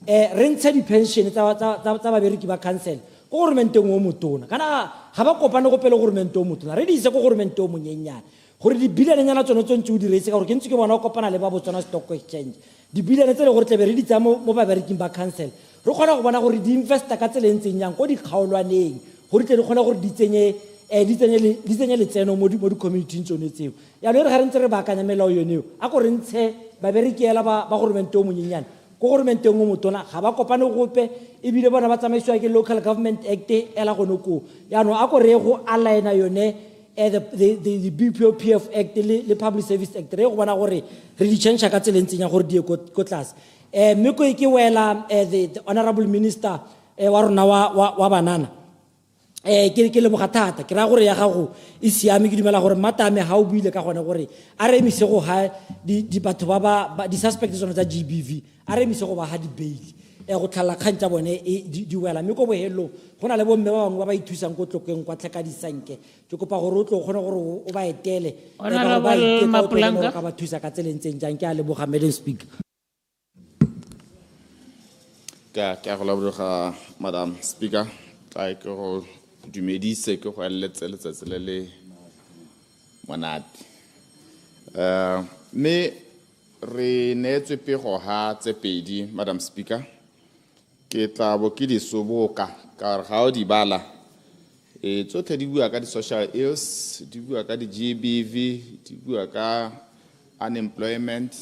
re ntshe di pension tsa babereki ba council ko governmenteng o motona kana ga ba kopane go pele government o motona re di ise ko government o monyenyane gore di billion nyana tsone tsontse o di reise ka gore ke ntse ke bona o kopana le ba Botswana Stock Exchange di billion tse le gore tle be re di tsa mo babereking ba council re kgona go bona gore di investa ka tselentseng yang ko di kgaolwaneng gore tle di kgona gore di tsenye letseno mo di community tsone tseo ya le re ga re ntse re baakanya melao yoneo a go re ntshe babereki ela ba government o monyenyane ko government o motona ga ba kopane gope e bile bona ba tsamaisiwa ke Local Government Act ela gone ko ya no a go re go aligna yone the BPOPF Act le Public Service Act re go bona gore re di change ka tselentseng ya gore di ko tlase mme ko ke wela the honorable minister wa rona wa banana ke le mogathata ke ra gore ya gago e siame ke dumela gore matame ha o buile ka gone gore a re emise go ha di batho ba di suspects tsona tsa GBV a re emise go ba ha di bail go tlhala khantsa bone di wela mme go bohello gona le bomme ba bangwe ba ithusang go tlokeng kwa tlheka di sanke ke kopa gore o tlo gone gore o ba etele Honorable Mapulanga ka ba thusa ka tselentseng jang ke a leboga Madam Speaker ka go leboga Madam Speaker tla ke go dumedise ke go eletse letsatsi le monate me re neetswe pego ha tse pedi Madam Speaker ke tla bo ke di soboka ka re ga o di bala tsotlhe di bua ka di social ills di bua ka di GBV di bua ka unemployment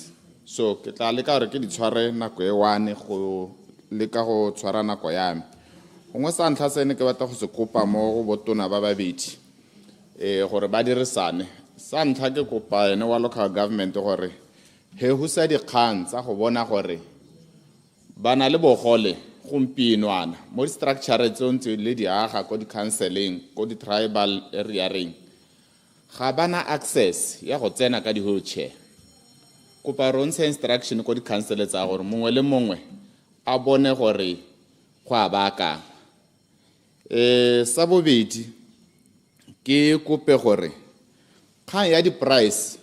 so ke tla le ka gore ke di tshware nako e one go le ka go tshwara nako ya me gongwe sa ntlha sene ke batla go se kopa mo go botona ba babedi gore ba dirisane sa ntlha ke kopa ene wa local government gore he go sa dikgang tsa go bona gore bana le bogole gompienwana mo structure tsontse le di aga ko di counseling ko di tribal area ring ga bana access ya go tsena ka di wheelchair kopa ronse instruction ko di council tsa gore mongwe le mongwe a bone gore go a baka sa bobedi ke kope gore kgang ya di price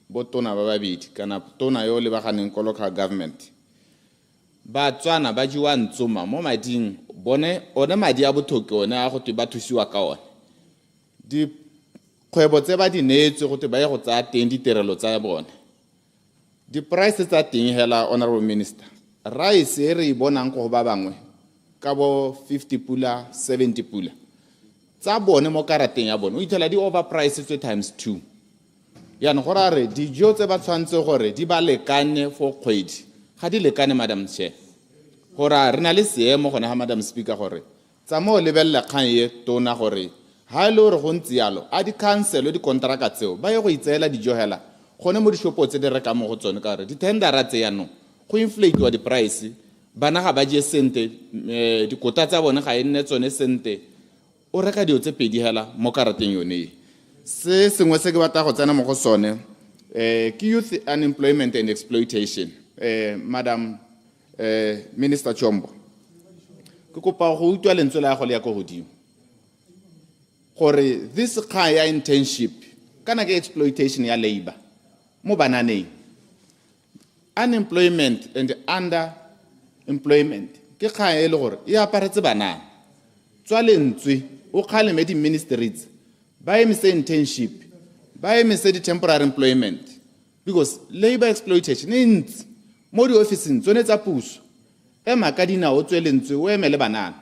botona ba babedi kana tona yo le baganeng ko local government ba tswana ba jiwa ntsoma mo mading bone one madi a bothoke one a go te ba thusiwa ka one di kgwebo tse ba di neetse go te ba ye go tsaya teng ditirelo tsa bone di price tsa teng hela honorable minister rice e re bonang go ba bangwe ka bo 50 pula 70 pula tsa bone mo karateng ya bone o itela di overpriced times 2 ya no gora re dijo tse ba tshwantse gore di ba lekane for kgwedi ga di lekane Madam Chair gora re na le seemo gone ha Madam Speaker gore tsa mo lebella kgang ye tona gore ha ile gore go ntse yalo a di cancel di contract tseo ba ye go itseela dijo hela gone mo di shopo tse di reka mo go tsone ka re di tender tse ya no go inflate wa di price bana ga ba je sente dikota tsa bone ga e nne tsone sente o reka dio tse pedi hela mo karateng yone se sengwe se ke batla go tsena mo go sone ke youth unemployment and exploitation Madam Minister Chombo ke kopa go utwa lentswe la go le ya go godimo gore this kaya internship kana ke exploitation ya labor mo bananeng unemployment and underemployment ke kgang e le gore e aparetse banana tswa lentswe o kgaleme di-ministries ba emise internship ba emise di-temporary employment because labor exploitation e ntsi mo di-officing tsone tsa puso ema ka dinao o tswe lentswe o emele banana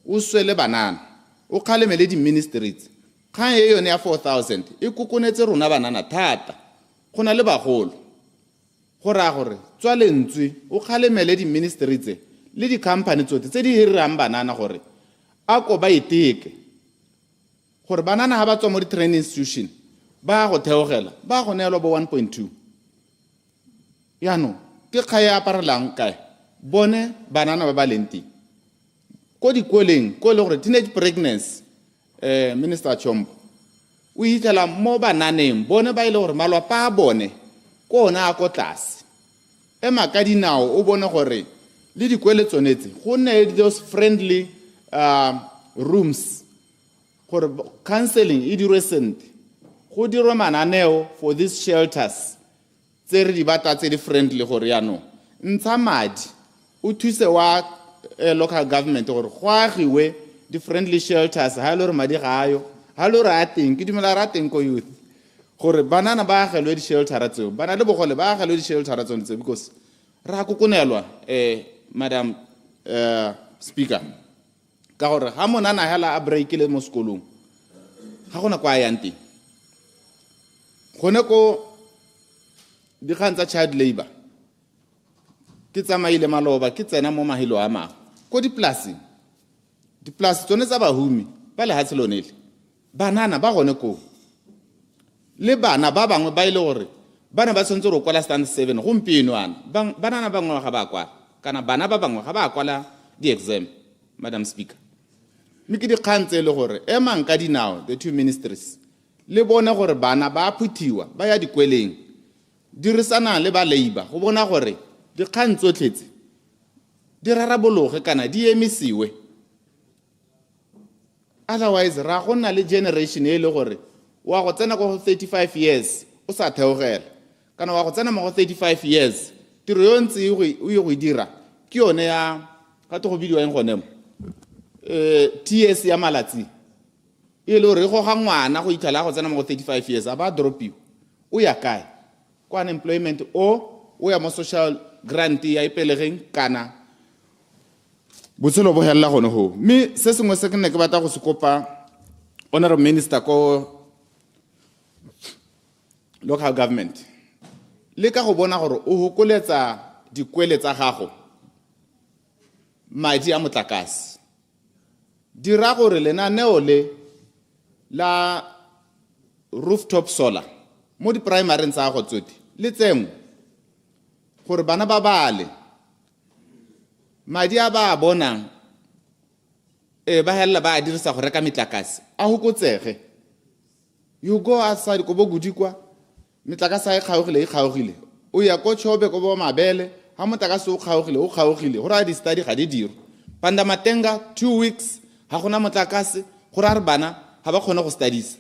o swele banana o kgalemele di-ministries kgang e yone ya 4,000 e kokonetse rona banana thata go na le bagolo go raya gore tswa lentswe o kgalemele di-ministries tse le di-company tsotlhe tse di hirirang banana gore a ko ba iteke gore banana ha ba tswa mo di-training institution ba go theogela ba go neelwa bo 1.2 yaanong ke kga e aparelang kae bone banana ba ba leng teng ko dikoleng ko le gore teenage pregnancy Minister Chombo o itlela mo bananeng bone ba ile gore malwapa a bone ko ona a ko tlase ema ka dinao o bone gore le dikwele tsonetse go nne those friendly rooms gore counseling e dirwe sentle go dirwe mananeo for these shelters tse re di batla tse di friendly gore yaanong ntsha madi o thuse wa local government gore go agiwe di-friendly shelters ha le gore madi ga ayo ha le gore a teng ke dumela ra teng ko youth gore banana ba agelwe di-sheltera tseo bana le bogole ba agelwe di-sheltera tsone tseo because ra kokonelwa madam speaker ka gore ha monana hela a breakile mo sekolong ga gona kwa a yang teng gone ko dikgang tsa child labor ke tsamaile maloba ke tsena mo mahilo a mangwe ko dipolaseng dipolasi tsone tsa bahumi ba lehatshe lonele banana ba gone ko le bana ba bangwe ba ile gore bana ba tshwanetse go kwala stand 7 gompieno ana banana bangwe ga ba kwala kana bana ba bangwe ga ba kwala di-exam madam speaker mme ke dikgang tse e le gore emang ka dinao the two ministries le bone gore bana ba phuthiwa ba ya dikweleng dirisana le ba labor go bona gore dikgang tsotlhetse di rarabologe kana di emisiwe otherwise ra go nna le generation e le gore wa go tsena go 35 years o sa theogela kana wa go tsena mo go 35 years tiro yo ntse o e go dira ke yone ya ga to go bidiwa eng gone mo TS ya malatsi e le gore go ga ngwana go ithala go tsena mo go 35 years a ba dropiwa o ya kae kwa unemployment o ya mo social grant ya ipelegeng kana botshelo bo hella gone ho mme se sengwe se ke nne ke batla go se kopa honorable minister ko local government le ka go bona gore o hokoletsa dikwele tsa gago madi a motlakase dira gore lenaneo le la rooftop solar mo di primary tsa go tsote le tsengwe gore bana ba bale madi a ba bonang ba hella ba dirisa go reka metlakase a hokotsege you go outside go bo godikwa metlakase e kgaogile o ya ko chobe go bo mabele ha motlakase o kgaogile go ra di study ga di diro panda matenga 2 weeks ha gona motlakase go ra re bana ha ba kgone go studies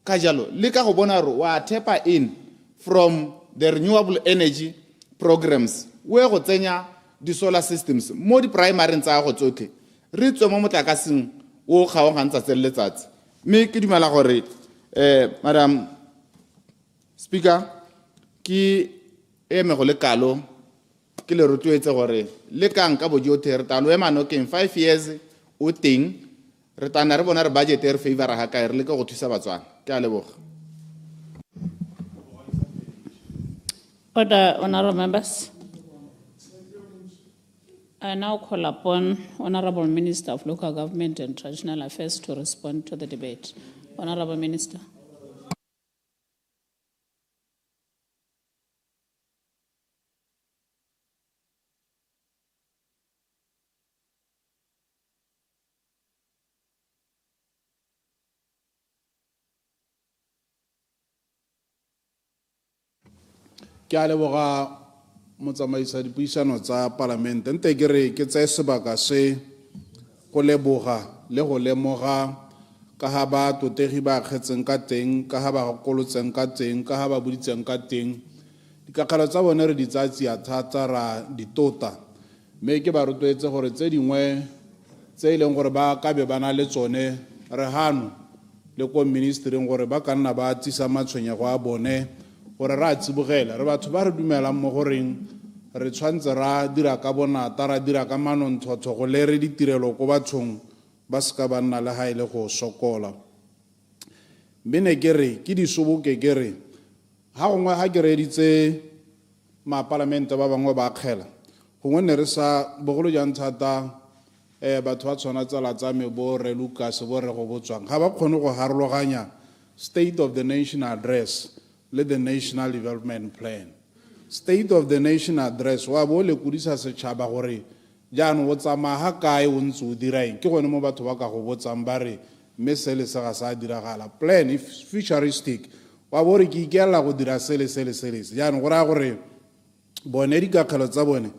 ka jalo le ka go bona re wa tap in from the renewable energy programs we go tsenya di solar systems mo di primary tsa go tsotlhe re tswe mo motlakaseng o kgaogantsa tse letsatsi mme ke dumela gore madam speaker ke eme go le kalo ke le rotloetse gore le kang ka bojothe re talo emano ke 5 years o teng re tana re bona re budget re favor ha kae re le ka go thusa batswana ke a leboga. Order, honorable members. I now call upon Honorable Minister of Local Government and Traditional Affairs to respond to the debate. Honorable Minister. ke a leboga motsamaisa dipuisano tsa palamente nte ke re ke tsae sebaka se go leboga le go lemoga ka ha ba totegi ba kgetseng ka teng ka ha ba gakolotseng ka teng ka ha ba boditseng ka teng dikakgalo tsa bone re di tsatsi ya thata ra ditota mme ke ba rotloetse gore tse dingwe tse e leng gore ba ka be ba na le tsone re hano le ko ministering gore ba ka nna ba tsisa matshwenyego a bone gore re a tsibogela re batho ba re dumelang mo goreng re tshwantse ra dira ka bonata ra dira ka manontlhotlho go le re ditirelo ko bathong ba seka ba nna le ga e le go sokola. Mme ne ke re ke disoboke ke re ga gongwe ga ke reditse mapalamente ba bangwe ba kgela gongwe ne re sa bogolo jang thata batho ba tshwana tsala tsa me bo re Lucas bo re go botswang ga ba kgone go harologanya State of the Nation address le the National Development Plan. State of the Nation address wa bo le kudisa setšhaba gore jaanong o tsamaya ga kae o ntse o dira eng ke gone mo batho ba ka go botsang ba re mme sele se ga sa diragala. Plan if futuristic wa bo re ke ikelela go dira sele jaanong go raya gore bone dikakgelo tsa bone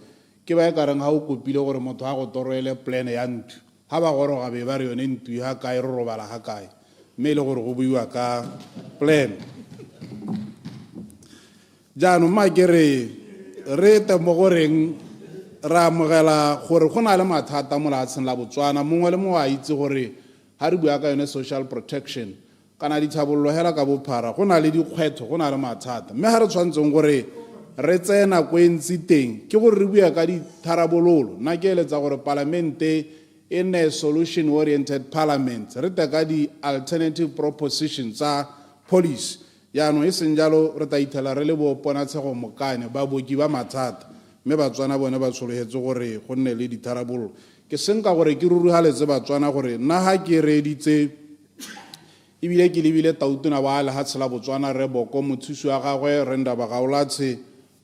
ke ba e ka reng ga o kopile gore motho a go toroele plan ya ntu ga ba goroga be ba re yone ntu ga kae re robala ga kae mme e le gore go buiwa ka plan. Jaanong ma ke re temo goreng ra amogela gore go na le mathata mo lefatsheng la Botswana mongwe le mongwe a itse gore ga re bua ka yone social protection kana dithabololo hela ka bophara go na le dikgwetho go na le mathata mme ga re tshwantseng gore re tseye nako e ntsi teng ke gore re bua ka ditharabololo nna ke eletsa gore palamente e nne solution oriented parliament re teka di-alternative propositions tsa policy yaanong e seng jalo re ta ithela re le boponatshego mokane baboki ba mathata mme Batswana bone ba tshologetse gore go nne le ditharabololo ke seng ka gore ke rurugaletse Batswana gore nna ga ke reditse ebile ke lebile tautona ba lefatshe la Botswana re boko mothusi wa gagwe re Ndaba Gaolatshe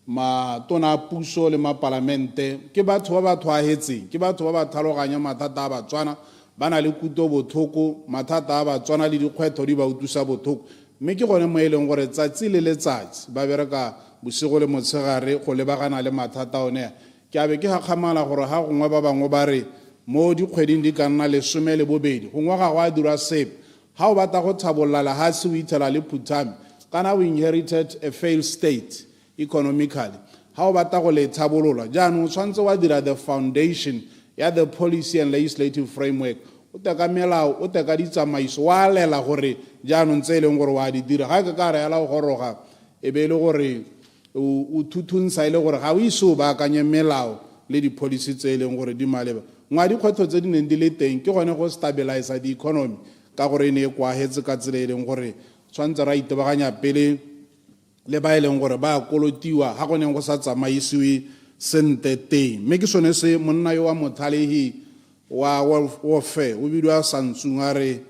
matona a puso le mapalamente ke batho ba tlwaetseng ke batho ba ba tlhaloganya mathata a Batswana ba na le kuto bothoko mathata a Batswana le dikgwetho di ba utlwisa bothoko mme ke gone mo e leng gore tsatsi le letsatsi ba bereka bosigo le motshegare go lebagana le mathata one ke a be ke gakgamala gore ga gongwe ba bangwe ba re mo dikgweding di ka nna 12 gongwe ga go a dira sepe ga o batla go thabolola lefatshe o ithela le phuthame kana we inherited a failed state economically ga o batla go le thabolola jaanong o tshwanetse wa dira the foundation ya the policy and legislative framework o teka melao o teka ditsamaiso wa lela gore jaanong tse e leng gore wa di dira ga ka re yala go goroga e be e le gore o thuthuntsha e le gore ga o ise o baakanye melao le di-policy tse e leng gore di maleba ngwa dikgwetlho tse di neng di le teng ke gone go stabilize the economy ka gore e ne e kwagetse ka tsela e leng gore tshwanetse ra itebaganya pele le ba e leng gore ba kolotiwa ga go neng go sa tsamaisiwe sente teng mme ke sone se monna yo wa mothalegi wa warfare o bidiwa Santsung a re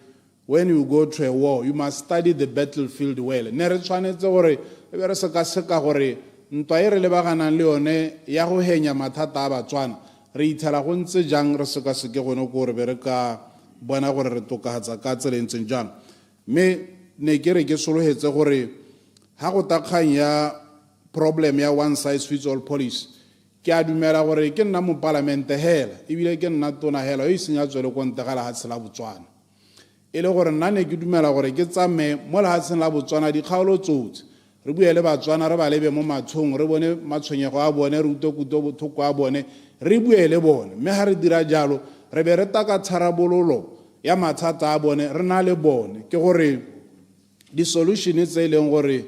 when you go to a war you must study the battlefield well ne re tshwanetse gore e be re seka gore ntwa e re lebaganang le yone ya go henya mathata a Batswana re ithela go ntse jang re seke gone ko re be re ka bona gore re tokahatsa ka tsela ntseng jang mme ne ke re ke sologetse gore ha go takgang ya problem ya one size fits all policy ke a dumela gore ke nna mo palamente hela ebile ke nna tona hela e senya tswele ko ntegala ha tsela Botswana e le gore nna ne ke dumela gore ke tsame mo lefatsheng la Botswana dikgaolo tsotse re buele Batswana re ba lebe mo matshong re bone matshwenyego a bone re utokuto bothoko a bone re buele bone mme ha re dira jalo re be re taka tharabololo ya mathata a bone re na le bone ke gore di solution tse e leng gore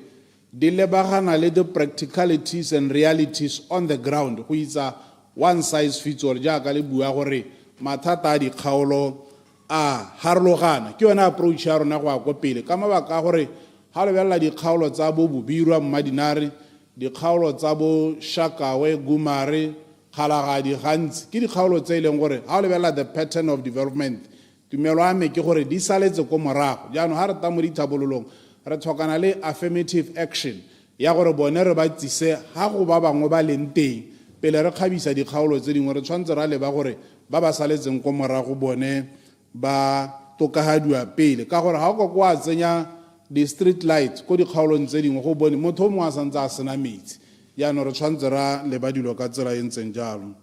di lebagana le the practicalities and realities on the ground go itsa one size fits all jaaka le bua gore mathata a dikgaolo a harologana ke yona approach ya rona go a go pele ka mabaka a gore ha le bella dikgaolo tsa bo Bobirwa Mmadinare dikgaolo tsa bo Shakawe Gumare Kgalagadi gantsi ke dikgaolo tse e leng gore ha le bella the pattern of development tumelo a me ke gore di saletse ko morago jaanong ha re ta mo dithabololong re tlhokana le affirmative action ya gore bone re ba tsise ha go ba bangwe ba leng teng pele re kgabisa dikgaolo tse dingwe re tshwanetse ra leba gore ba ba saletseng ko morago bone ba tokagadiwa pele ka gore ha go kwa tsenya di-street light ko dikgaolong tse dingwe go bone motho o mongwe a santse a sena metsi jaanong re tshwanetse ra leba dilo ka tsela e ntseng jalo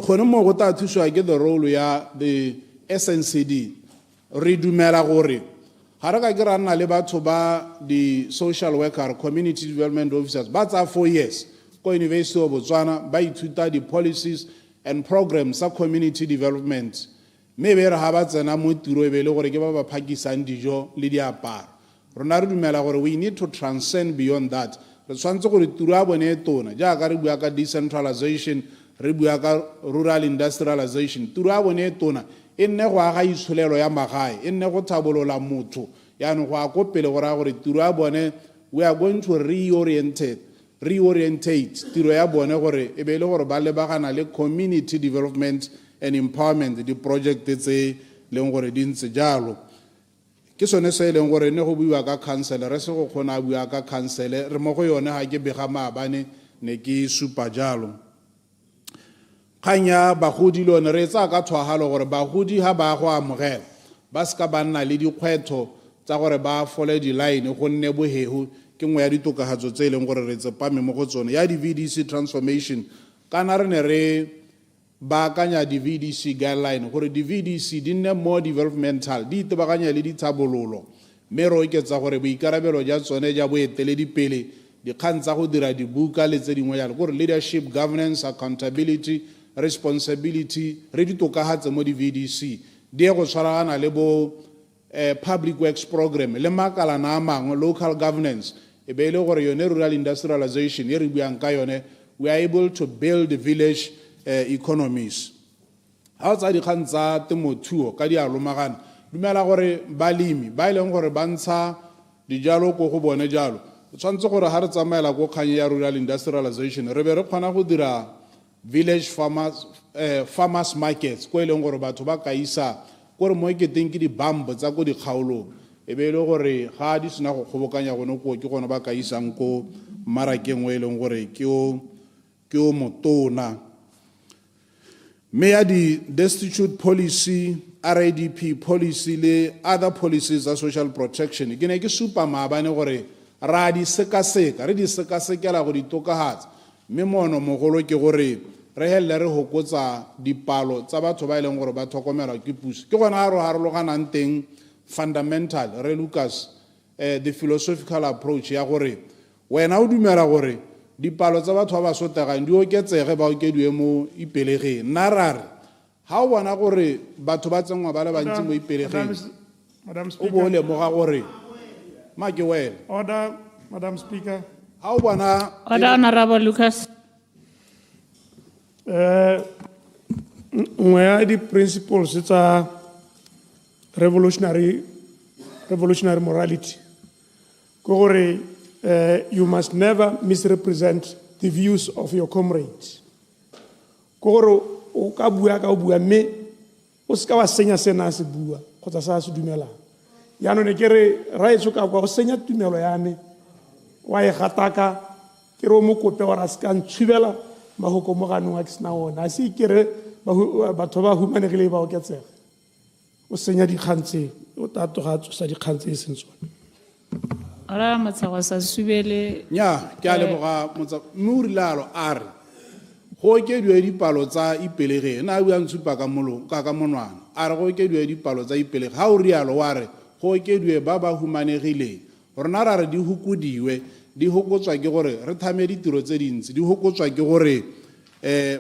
gone mo go ta thusiwa ke the role ya the SNCD re dumela gore ga re ka ke ra nna le batho ba di-social worker community development officers ba tsa 4 years ko University of Botswana ba ithuta di policies and programs tsa community development mme be re ha ba tsena mo tiro e be le gore ke ba ba phakisang dijo le diaparo rona re dumela gore we need to transcend beyond that re tshwantse gore tiro ya bone e tona jaaka re bua ka decentralization re bua ka rural industrialization tiro ya bone e tona e nne go aga itsholelo ya magae e nne go thabolola motho yaanong go a ko pele go raya gore tiro ya bone we are going to reorientate tiro ya bone gore e be le gore ba lebagana le community development and empowerment di-project tse leng gore di ntse jalo ke sone se e leng gore ne go buiwa ka council re se go kgona a bua ka council re mo go yone ga ke bega maabane ne ke supa jalo kgang ya bagodi le one re etsa ka tshwagalo gore bagodi ga ba go amogela ba seka ba nna le dikgwetho tsa gore ba fole di-line go nne bogego ke nngwe ya ditokagatso tse e leng gore re tsepame mo go tsone ya di-VDC transformation kana re ne re baakanya di-VDC guideline gore di-VDC di nne more developmental di itebaganya le dithabololo mme re oketsa gore boikarabelo ja tsone ja boeteledipele dikgang tsa go dira dibuka le tse dingwe jalo gore leadership governance accountability responsibility re ditokagatse mo di-VDC di ye go tshwaragana le bo public works program le makalana a mangwe local governance e be e le gore yone rural industrialization e re buang ka yone we are able to build the village economies ha o tsa dikgang tsa temothuo ka di a lomagana dumela gore balemi ba e leng gore ba ntsha dijalo ko go bone jalo o tshwanetse gore ha re tsamaela ko kganye ya rural industrialization re be re kgona go dira village farmers markets ko e leng gore batho ba ka isa gore mo eketeng ke dibambo tsa ko dikgaolong e be e le gore ga di sena go kgobokanya gone ko ke gone ba ka isang ko mmarakeng o e leng gore ke o motona mme ya di-destitute policy RADP policy le other policies tsa social protection ke ne ke supa maabane gore ra di sekaseka re di sekasekela go di tokagatsa mme mono mogolo ke gore re helele re hokotsa dipalo tsa batho ba e leng gore ba tlhokomelwa ke puso ke gona ga re harologanang teng fundamental re Lucas the philosophical approach ya gore wena o dumela gore dipalo tsa batho ba ba sotegang di oketsege ba okediwe mo ipelegeng nna ra re ga o bona gore batho ba tsengwa ba le bantsi mo ipelegeng o bo o lemoga gore make wena Order, Madam Speaker. ga o bona Order, Honorable Lucas. Nngwe ya di-principles tsa revolutionary morality ke gore you must never misrepresent the views of your comrades ke gore o ka bua mme o seka wa senya sena se bua kgotsa sa se dumelang yaanong ne ke re raetso ka kwa go senya tumelo yane wa e gataka ke re o mo kope gore a seka ntshubela mahoko mo ganong a ke sena ona a se kere batho ba humanegile ba oketsega o senya dikgang tse o tatoga tsosa dikgang tse e seng tsone Ora Matshego sa subele nya ke a leboga motsa mme o rile alo a re go okediwe dipalo tsa ipelegeng na a bua ntshupa ka monwana a re go okediwe dipalo tsa ipelegeng ga o rialo wa re go okediwe ba ba humanegileng rona ra re di hokodiwe di hokotswa ke gore re thame ditiro tse dintsi di hokotswa ke gore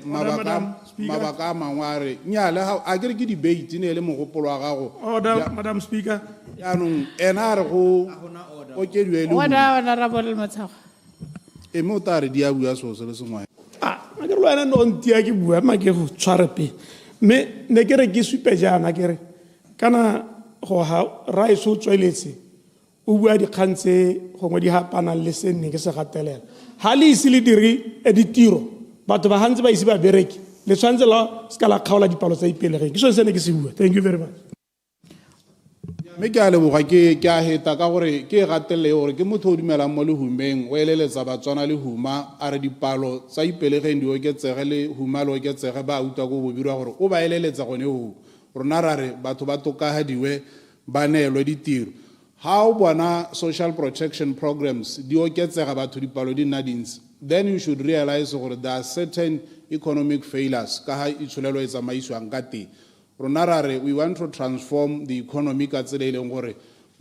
mabaka a mangwe a re nnyale a kere ke debate ne le mogopolo wa gago Order, Madam Speaker. yaanong ena a re go okediwe le Order, Honorable Matshego. e me o ta re di a bua seo se le sengwe a ke re le wena no ntia ke bua ma ke go tshware pe mme ne ke re ke supe jaana ke re kana go ha raese o tsweletse o bua dikgang tse gongwe di hapanang le se nne ke se gatelela ga le ise le dire ditiro batho ba gantse ba ise ba bereke le tshwanetse la se ka la kgaola dipalo tsa ipelegeng ke sone se ne ke se bua thank you very much mme ke a leboga ke a heta ka gore ke e gatelele gore ke motho o dumelang mo lehumeng o eleletsa batswana le huma a re dipalo tsa ipelegeng di oketsege le huma le oketsege ba utlwa ko bobirwa gore o ba eleletsa gone go rona ra re batho ba tokagadiwe ba neelwe ditiro ga o bona social protection programs di oketsega batho dipalo di nna dintsi then you should realize gore there are certain economic failures ka ga itsholelo e tsamaisiwang ka teng rona ra re we want to transform the economy ka tsela e leng gore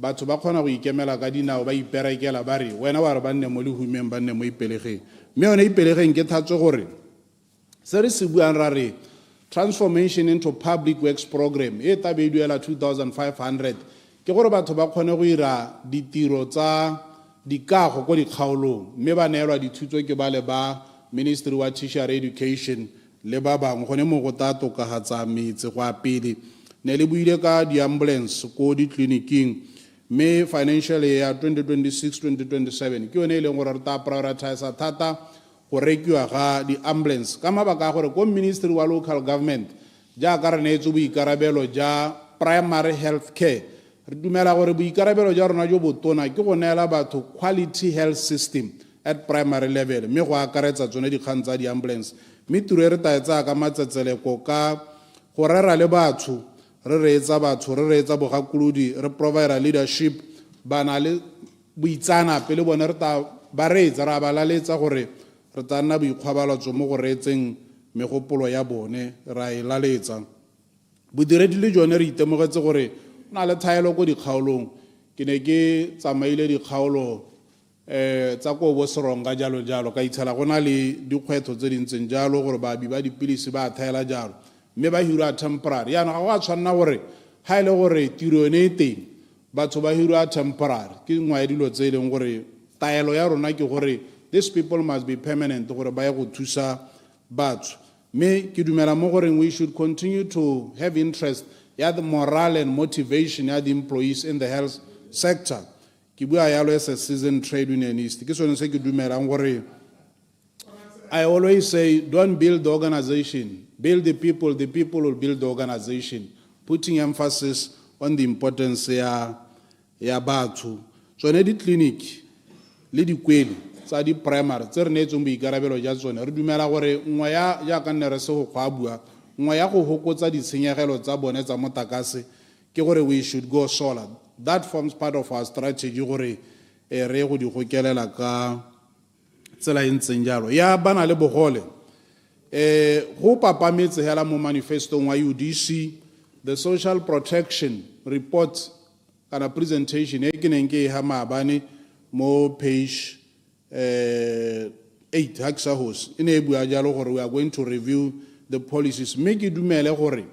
batho ba kgona go ikemela ka dinao ba iperekela ba re wena wa re ba nne mo lehumeng ba nne mo ipelegeng mme yone ipelegeng ke thatso gore se re se buang ra re transformation into public works program e tla be e duela 2,500 ke gore batho ba kgone go ira ditiro tsa dikago ko dikgaolong mme ba neelwa dithuto ke ba le ba Ministry wa Tertiary Education le ba bangwe gone mo go ta tokagatsa metse go a pele ne le buile ka di-ambulance ko ditleliniking mme financial year 2026-2027 ke yone e leng gore re ta prioritize thata go rekiwa ga di-ambulance ka mabaka a gore ko Ministry wa Local Government jaaka re neetse boikarabelo ja primary health care re dumela gore boikarabelo ja rona jo botona ke go neela batho quality health system at primary level mme go akaretsa tsone dikgang tsa di-ambulance mme tiro e re taetsa ka matsetseleko ka go rera le batho re reetsa batho re reetsa bogakolodi re provide leadership ba na le boitsanape le bone re ta ba reetsa ra ba laletsa gore re tla nna boikgwabalatso mo go reetseng megopolo ya bone ra e laletsa bodiredi le jone re itemogetse gore na le thaelo ko dikgaolong ke ne ke tsamaile dikgaolo tsa ko bo seronga jalo jalo ka itshela gona le dikgwetho tse dintseng jalo gore ba ba dipilisi ba thaela jalo mme ba hira temporary yana ga go a tshwanna gore ha ile gore tiro ne teng batho ba hira temporary ke ngwa ya dilo tse leng gore taelo ya rona ke gore these people must be permanent gore ba ya go thusa batho mme ke dumela mo gore we should continue to have interest ya the morale and motivation ya the employees in the health sector ke bua yalo as a seasoned trade unionist ke sone se ke dumelang gore I always say don't build the organization, build the people will build the organization, putting emphasis on the importance ya batho tsone di clinic le dikwele tsa di primary tse re neetsong boikarabelo ja tsone re dumela gore nngwe ya ka nne re se go gwa bua nngwe ya go hokotsa ditshenyegelo tsa bone tsa motakase ke gore we should go solar. That forms part of our strategy gore re go di gokelela ka tsela ntseng jalo ya bana le bogole go papametse hela mo manifesto wa UDC the social protection report kana presentation e ke neng ke ha maabane mo page 8 haksa hos ine e bua jalo gore we are going to review the policies me ke dumele gore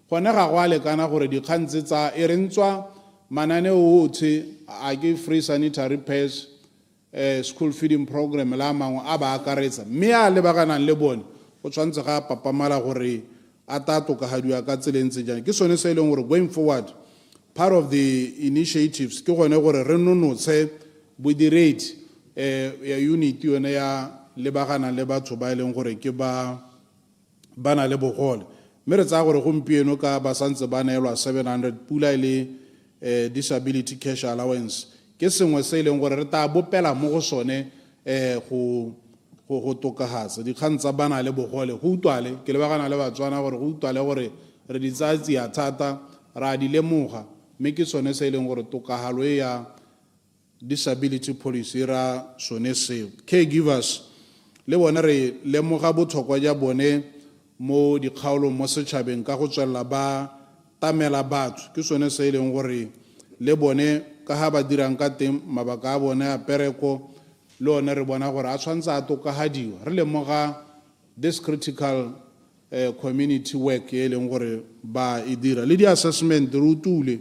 gone ga go a lekana gore dikgantse tsa e rentswa manane otlhe a ke free sanitary pads school feeding program la mangwe a ba akaretsa mme a lebaganang le bone go tshwantse ga papamala gore a ta tokagadiwa ka tselentse jang ke sone se e leng gore going forward part of the initiatives ke gone gore re nonotse bodiredi ya unit yone ya lebaganang le batho ba e leng gore ke ba na le bogole mme re tsaya gore gompieno ka ba santse ba neelwa 700 pula le disability cash allowance ke sengwe se e leng gore re ta bopela mo go sone go tokagatsa dikgang tsa bana le bogole go utlwale ke lebagana le batswana gore go utlwale gore re di tsaya tsia thata ra di lemoga mme ke sone se e leng gore tokagalo e ya disability policy ra sone seo caregivers le bone re lemoga botlhokwa ja bone mo dikgaolong mo setšhabeng ka go tswelela ba tamela batho ke sone se e leng gore le bone ka ha ba dirang ka teng mabaka a bone a pereko le one re bona gore a tshwantse a tokagadiwa re lemoga this critical community work e leng gore ba e dira le di-assessment re utule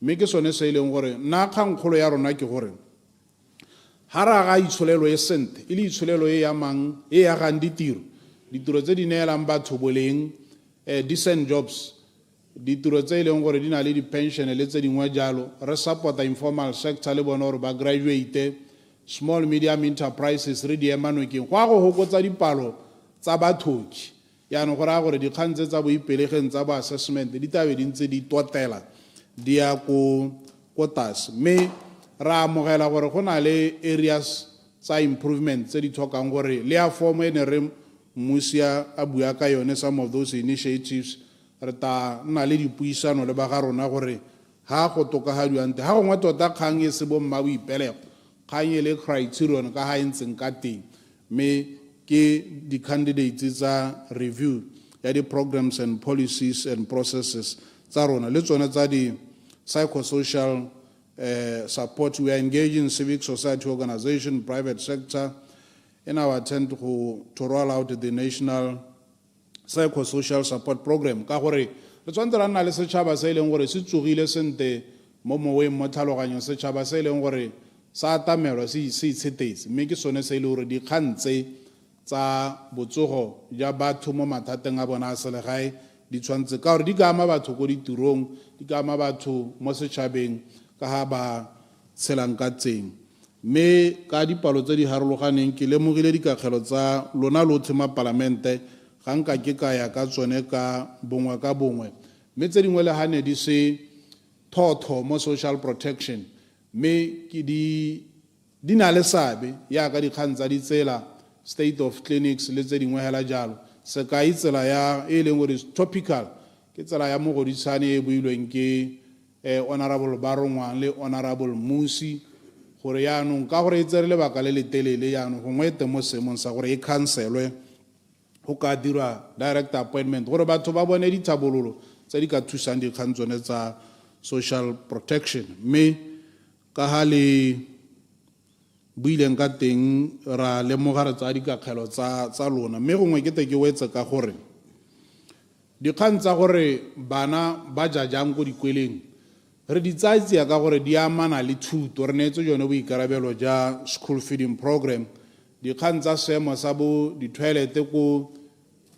mme ke sone se e leng gore nna kgangkgolo ya rona ke gore ha ra ga itsholelo e sente e le itsholelo e ya gang ditiro tse di neelang batho boleng decent jobs ditiro tse e leng gore di na le di-pension le tse dingwe jalo re supporta informal sector le bone gore ba graduate small medium enterprises re di ema nokeng go a go hokotsa dipalo tsa bathoki yaanong go raya gore dikgang tse tsa boipelegeng tsa bo assessment di tabe di ntse di totela di ya ko tlase mme ra amogela gore go na le areas tsa improvement tse di tlhokang gore le ya form e ne re mmusia a bua ka yone some of those initiatives re ta nna le dipuisano le ba ga rona gore ha go tokagadiwante ha gongwe tota kgang e se bomma boipelego kgang e le criterion ka ha e ntseng ka teng mme ke di-candidates tsa review ya di-programs and policies and processes tsa rona le tsone tsa di-psychosocial support. We are engaging civic society organization, private sector, in our attempt to roll out the national psychosocial support program. Ka gore re tswantse ra nna le setšhaba se e leng gore se tsogile sente mo moweng mo tlhaloganyong, setšhaba se e leng gore sa atamelwa se itshetetse, mme ke sone se e le gore dikgang tse tsa botsogo ja batho mo mathateng a bona a selegae di tshwanetse ka gore di ka ama batho ko ditirong, di ka ama batho mo setšhabeng ka ha ba tshelang ka tseng. Mme ka dipalo tse di harologaneng ke lemogile dikagelo tsa lona lotlhe ma palamente ga nka ke ka ya ka tsone ka bongwe ka bongwe, mme tse dingwe le gane di se thotho mo social protection, mme ke di na le seabe yaka dikgang tsa ditsela, state of clinics le tse dingwe hela jalo. Sekai tsela ya e leng gore topical ke tsela ya mogodisane e builweng ke honorable Barongwang le honorable Musi, gore yaanong ka gore e tsere lebaka le letelele yaanong gongwe ete mo seemong sa gore e cancelwe go ka dirwa direct appointment gore batho ba bone dithabololo tse di ka thusang dikgang tsone tsa social protection. Mme ka ha le buileng ka teng ra lemoga re tsa dikakgelo tsa lona, mme gongwe ke te ke wetse ka gore dikgang tsa gore bana ba ja jang ko dikweleng re di tsaya ka gore di amana le thuto, re neetse jone boikarabelo ja school feeding program. Dikgang tsa seemo sa bo di-toilete ko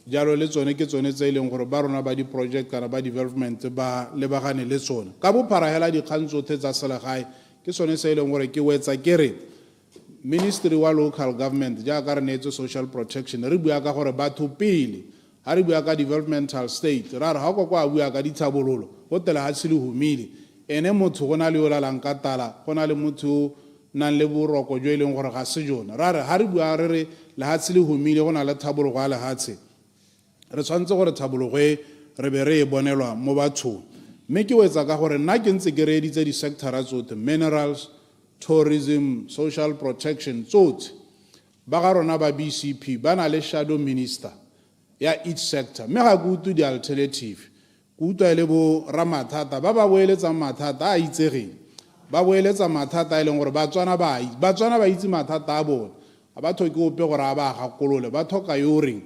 jalo le tsone ke tsone tse e leng gore ba rona ba di-project kana ba development ba lebagane le tsone. Ka bophara hela dikgang tsotlhe tsa selegae ke tsone se e leng gore ke wetsa ke re Ministry wa local government jaaka re neetse social protection re bua ka gore batho pele ha re bua ka developmental state ra re ha go kwa bua ka dithabololo go tela ha tshile humile ene motho go na le ola lang ka tala go na le motho nang le boroko jo e leng gore ga se jona ra re ha re bua re re le ha tshile humile go na le thabologo a le hatshe re tshwantse gore thabologo e re be re e bonelwa mo bathong. Mme ke wetsa ka gore nna ke ntse ke reeditse di-sectora tsotlhe, minerals, tourism, social protection tsotlhe, ba ga rona ba BCP ba na le shadow minister ya each sector, mme ga ke utlwe di-alternative ke utlwa e le bo ramathata ba ba boeletsang mathata a itsegeng, ba boeletsa mathata e leng gore batswana ba itse mathata a bone ga ba thoke ope gore a ba gakolole, ba thoka yo reng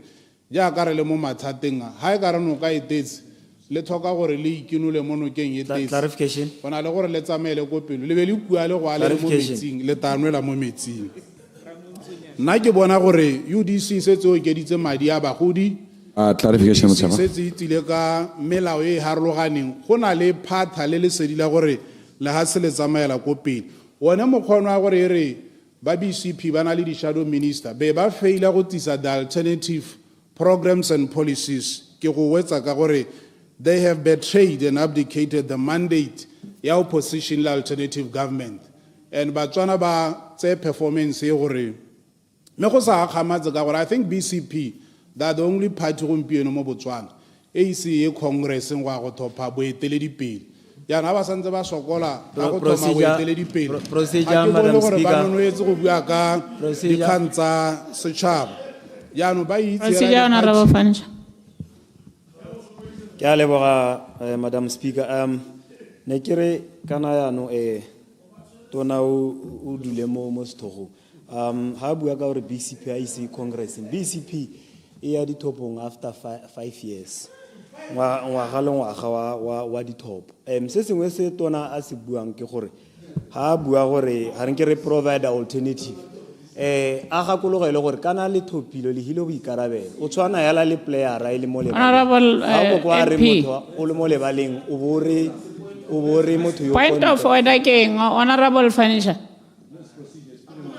jaaka re le mo mathateng a ga e ka re noka e tetse le thoka gore le ikinole mo nokeng e tetse go na le gore le tsamaele ko pelo le be le kua le go a le mo metsing le tanwela mo metsing. Nna ke bona gore UDC setse o ekeditse madi a bagodi, clarification setse e tsile ka melao e harologaneng, go na le phatha le lesedi la gore le ha se le tsamaela ko pele one mokgono wa gore e re ba BCP ba na le di-shadow minister be ba feila go tisa the alternative programs and policies. Ke go wetsa ka gore they have betrayed and abdicated the mandate ya opposition le alternative government, and batswana ba tse performance e gore me go sa kgamatse ka gore I think BCP that the only party gompieno mo Botswana e ise ye congress go a go thopa boeteledipele yana ba santse ba sokola ka go thoma boeteledipele procedure madam speaker ba no etse go bua ka dikgang tsa setšhaba yaano ba itse ke a leboga madam speaker. Ne ke re kana yaano tona o dule mo sethogo ha bua ka gore BCP a ise congress, BCP e ya dithopong after 5 years ngwaga le ngwaga wa dithopo. Se sengwe se tona a se buang ke gore ha bua gore ha re ke re provide alternative a gakologele gore kana le thopilo le hile boikarabelo o tshwana yala le player a ile mo le Honorable MP o le mo le baleng o bore motho yo point of order ke honorable Fanisha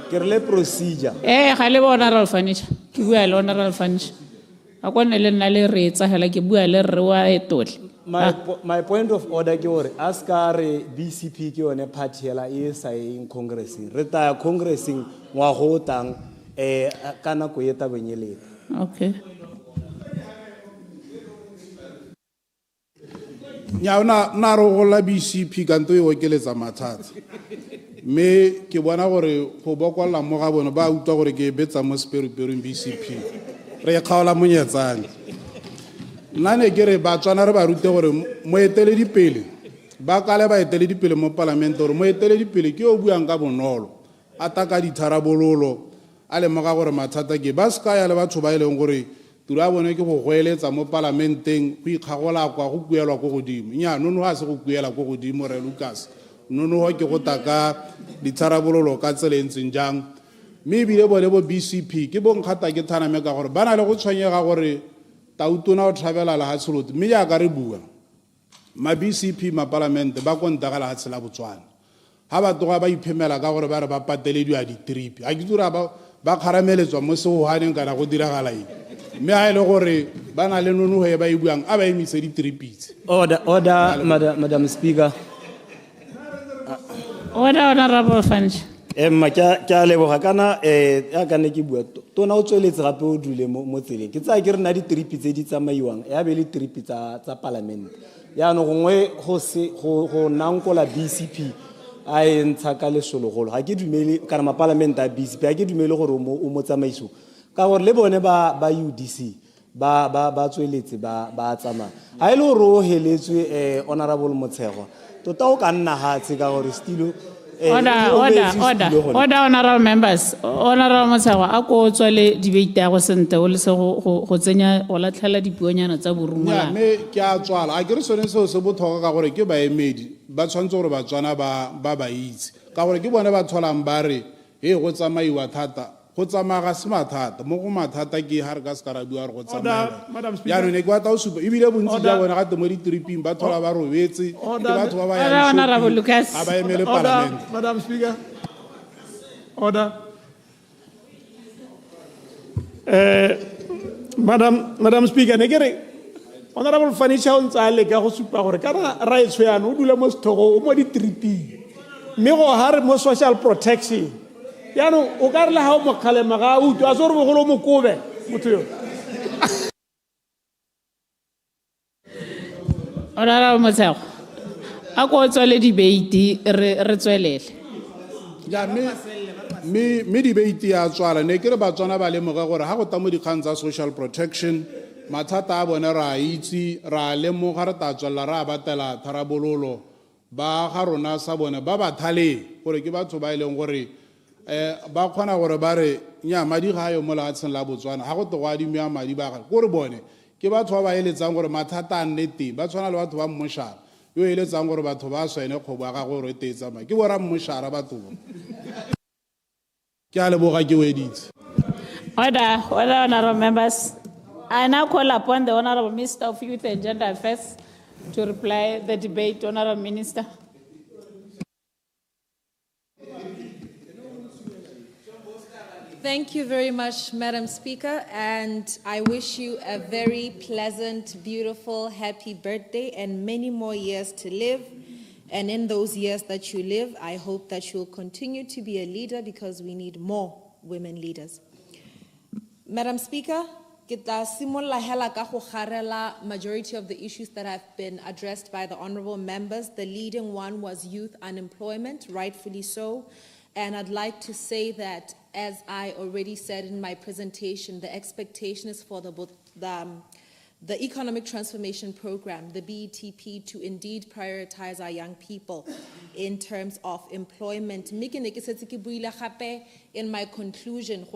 ke re le procedure ga le honorable Fanisha ke bua le honorable Fanisha a kwane le nna le re etsa hela ke bua le re wa etotle. My point of order ke gore askare BCP ke yone party hela e sa in congressing re ta congressing wa go tang kana go eta benyelete. Okay. Nyaona na ro go la BCP kanto e okeletsa mathata me ke bona gore go bokwala mo ga bona ba utwa gore ke betsa mo sperupereng BCP re kgaola monyetsane nna ne ke re batswana re ba rute gore moeteledipele ba kale baeteledipele mo palamente gore moeteledipele ke o buang ka bonolo a taka ditharabololo a lemoga gore mathata ke ba ska ya le batho ba e leng gore tiro ya bone ke go goeletsa mo palamenteng go ikgagola kwa go kuelwa ko godimo nya nono ga se go kuela ko godimo re Lucas nono ho ke go taka ditharabololo ka tsela ntseng jang mme bile bole bo BCP ke bonkgata ke thaname ka gore ba na le go tshwenyega gore tautona o thabela la ha tsholote mme ya ka re bua ma BCP ma parlamente ba kontagala ha tshela Botswana ha ba toga ba iphemela ka gore ba re ba patelediwa di-trip a ke dira ba kharameletswa mo segoganeng kana go diragala eng mme ha e le gore ba na le nonogo e ba e buang a ba emise di-tripitse Order, Madam Speaker. Order, Honorable Fanch. Emma ke a leboga kana ya ka ne ke bua tona o tsweletse gape o dule mo tseleng ke tsaya ke re na di-trip tse di tsamaiwang ya be le trip tsa parlamente yaanong gongwe go nankola BCP a e ntsha ka lesologolo ga ke dumele kana mapalamente a BCP ga ke dumele gore o mo tsamaiso ka gore le bone ba UDC ba tsweletse ba tsamaya ga e le gore o heletswe honorable Motshegwa tota o ka nna gatshe ka gore stilo Order, honorable members. Honorable Motshegwa a ko tswale debate ya go sente o le se go tsenya go latlhela dipuonyana tsa borumolana. me ke a tswala a ke re sone seo se botlhokwa ka gore ke baemedi ba tshwanetse gore Batswana ba itse ka gore ke bone ba tholang ba re go tsamaiwa thata go tsamaya se mathata mo go mathata ke ha re ka se ka ra bua re go tsamaya yaanong ne ke batla o supa ebile bontsi ja bone gate mo di-triping ba thola ba robetse ke batho ba ba yang a ba emele palamente. Madam Speaker. Order. Madam Speaker, ne ke re Honorable Fanisha o ntse a leka go supa gore kana ra e tshweano o dula mo sethogo o mo di-triping mme go ha re mo social protection yaanong o ka re le ga o mokgalema ga a utlwe a se gore bogolo mo kobe motho yo. Honorable Motshegwa a ko tswale debate re tswelele. Ja me debate ya tswala ne ke re Batswana ba lemoga gore ha go ta mo dikgang tsa social protection mathata a bone ra itse ra lemoga re ta tswalla ra batela tharabololo ba ga rona sa bone ba ba thale gore ke batho ba ileng gore ba khona gore ba re nya madi ga yo mo lefatsheng la Botswana ha go to go adimya madi ba ga gore bone ke batho ba eletsang gore mathata a nnete ba tshwana le batho ba mmoshara yo eletsang gore batho ba swene kgobo ga go re tetsa ma ke bora mmoshara batho ke a leboga ke weditse. Order, honorable members. I now call upon the Honorable Minister of Youth and Gender Affairs to reply the debate. Honorable Minister. Thank you very much, Madam Speaker, and I wish you a very pleasant, beautiful, happy birthday and many more years to live. And in those years that you live, I hope that you'll continue to be a leader because we need more women leaders. Madam Speaker, majority of the issues that have been addressed by the honorable members. The leading one was youth unemployment, rightfully so. And I'd like to say that, as I already said in my presentation, the expectation is for the Economic Transformation Program, the BETP, to indeed prioritize our young people in terms of employment. In my conclusion,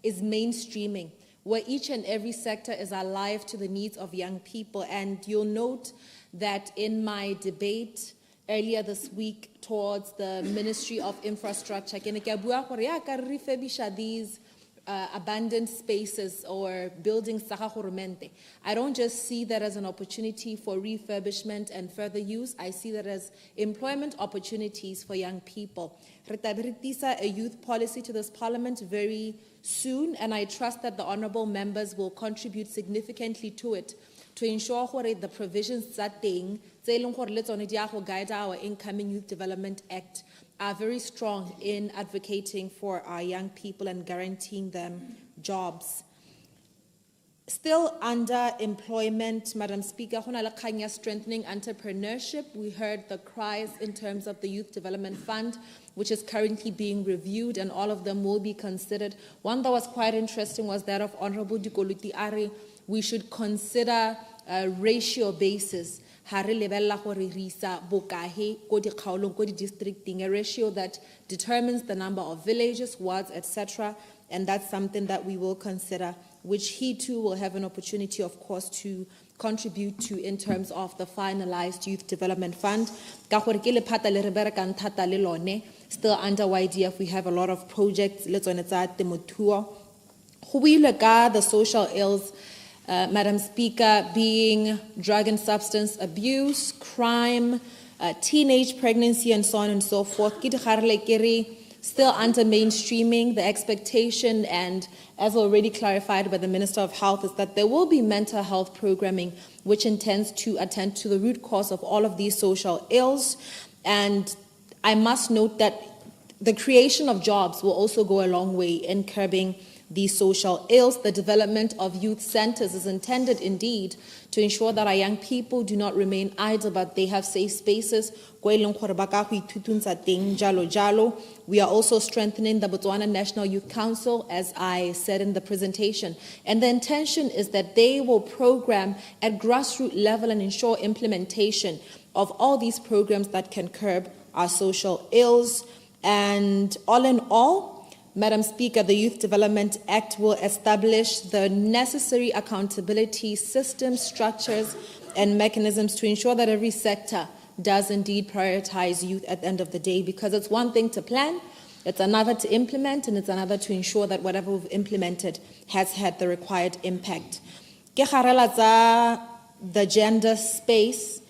is mainstreaming, where each and every sector is alive to the needs of young people. And you'll note that in my debate earlier this week towards the Ministry of Infrastructure, these abandoned spaces or buildings. I don't just see that as an opportunity for refurbishment and further use. I see that as employment opportunities for young people. A youth policy to this parliament very soon, and I trust that the honorable members will contribute significantly to it to ensure the provisions that guide our incoming Youth Development Act are very strong in advocating for our young people and guaranteeing them jobs. Still under employment, Madam Speaker, strengthening entrepreneurship. We heard the cries in terms of the Youth Development Fund, which is currently being reviewed, and all of them will be considered. One that was quite interesting was that of Honorable Dikoluti Ari. We should consider a ratio basis, ha re lebella gore re isa bokahe ko dikgaolong ko di-districting, a ratio that determines the number of villages, wards, etc. And that's something that we will consider, which he too will have an opportunity, of course, to contribute to in terms of the finalized Youth Development Fund. Ka gore ke lephata le re berekang thata le lone, still under YDF, we have a lot of projects, le tsone tsa temothuo. Go buile ka the social ills, Madam Speaker, being drug and substance abuse, crime, teenage pregnancy, and so on and so forth. Ke dikgarele ke re still under mainstreaming. The expectation, and as already clarified by the Minister of Health, is that there will be mental health programming which intends to attend to the root cause of all of these social ills. And I must note that the creation of jobs will also go a long way in curbing these social ills. The development of youth centers is intended indeed to ensure that our young people do not remain idle, but they have safe spaces. We are also strengthening the Botswana National Youth Council, as I said in the presentation. And the intention is that they will program at grassroots level and ensure implementation of all these programs that can curb our social ills. And all in all, Madam Speaker, the Youth Development Act will establish the necessary accountability systems, structures, and mechanisms to ensure that every sector does indeed prioritize youth at the end of the day, because it's one thing to plan, it's another to implement, and it's another to ensure that whatever we've implemented has had the required impact. Ke kgarela tsa the gender space,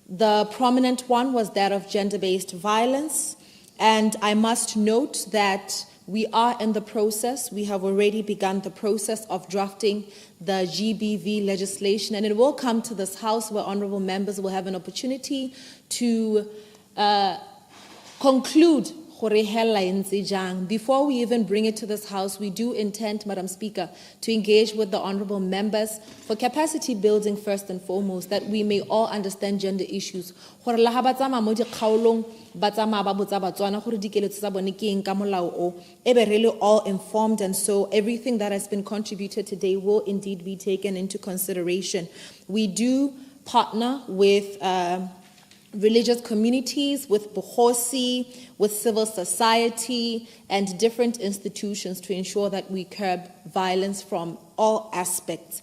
the prominent one was that of gender-based violence, and I must note that we are in the process. We have already begun the process of drafting the GBV legislation, and it will come to this House where honorable members will have an opportunity to conclude. Before we even bring it to this House, we do intend, Madam Speaker, to engage with the honorable members for capacity building first and foremost, that we may all understand gender issues. Really all informed, and so everything that has been contributed today will indeed be taken into consideration. We do partner with religious communities, with Bohosi, with civil society, and different institutions to ensure that we curb violence from all aspects.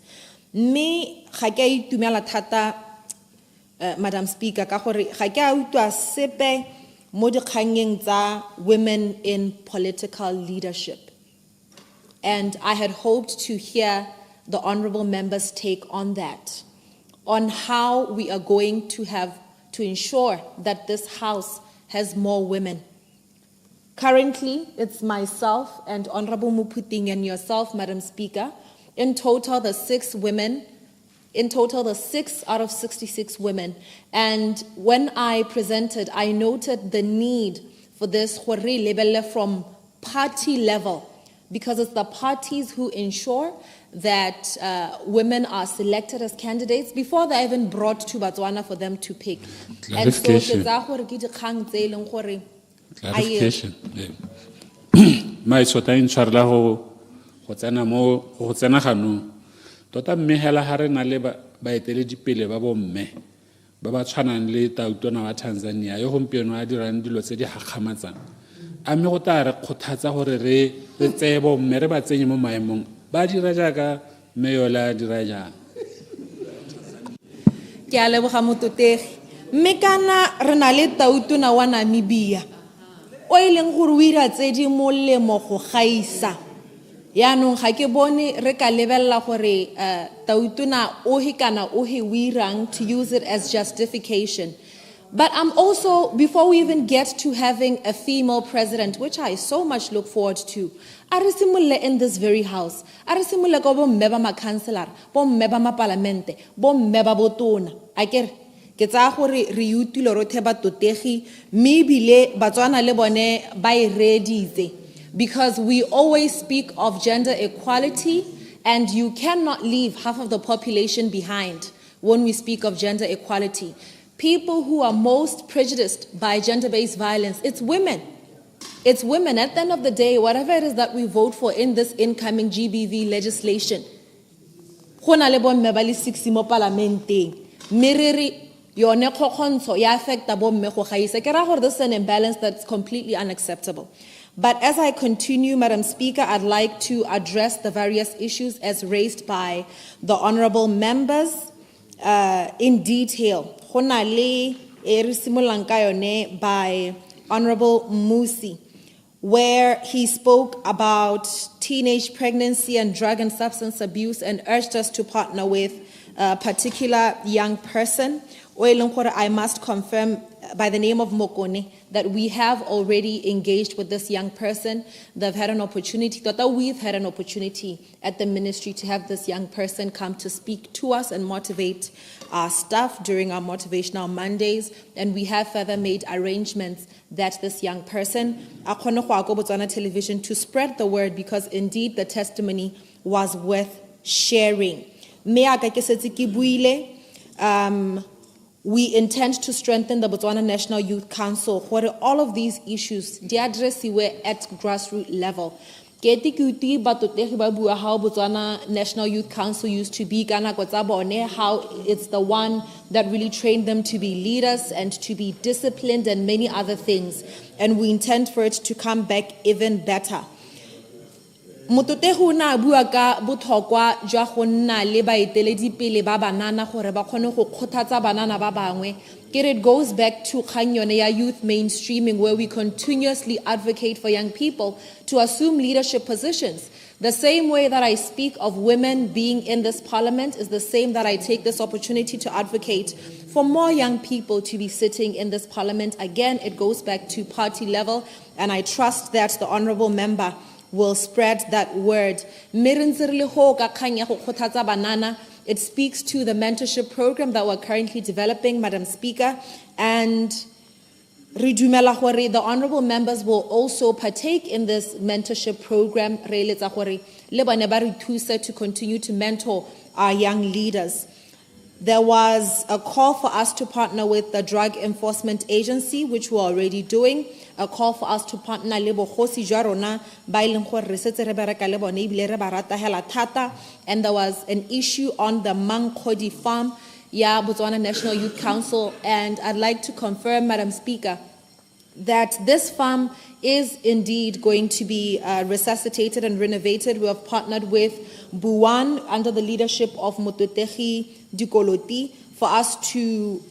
Me, ga ke a itumela thata, Madam Speaker, ka gore ga ke a utlwa sepe mo dikgangeng tsa women in political leadership. And I had hoped to hear the honorable members' take on that, on how we are going to ensure that this House has more women. Currently, it's myself and Honorable Muputing and yourself, Madam Speaker. In total, the 6 out of 66 women. And when I presented, I noted the need for this from party level, because it's the parties who ensure that women are selected as candidates before they're even brought to Botswana for them to pick. Clarification. Clarification. My sota intshwarela go tsena mo go tsena ganong tota mme hela ha re na le baeteledipele ba bomme ba ba tshwanang le tautona wa Tanzania yo gompieno a dirang dilo tse di gagamatsang a mme go tla re kgothatsa gore re tseye bomme re ba tsenye mo maemong ba dira jaaka meyola dira jang. Ke a leboga mototegi mme kana re na le tautona wa Namibia o ileng gore o ira tse di molemo go gaisa yaanong ga ke bone re ka lebella gore tautona o hikana o he wirang to use it as justification. But I'm also, before we even get to having a female president, which I so much look forward to, arisimule in this very house, arisimule ko bo mmeba ma councillor, bo mmeba ma parlamente, bo mmeba botona. Akere ke tsa gore re utile ro theba totegi mebile batswana le bone ba iredize, because we always speak of gender equality and you cannot leave half of the population behind when we speak of gender equality. People who are most prejudiced by gender-based violence, it's women. It's women. At the end of the day, whatever it is that we vote for in this incoming GBV legislation, yone kgokgontsho ya affecta bomme go gaisa ke ra gore this is an imbalance that's completely unacceptable. But as I continue, Madam Speaker, I'd like to address the various issues as raised by the honorable members in detail. Go na le e re simolang ka yone by Honorable Musi, where he spoke about teenage pregnancy and drug and substance abuse and urged us to partner with a particular young person. I must confirm by the name of Mokone that we have already engaged with this young person. They've had an opportunity, we've had an opportunity at the ministry to have this young person come to speak to us and motivate our staff during our motivational Mondays. And we have further made arrangements that this young person a kgone go ya ko Botswana television to spread the word, because indeed the testimony was worth sharing. We intend to strengthen the Botswana National Youth Council, where all of these issues they address at grassroots level. Botswana National Youth Council used to be how it's the one that really trained them to be leaders and to be disciplined and many other things. And we intend for it to come back even better. Mototego na bua ka botlhokwa jwa go nna le baeteledipele ba banana gore ba kgone go kgothatsa banana ba bangwe. It goes back to kgang yone ya youth mainstreaming, where we continuously advocate for young people to assume leadership positions. The same way that I speak of women being in this parliament is the same that I take this opportunity to advocate for more young people to be sitting in this parliament. Again, it goes back to party level, and I trust that the honorable member will spread that word. It speaks to the mentorship program that we're currently developing, Madam Speaker, and the honorable members will also partake in this mentorship program to continue to mentor our young leaders. There was a call for us to partner with the Drug Enforcement Agency, which we're already doing. A call for us to partner le bogosi jwa rona ba ileng gore re setse re bereka le bone ebile re ba rata hela thata. And there was an issue on the Mangkodi farm ya Botswana National Youth Council, and I'd like to confirm, Madam Speaker, that this farm is indeed going to be resuscitated and renovated. We have partnered with Buwan under the leadership of Mototegi Dikoloti for us to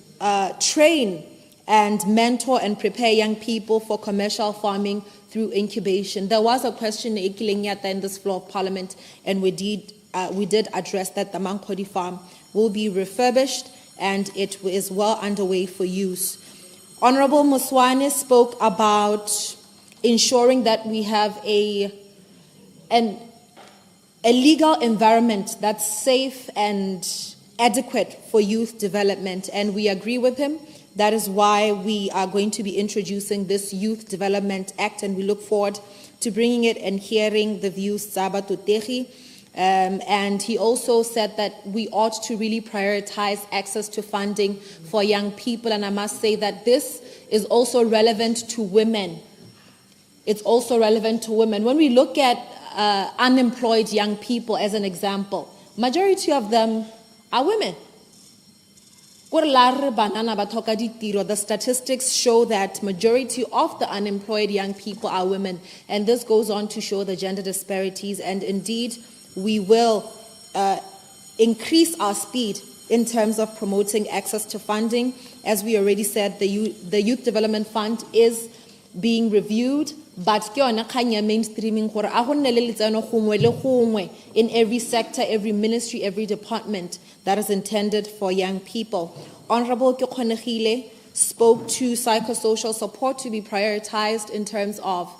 train and mentor and prepare young people for commercial farming through incubation. There was a question in this floor of Parliament, and we did address that the Mangkodi farm will be refurbished and it is well underway for use. Honorable Muswane spoke about ensuring that we have a legal environment that's safe and adequate for youth development, and we agree with him. That is why we are going to be introducing this Youth Development Act, and we look forward to bringing it and hearing the views Saba Tutegi. And he also said that we ought to really prioritize access to funding for young people. And I must say that this is also relevant to women. It's also relevant to women. When we look at unemployed young people as an example, majority of them are women. The statistics show that majority of the unemployed young people are women, and this goes on to show the gender disparities. And indeed, we will increase our speed in terms of promoting access to funding. As we already said, the Youth Development Fund is being reviewed, but mainstreaming in every sector, every ministry, every department that is intended for young people. Honorable Kekgonegile spoke to psychosocial support to be prioritized in terms of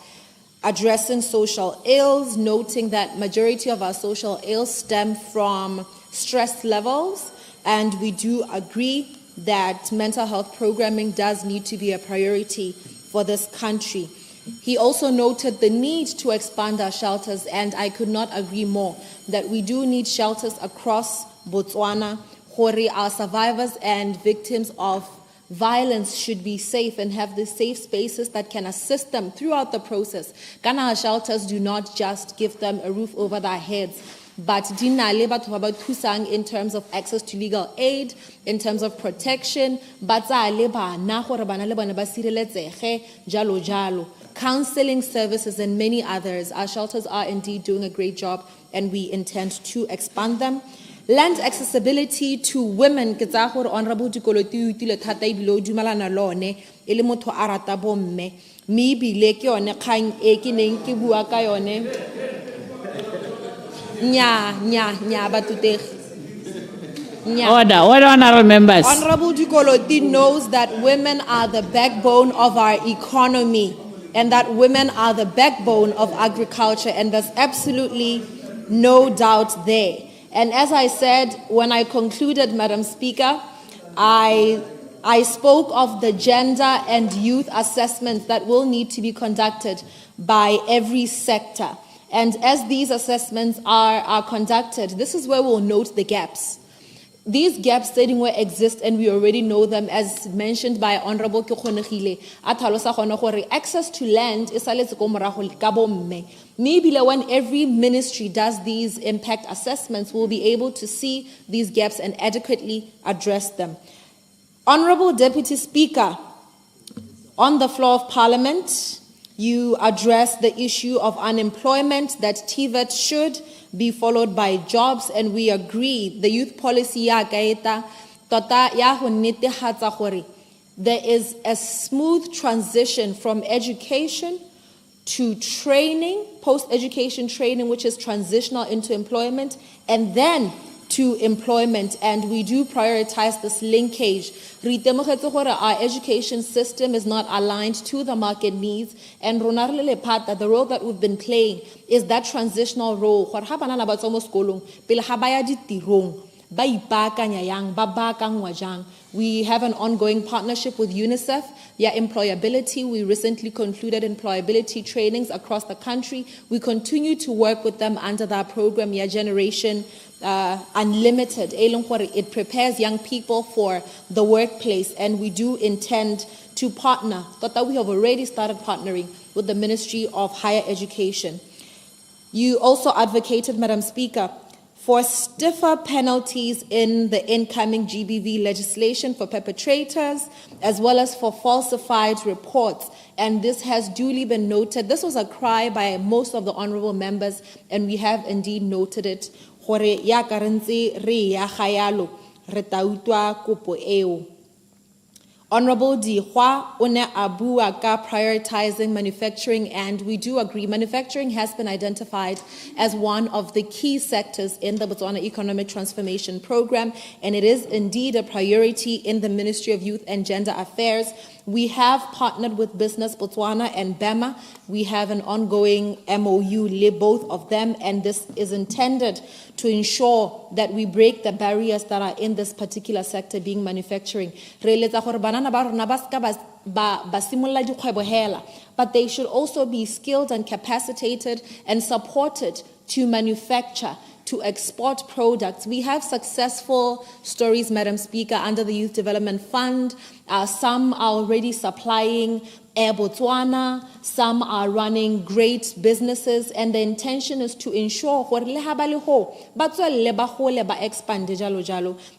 addressing social ills, noting that majority of our social ills stem from stress levels, and we do agree that mental health programming does need to be a priority for this country. He also noted the need to expand our shelters, and I could not agree more that we do need shelters across Botswana. Our survivors and victims of violence should be safe and have the safe spaces that can assist them throughout the process. Ghana shelters do not just give them a roof over their heads, but di na le batho ba ba thusang in terms of access to legal aid, in terms of protection, ba tsa le bana gore bana le bone ba sireletsege jalo jalo. Counseling services and many others. Our shelters are indeed doing a great job, and we intend to expand them. Land accessibility to women. Ke tsa gore Honorable Dikoloti o itile thata e bile o dumelana lone e le motho a rata bomme. Me bile ke yone kgang e ke neng ke bua ka yone. Nya batutegi. Order, honorable members. Honorable Dikoloti knows that women are the backbone of our economy, and that women are the backbone of agriculture, and there's absolutely no doubt there. And as I said, when I concluded, Madam Speaker, I spoke of the gender and youth assessments that will need to be conducted by every sector. And as these assessments are conducted, this is where we'll note the gaps. These gaps stating where exist, and we already know them, as mentioned by Honorable Kekhonegile, access to land is maybe when every ministry does these impact assessments, we'll be able to see these gaps and adequately address them. Honorable Deputy Speaker, on the floor of Parliament, you address the issue of unemployment, that TVET should be followed by jobs, and we agree. The youth policy ya kaeta tota ya go netefatsa gore there is a smooth transition from education to training, post-education training, which is transitional into employment, and then to employment, and we do prioritize this linkage. Our education system is not aligned to the market needs, and the role that we've been playing is that transitional role. We have an ongoing partnership with UNICEF. Employability. We recently concluded employability trainings across the country. We continue to work with them under that program, Generation Unlimited. It prepares young people for the workplace, and we do intend to partner. We have already started partnering with the Ministry of Higher Education. You also advocated, Madam Speaker, for stiffer penalties in the incoming GBV legislation for perpetrators, as well as for falsified reports. And this has duly been noted. This was a cry by most of the honorable members, and we have indeed noted it. Honorable Dihwa One Abuaka prioritizing manufacturing, and we do agree manufacturing has been identified as one of the key sectors in the Botswana Economic Transformation Program, and it is indeed a priority in the Ministry of Youth and Gender Affairs. We have partnered with Business Botswana and BEMA. We have an ongoing MOU, both of them, and this is intended to ensure that we break the barriers that are in this particular sector, being manufacturing. But they should also be skilled and capacitated and supported to manufacture, to export products. We have successful stories, Madam Speaker, under the Youth Development Fund. Some are already supplying Air Botswana, some are running great businesses, and the intention is to ensure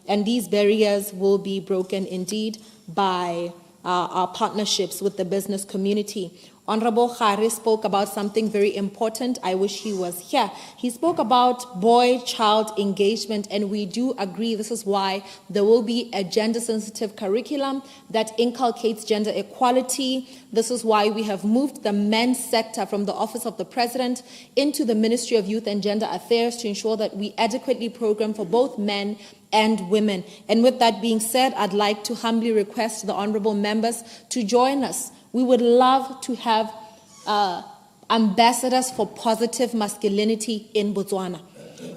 and these barriers will be broken indeed by our partnerships with the business community. Honorable Khare spoke about something very important. I wish he was here. He spoke about boy-child engagement, and we do agree. This is why there will be a gender-sensitive curriculum that inculcates gender equality. This is why we have moved the men's sector from the Office of the President into the Ministry of Youth and Gender Affairs to ensure that we adequately program for both men and women. And with that being said, I'd like to humbly request the honorable members to join us. We would love to have ambassadors for positive masculinity in Botswana.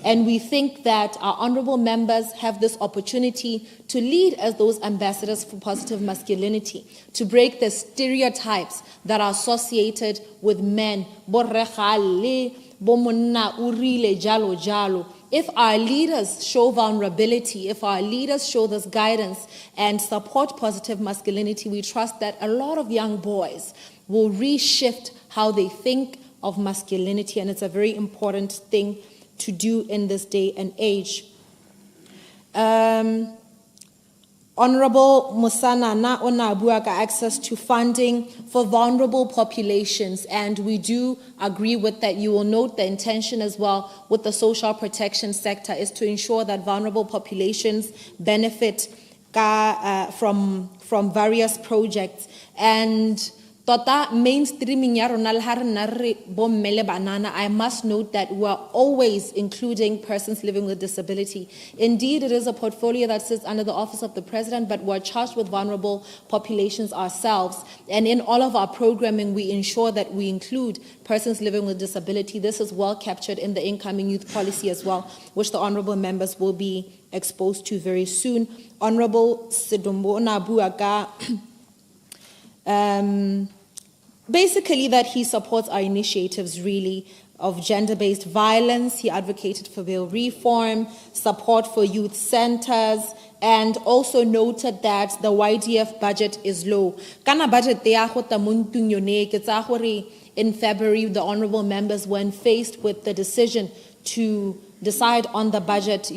And we think that our honorable members have this opportunity to lead as those ambassadors for positive masculinity, to break the stereotypes that are associated with men. If our leaders show vulnerability, if our leaders show this guidance and support positive masculinity, we trust that a lot of young boys will reshift how they think of masculinity, and it's a very important thing to do in this day and age. Honorable Musana na ona buaka access to funding for vulnerable populations, and we do agree with that. You will note the intention as well with the social protection sector is to ensure that vulnerable populations benefit from various projects. And tota mainstreaming ya rona le ha re na re bomme le banana, I must note that we are always including persons living with disability. Indeed, it is a portfolio that sits under the Office of the President, but we're charged with vulnerable populations ourselves. And in all of our programming, we ensure that we include persons living with disability. This is well captured in the incoming youth policy as well, which the honorable members will be exposed to very soon. Honorable Sidumbo Nabuaka, basically that he supports our initiatives really of gender-based violence. He advocated for bail reform, support for youth centers, and also noted that the YDF budget is low. Kana budget in February, the honorable members, when faced with the decision to decide on the budget,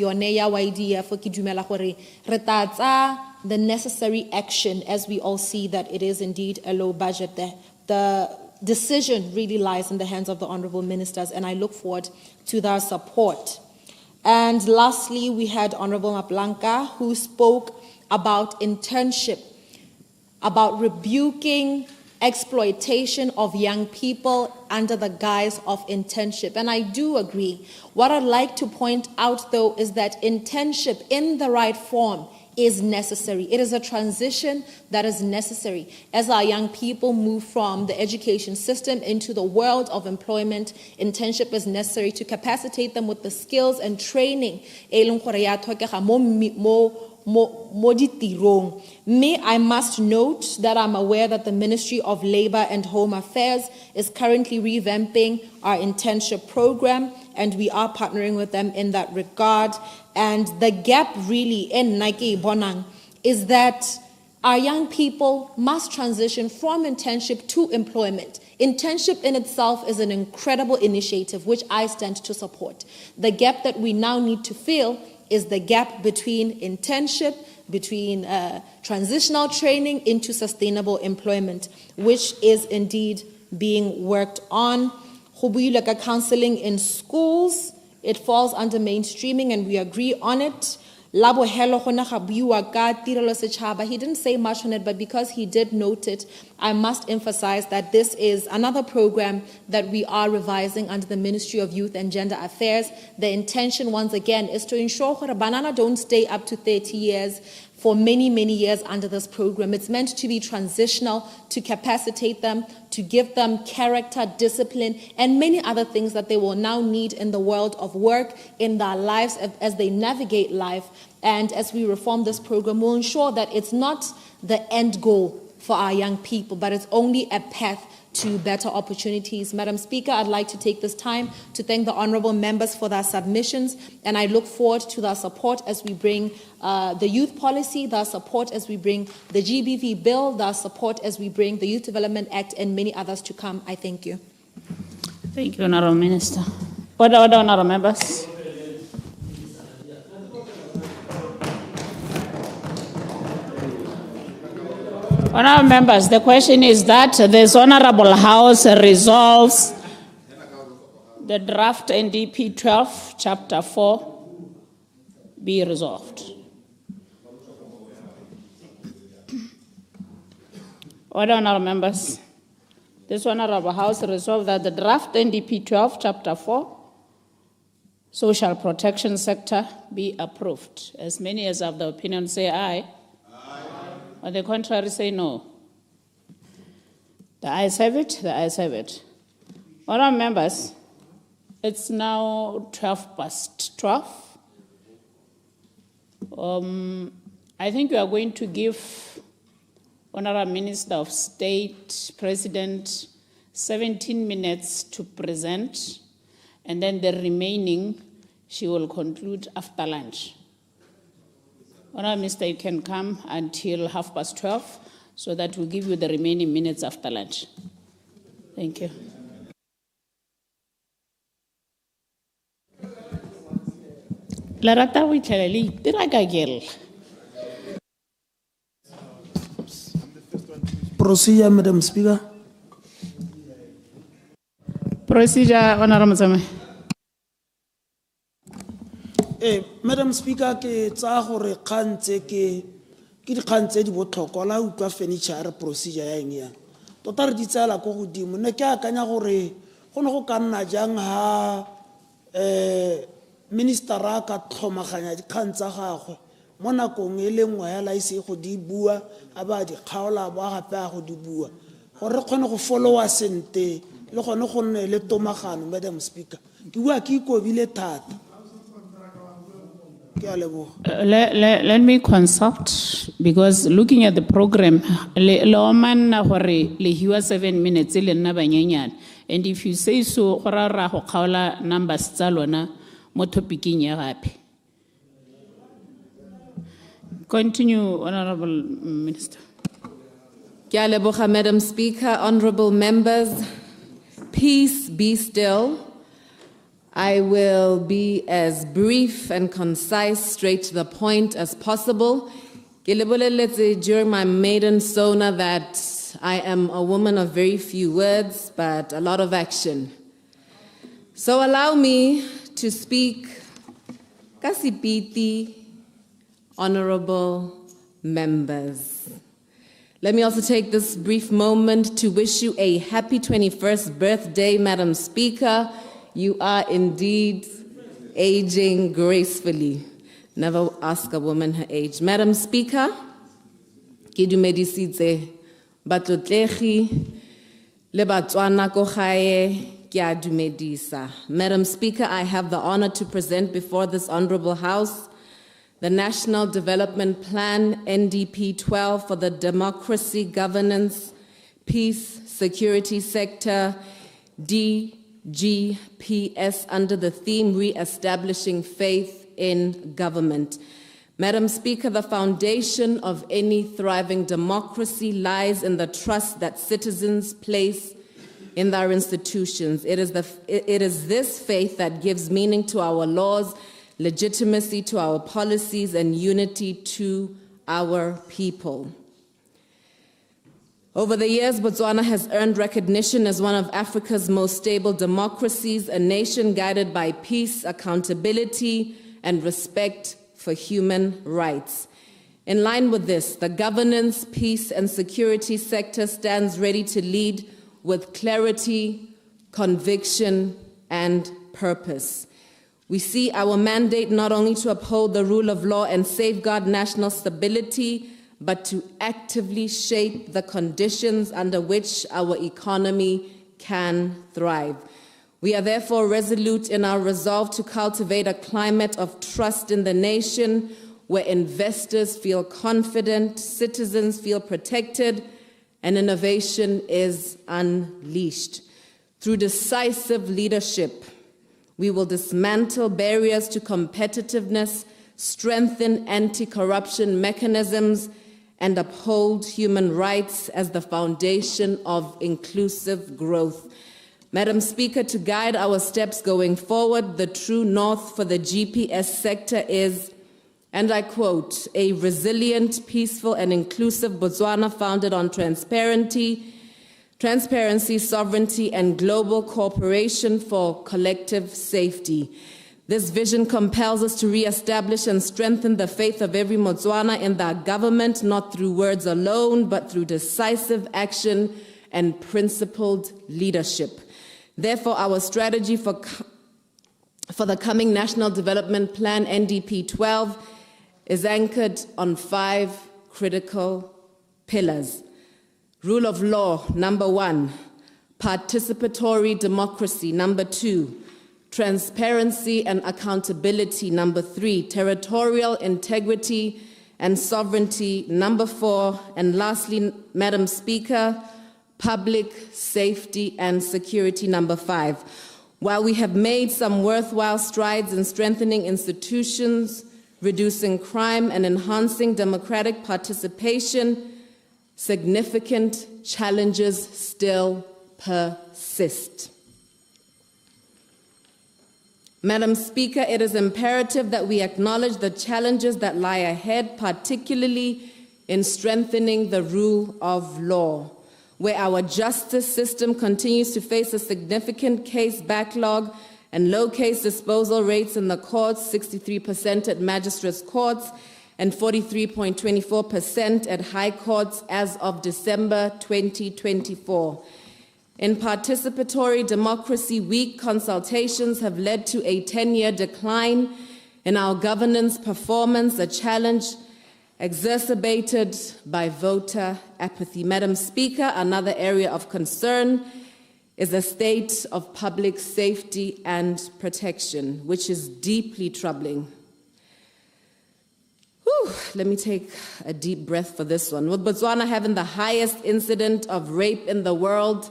the necessary action, as we all see that it is indeed a low budget. The decision really lies in the hands of the honorable ministers, and I look forward to their support. And lastly, we had Honorable Maplanka, who spoke about internship, about rebuking exploitation of young people under the guise of internship. And I do agree. What I'd like to point out, though, is that internship in the right form is necessary. It is a transition that is necessary. As our young people move from the education system into the world of employment, internship is necessary to capacitate them with the skills and training. I must note that I'm aware that the Ministry of Labor and Home Affairs is currently revamping our internship program, and we are partnering with them in that regard. And the gap really in Nike Bonang is that our young people must transition from internship to employment. Internship in itself is an incredible initiative which I stand to support. The gap that we now need to fill is the gap between internship, between transitional training into sustainable employment, which is indeed being worked on. Counseling in schools, it falls under mainstreaming, and we agree on it. He didn't say much on it, but because he did note it, I must emphasize that this is another program that we are revising under the Ministry of Youth and Gender Affairs. The intention, once again, is to ensure that banana don't stay up to 30 years for many, many years under this program. It's meant to be transitional, to capacitate them, to give them character, discipline, and many other things that they will now need in the world of work, in their lives, as they navigate life. And as we reform this program, we'll ensure that it's not the end goal for our young people, but it's only a path to better opportunities. Madam Speaker, I'd like to take this time to thank the honorable members for their submissions, and I look forward to their support as we bring the youth policy, their support as we bring the GBV bill, their support as we bring the Youth Development Act, and many others to come. I thank you. Thank you, Honorable Minister. Order, honorable members. Honorable members, the question is that this Honorable House resolves the draft NDP 12, Chapter 4, be resolved. Order, honorable members. This Honorable House resolves that the draft NDP 12, Chapter 4, Social Protection Sector, be approved. As many as have the opinion say aye. On the contrary, say no. The ayes have it, the ayes have it. Honorable members, it's now 12:12. I think we are going to give Honorable Minister of State, President, 17 minutes to present, and then the remaining she will conclude after lunch. Honorable Minister, you can come until 12:30 so that we'll give you the remaining minutes after lunch. Thank you. La rata go itlhela le itira ka kela. Procedure, Madam Speaker. Procedure, Honorable Motsamaisi. Madam Speaker, ke tsa gore kgantse ke dikgang tse di botlhokwa la utlwa furniture procedure ya eng yang. Tota re di tsela go godimo. Ne ke akanya gore go ne go ka nna jang ha minister a ka tlhomaganya dikgang tsa gagwe mo nakong e le nngwe hela ise go di bua a ba di kgaola ba gape a go di bua gore re kgone go followa sente le gone go nne le tomagano. Madam Speaker, ke bua ke ikobile thata. Let me consult, because looking at the program, le manna gore le hiwa 7 minutes le nna banyenyane, and if you say so go ra go kgaola numbers tsa lona mo topicing ya gape. Continue, Honorable Minister. Ke a leboga, Madam Speaker, honorable members. Peace be still. I will be as brief and concise, straight to the point as possible. Ke leboleletse during my maiden sona that I am a woman of very few words, but a lot of action. So allow me to speak kasipiti, honorable members. Let me also take this brief moment to wish you a happy 21st birthday, Madam Speaker. You are indeed aging gracefully. Never ask a woman her age. Madam Speaker, ke dumedisitse batlotlegi le batswana ko gae ke a dumedisa. Madam Speaker, I have the honor to present before this honorable House the National Development Plan NDP 12 for the democracy, governance, peace, security sector, DGPS, under the theme Re-establishing Faith in Government. Madam Speaker, the foundation of any thriving democracy lies in the trust that citizens place in our institutions. It is this faith that gives meaning to our laws, legitimacy to our policies, and unity to our people. Over the years, Botswana has earned recognition as one of Africa's most stable democracies, a nation guided by peace, accountability, and respect for human rights. In line with this, the governance, peace, and security sector stands ready to lead with clarity, conviction, and purpose. We see our mandate not only to uphold the rule of law and safeguard national stability, but to actively shape the conditions under which our economy can thrive. We are therefore resolute in our resolve to cultivate a climate of trust in the nation where investors feel confident, citizens feel protected, and innovation is unleashed. Through decisive leadership, we will dismantle barriers to competitiveness, strengthen anti-corruption mechanisms, and uphold human rights as the foundation of inclusive growth. Madam Speaker, to guide our steps going forward, the true north for the GPS sector is, and I quote, a resilient, peaceful, and inclusive Botswana founded on transparency, sovereignty, and global cooperation for collective safety. This vision compels us to re-establish and strengthen the faith of every Motswana in their government, not through words alone, but through decisive action and principled leadership. Therefore, our strategy for the coming National Development Plan, NDP 12, is anchored on 5 critical pillars. Rule of law, number 1. Participatory democracy, number 2. Transparency and accountability, number 3. Territorial integrity and sovereignty, number 4. And lastly, Madam Speaker, public safety and security, number 5. While we have made some worthwhile strides in strengthening institutions, reducing crime, and enhancing democratic participation, significant challenges still persist. Madam Speaker, it is imperative that we acknowledge the challenges that lie ahead, particularly in strengthening the rule of law, where our justice system continues to face a significant case backlog and low case disposal rates in the courts, 63% at magistrates' courts and 43.24% at high courts as of December 2024. In participatory democracy, weak consultations have led to a 10-year decline in our governance performance, a challenge exacerbated by voter apathy. Madam Speaker, another area of concern is the state of public safety and protection, which is deeply troubling. Whew, let me take a deep breath for this one. With Botswana having the highest incident of rape in the world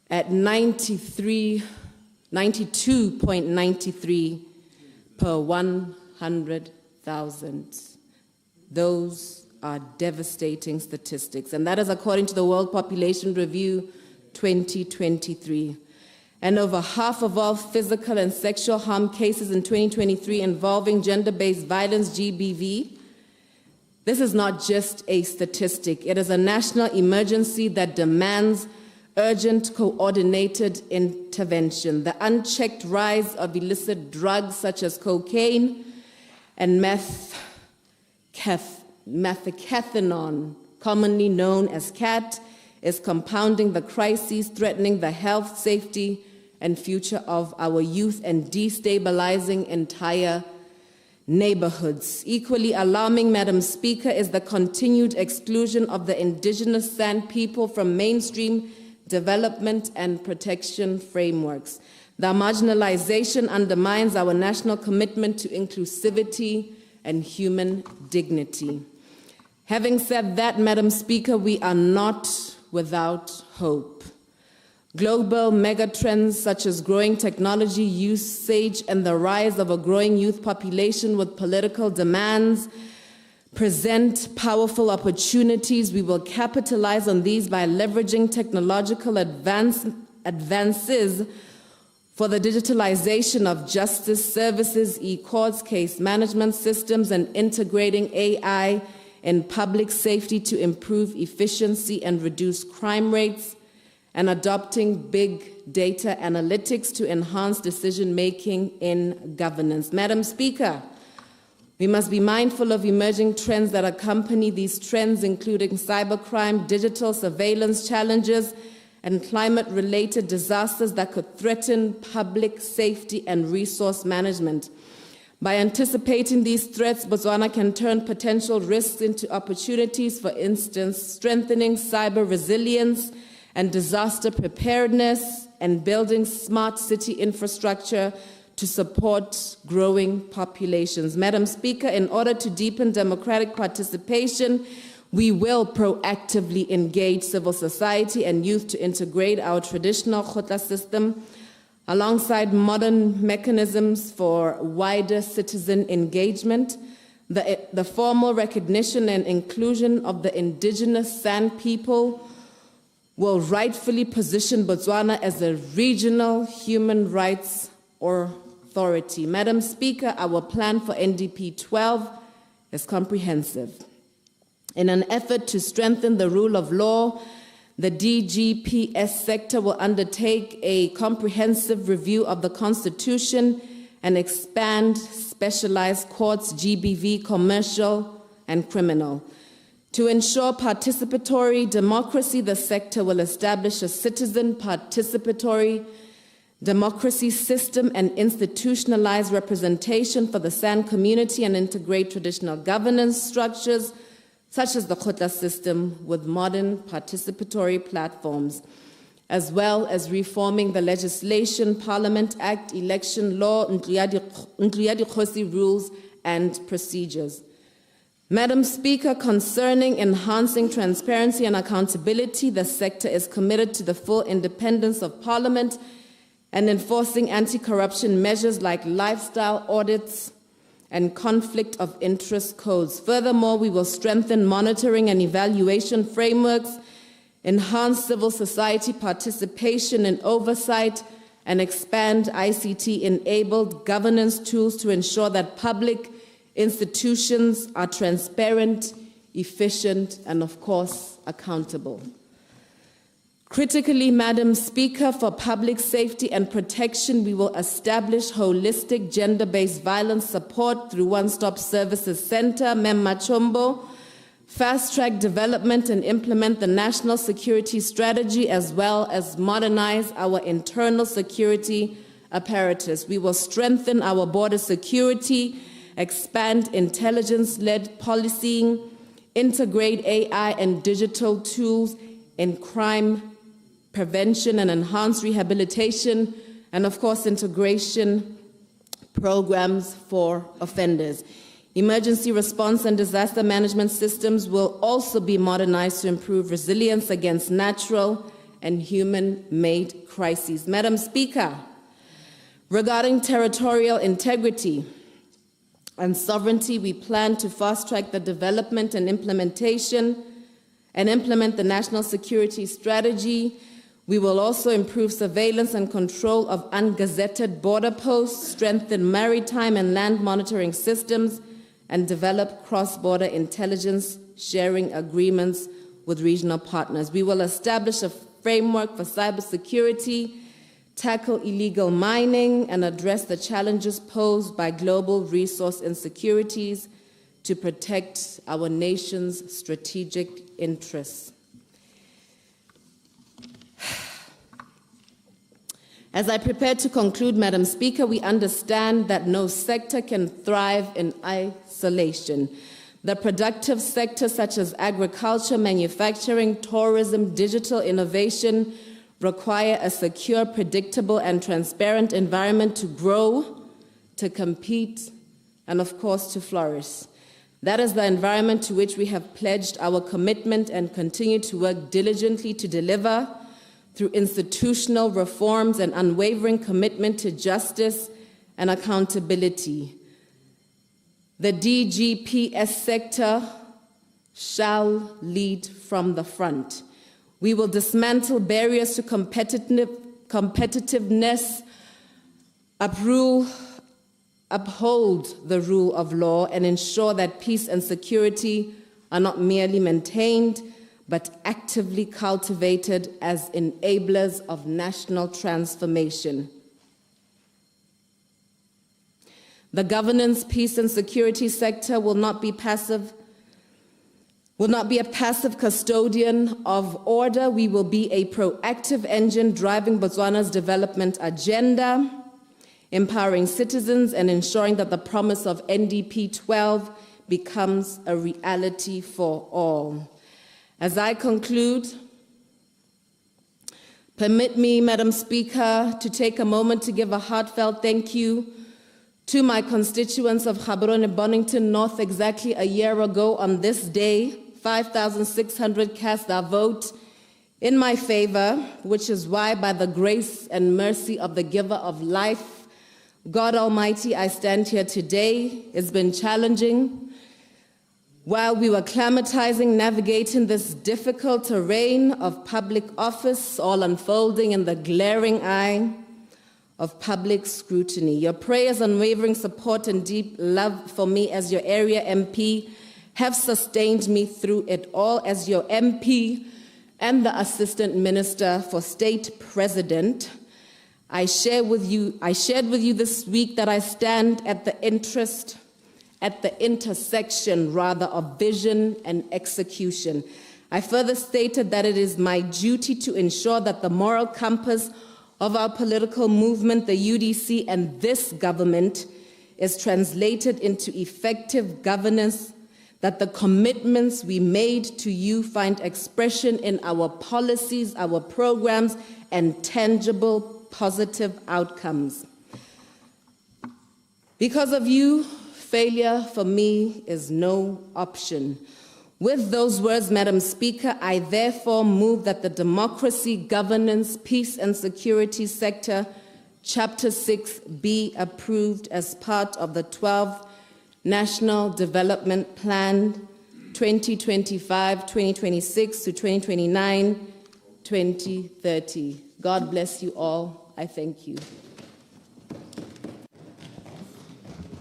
at 92.93 per 100,000. Those are devastating statistics, and that is according to the World Population Review 2023. And over half of all physical and sexual harm cases in 2023 involving gender-based violence, GBV. This is not just a statistic. It is a national emergency that demands urgent, coordinated intervention. The unchecked rise of illicit drugs such as cocaine and methacathinone, commonly known as CAT, is compounding the crises threatening the health, safety, and future of our youth and destabilizing entire neighborhoods. Equally alarming, Madam Speaker, is the continued exclusion of the indigenous San people from mainstream development and protection frameworks. The marginalization undermines our national commitment to inclusivity and human dignity. Having said that, Madam Speaker, we are not without hope. Global megatrends such as growing technology usage and the rise of a growing youth population with political demands present powerful opportunities. We will capitalize on these by leveraging technological advances for the digitalization of justice services, e-courts, case management systems, and integrating AI in public safety to improve efficiency and reduce crime rates, and adopting big data analytics to enhance decision-making in governance. Madam Speaker, we must be mindful of emerging trends that accompany these trends, including cybercrime, digital surveillance challenges, and climate-related disasters that could threaten public safety and resource management. By anticipating these threats, Botswana can turn potential risks into opportunities, for instance, strengthening cyber resilience and disaster preparedness, and building smart city infrastructure to support growing populations. Madam Speaker, in order to deepen democratic participation, we will proactively engage civil society and youth to integrate our traditional khotla system alongside modern mechanisms for wider citizen engagement. The formal recognition and inclusion of the indigenous San people will rightfully position Botswana as a regional human rights authority. Madam Speaker, our plan for NDP 12 is comprehensive. In an effort to strengthen the rule of law, the DGPS sector will undertake a comprehensive review of the Constitution and expand specialized courts, GBV, commercial and criminal. To ensure participatory democracy, the sector will establish a citizen participatory democracy system and institutionalize representation for the San community and integrate traditional governance structures such as the khotla system with modern participatory platforms, as well as reforming the legislation, Parliament Act, election law, Nkluya-Dikgosi rules and procedures. Madam Speaker, concerning enhancing transparency and accountability, the sector is committed to the full independence of Parliament and enforcing anti-corruption measures like lifestyle audits and conflict of interest codes. Furthermore, we will strengthen monitoring and evaluation frameworks, enhance civil society participation and oversight, and expand ICT-enabled governance tools to ensure that public institutions are transparent, efficient, and of course, accountable. Critically, Madam Speaker, for public safety and protection, we will establish holistic gender-based violence support through One-Stop Services Center, Mem Machombo, fast-track development and implement the national security strategy, as well as modernize our internal security apparatus. We will strengthen our border security, expand intelligence-led policing, integrate AI and digital tools in crime prevention and enhance rehabilitation, and of course, integration programs for offenders. Emergency response and disaster management systems will also be modernized to improve resilience against natural and human-made crises. Madam Speaker, regarding territorial integrity and sovereignty, we plan to fast-track the development and implementation and implement the national security strategy. We will also improve surveillance and control of ungazetted border posts, strengthen maritime and land monitoring systems, and develop cross-border intelligence sharing agreements with regional partners. We will establish a framework for cybersecurity, tackle illegal mining, and address the challenges posed by global resource insecurities to protect our nation's strategic interests. As I prepare to conclude, Madam Speaker, we understand that no sector can thrive in isolation. The productive sectors such as agriculture, manufacturing, tourism, digital innovation require a secure, predictable, and transparent environment to grow, to compete, and of course to flourish. That is the environment to which we have pledged our commitment and continue to work diligently to deliver through institutional reforms and unwavering commitment to justice and accountability. The DGPS sector shall lead from the front. We will dismantle barriers to competitiveness, uphold the rule of law, and ensure that peace and security are not merely maintained, but actively cultivated as enablers of national transformation. The governance, peace, and security sector will not be a passive custodian of order. We will be a proactive engine driving Botswana's development agenda, empowering citizens and ensuring that the promise of NDP 12 becomes a reality for all. As I conclude, permit me, Madam Speaker, to take a moment to give a heartfelt thank you to my constituents of Gaborone Bonington North. Exactly a year ago on this day, 5,600 cast their vote in my favor, which is why, by the grace and mercy of the giver of life, God Almighty, I stand here today. It's been challenging. While we were acclimatizing, navigating this difficult terrain of public office, all unfolding in the glaring eye of public scrutiny. Your prayers, unwavering support, and deep love for me as your area MP have sustained me through it all. As your MP and the Assistant Minister for State President, I shared with you this week that I stand at the intersection of vision and execution. I further stated that it is my duty to ensure that the moral compass of our political movement, the UDC, and this government is translated into effective governance, that the commitments we made to you find expression in our policies, our programs, and tangible positive outcomes. Because of you, failure for me is no option. With those words, Madam Speaker, I therefore move that the Democracy, Governance, Peace and Security Sector, Chapter 6, be approved as part of the 12th National Development Plan 2025-2026 to 2029-2030. God bless you all. I thank you.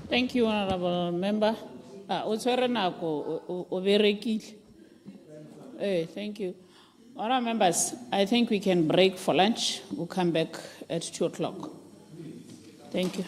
Thank you, Honorable Member. O tshwere nako, o berekile. Thank you. Honorable members, I think we can break for lunch. We'll come back at 2 o'clock. Thank you.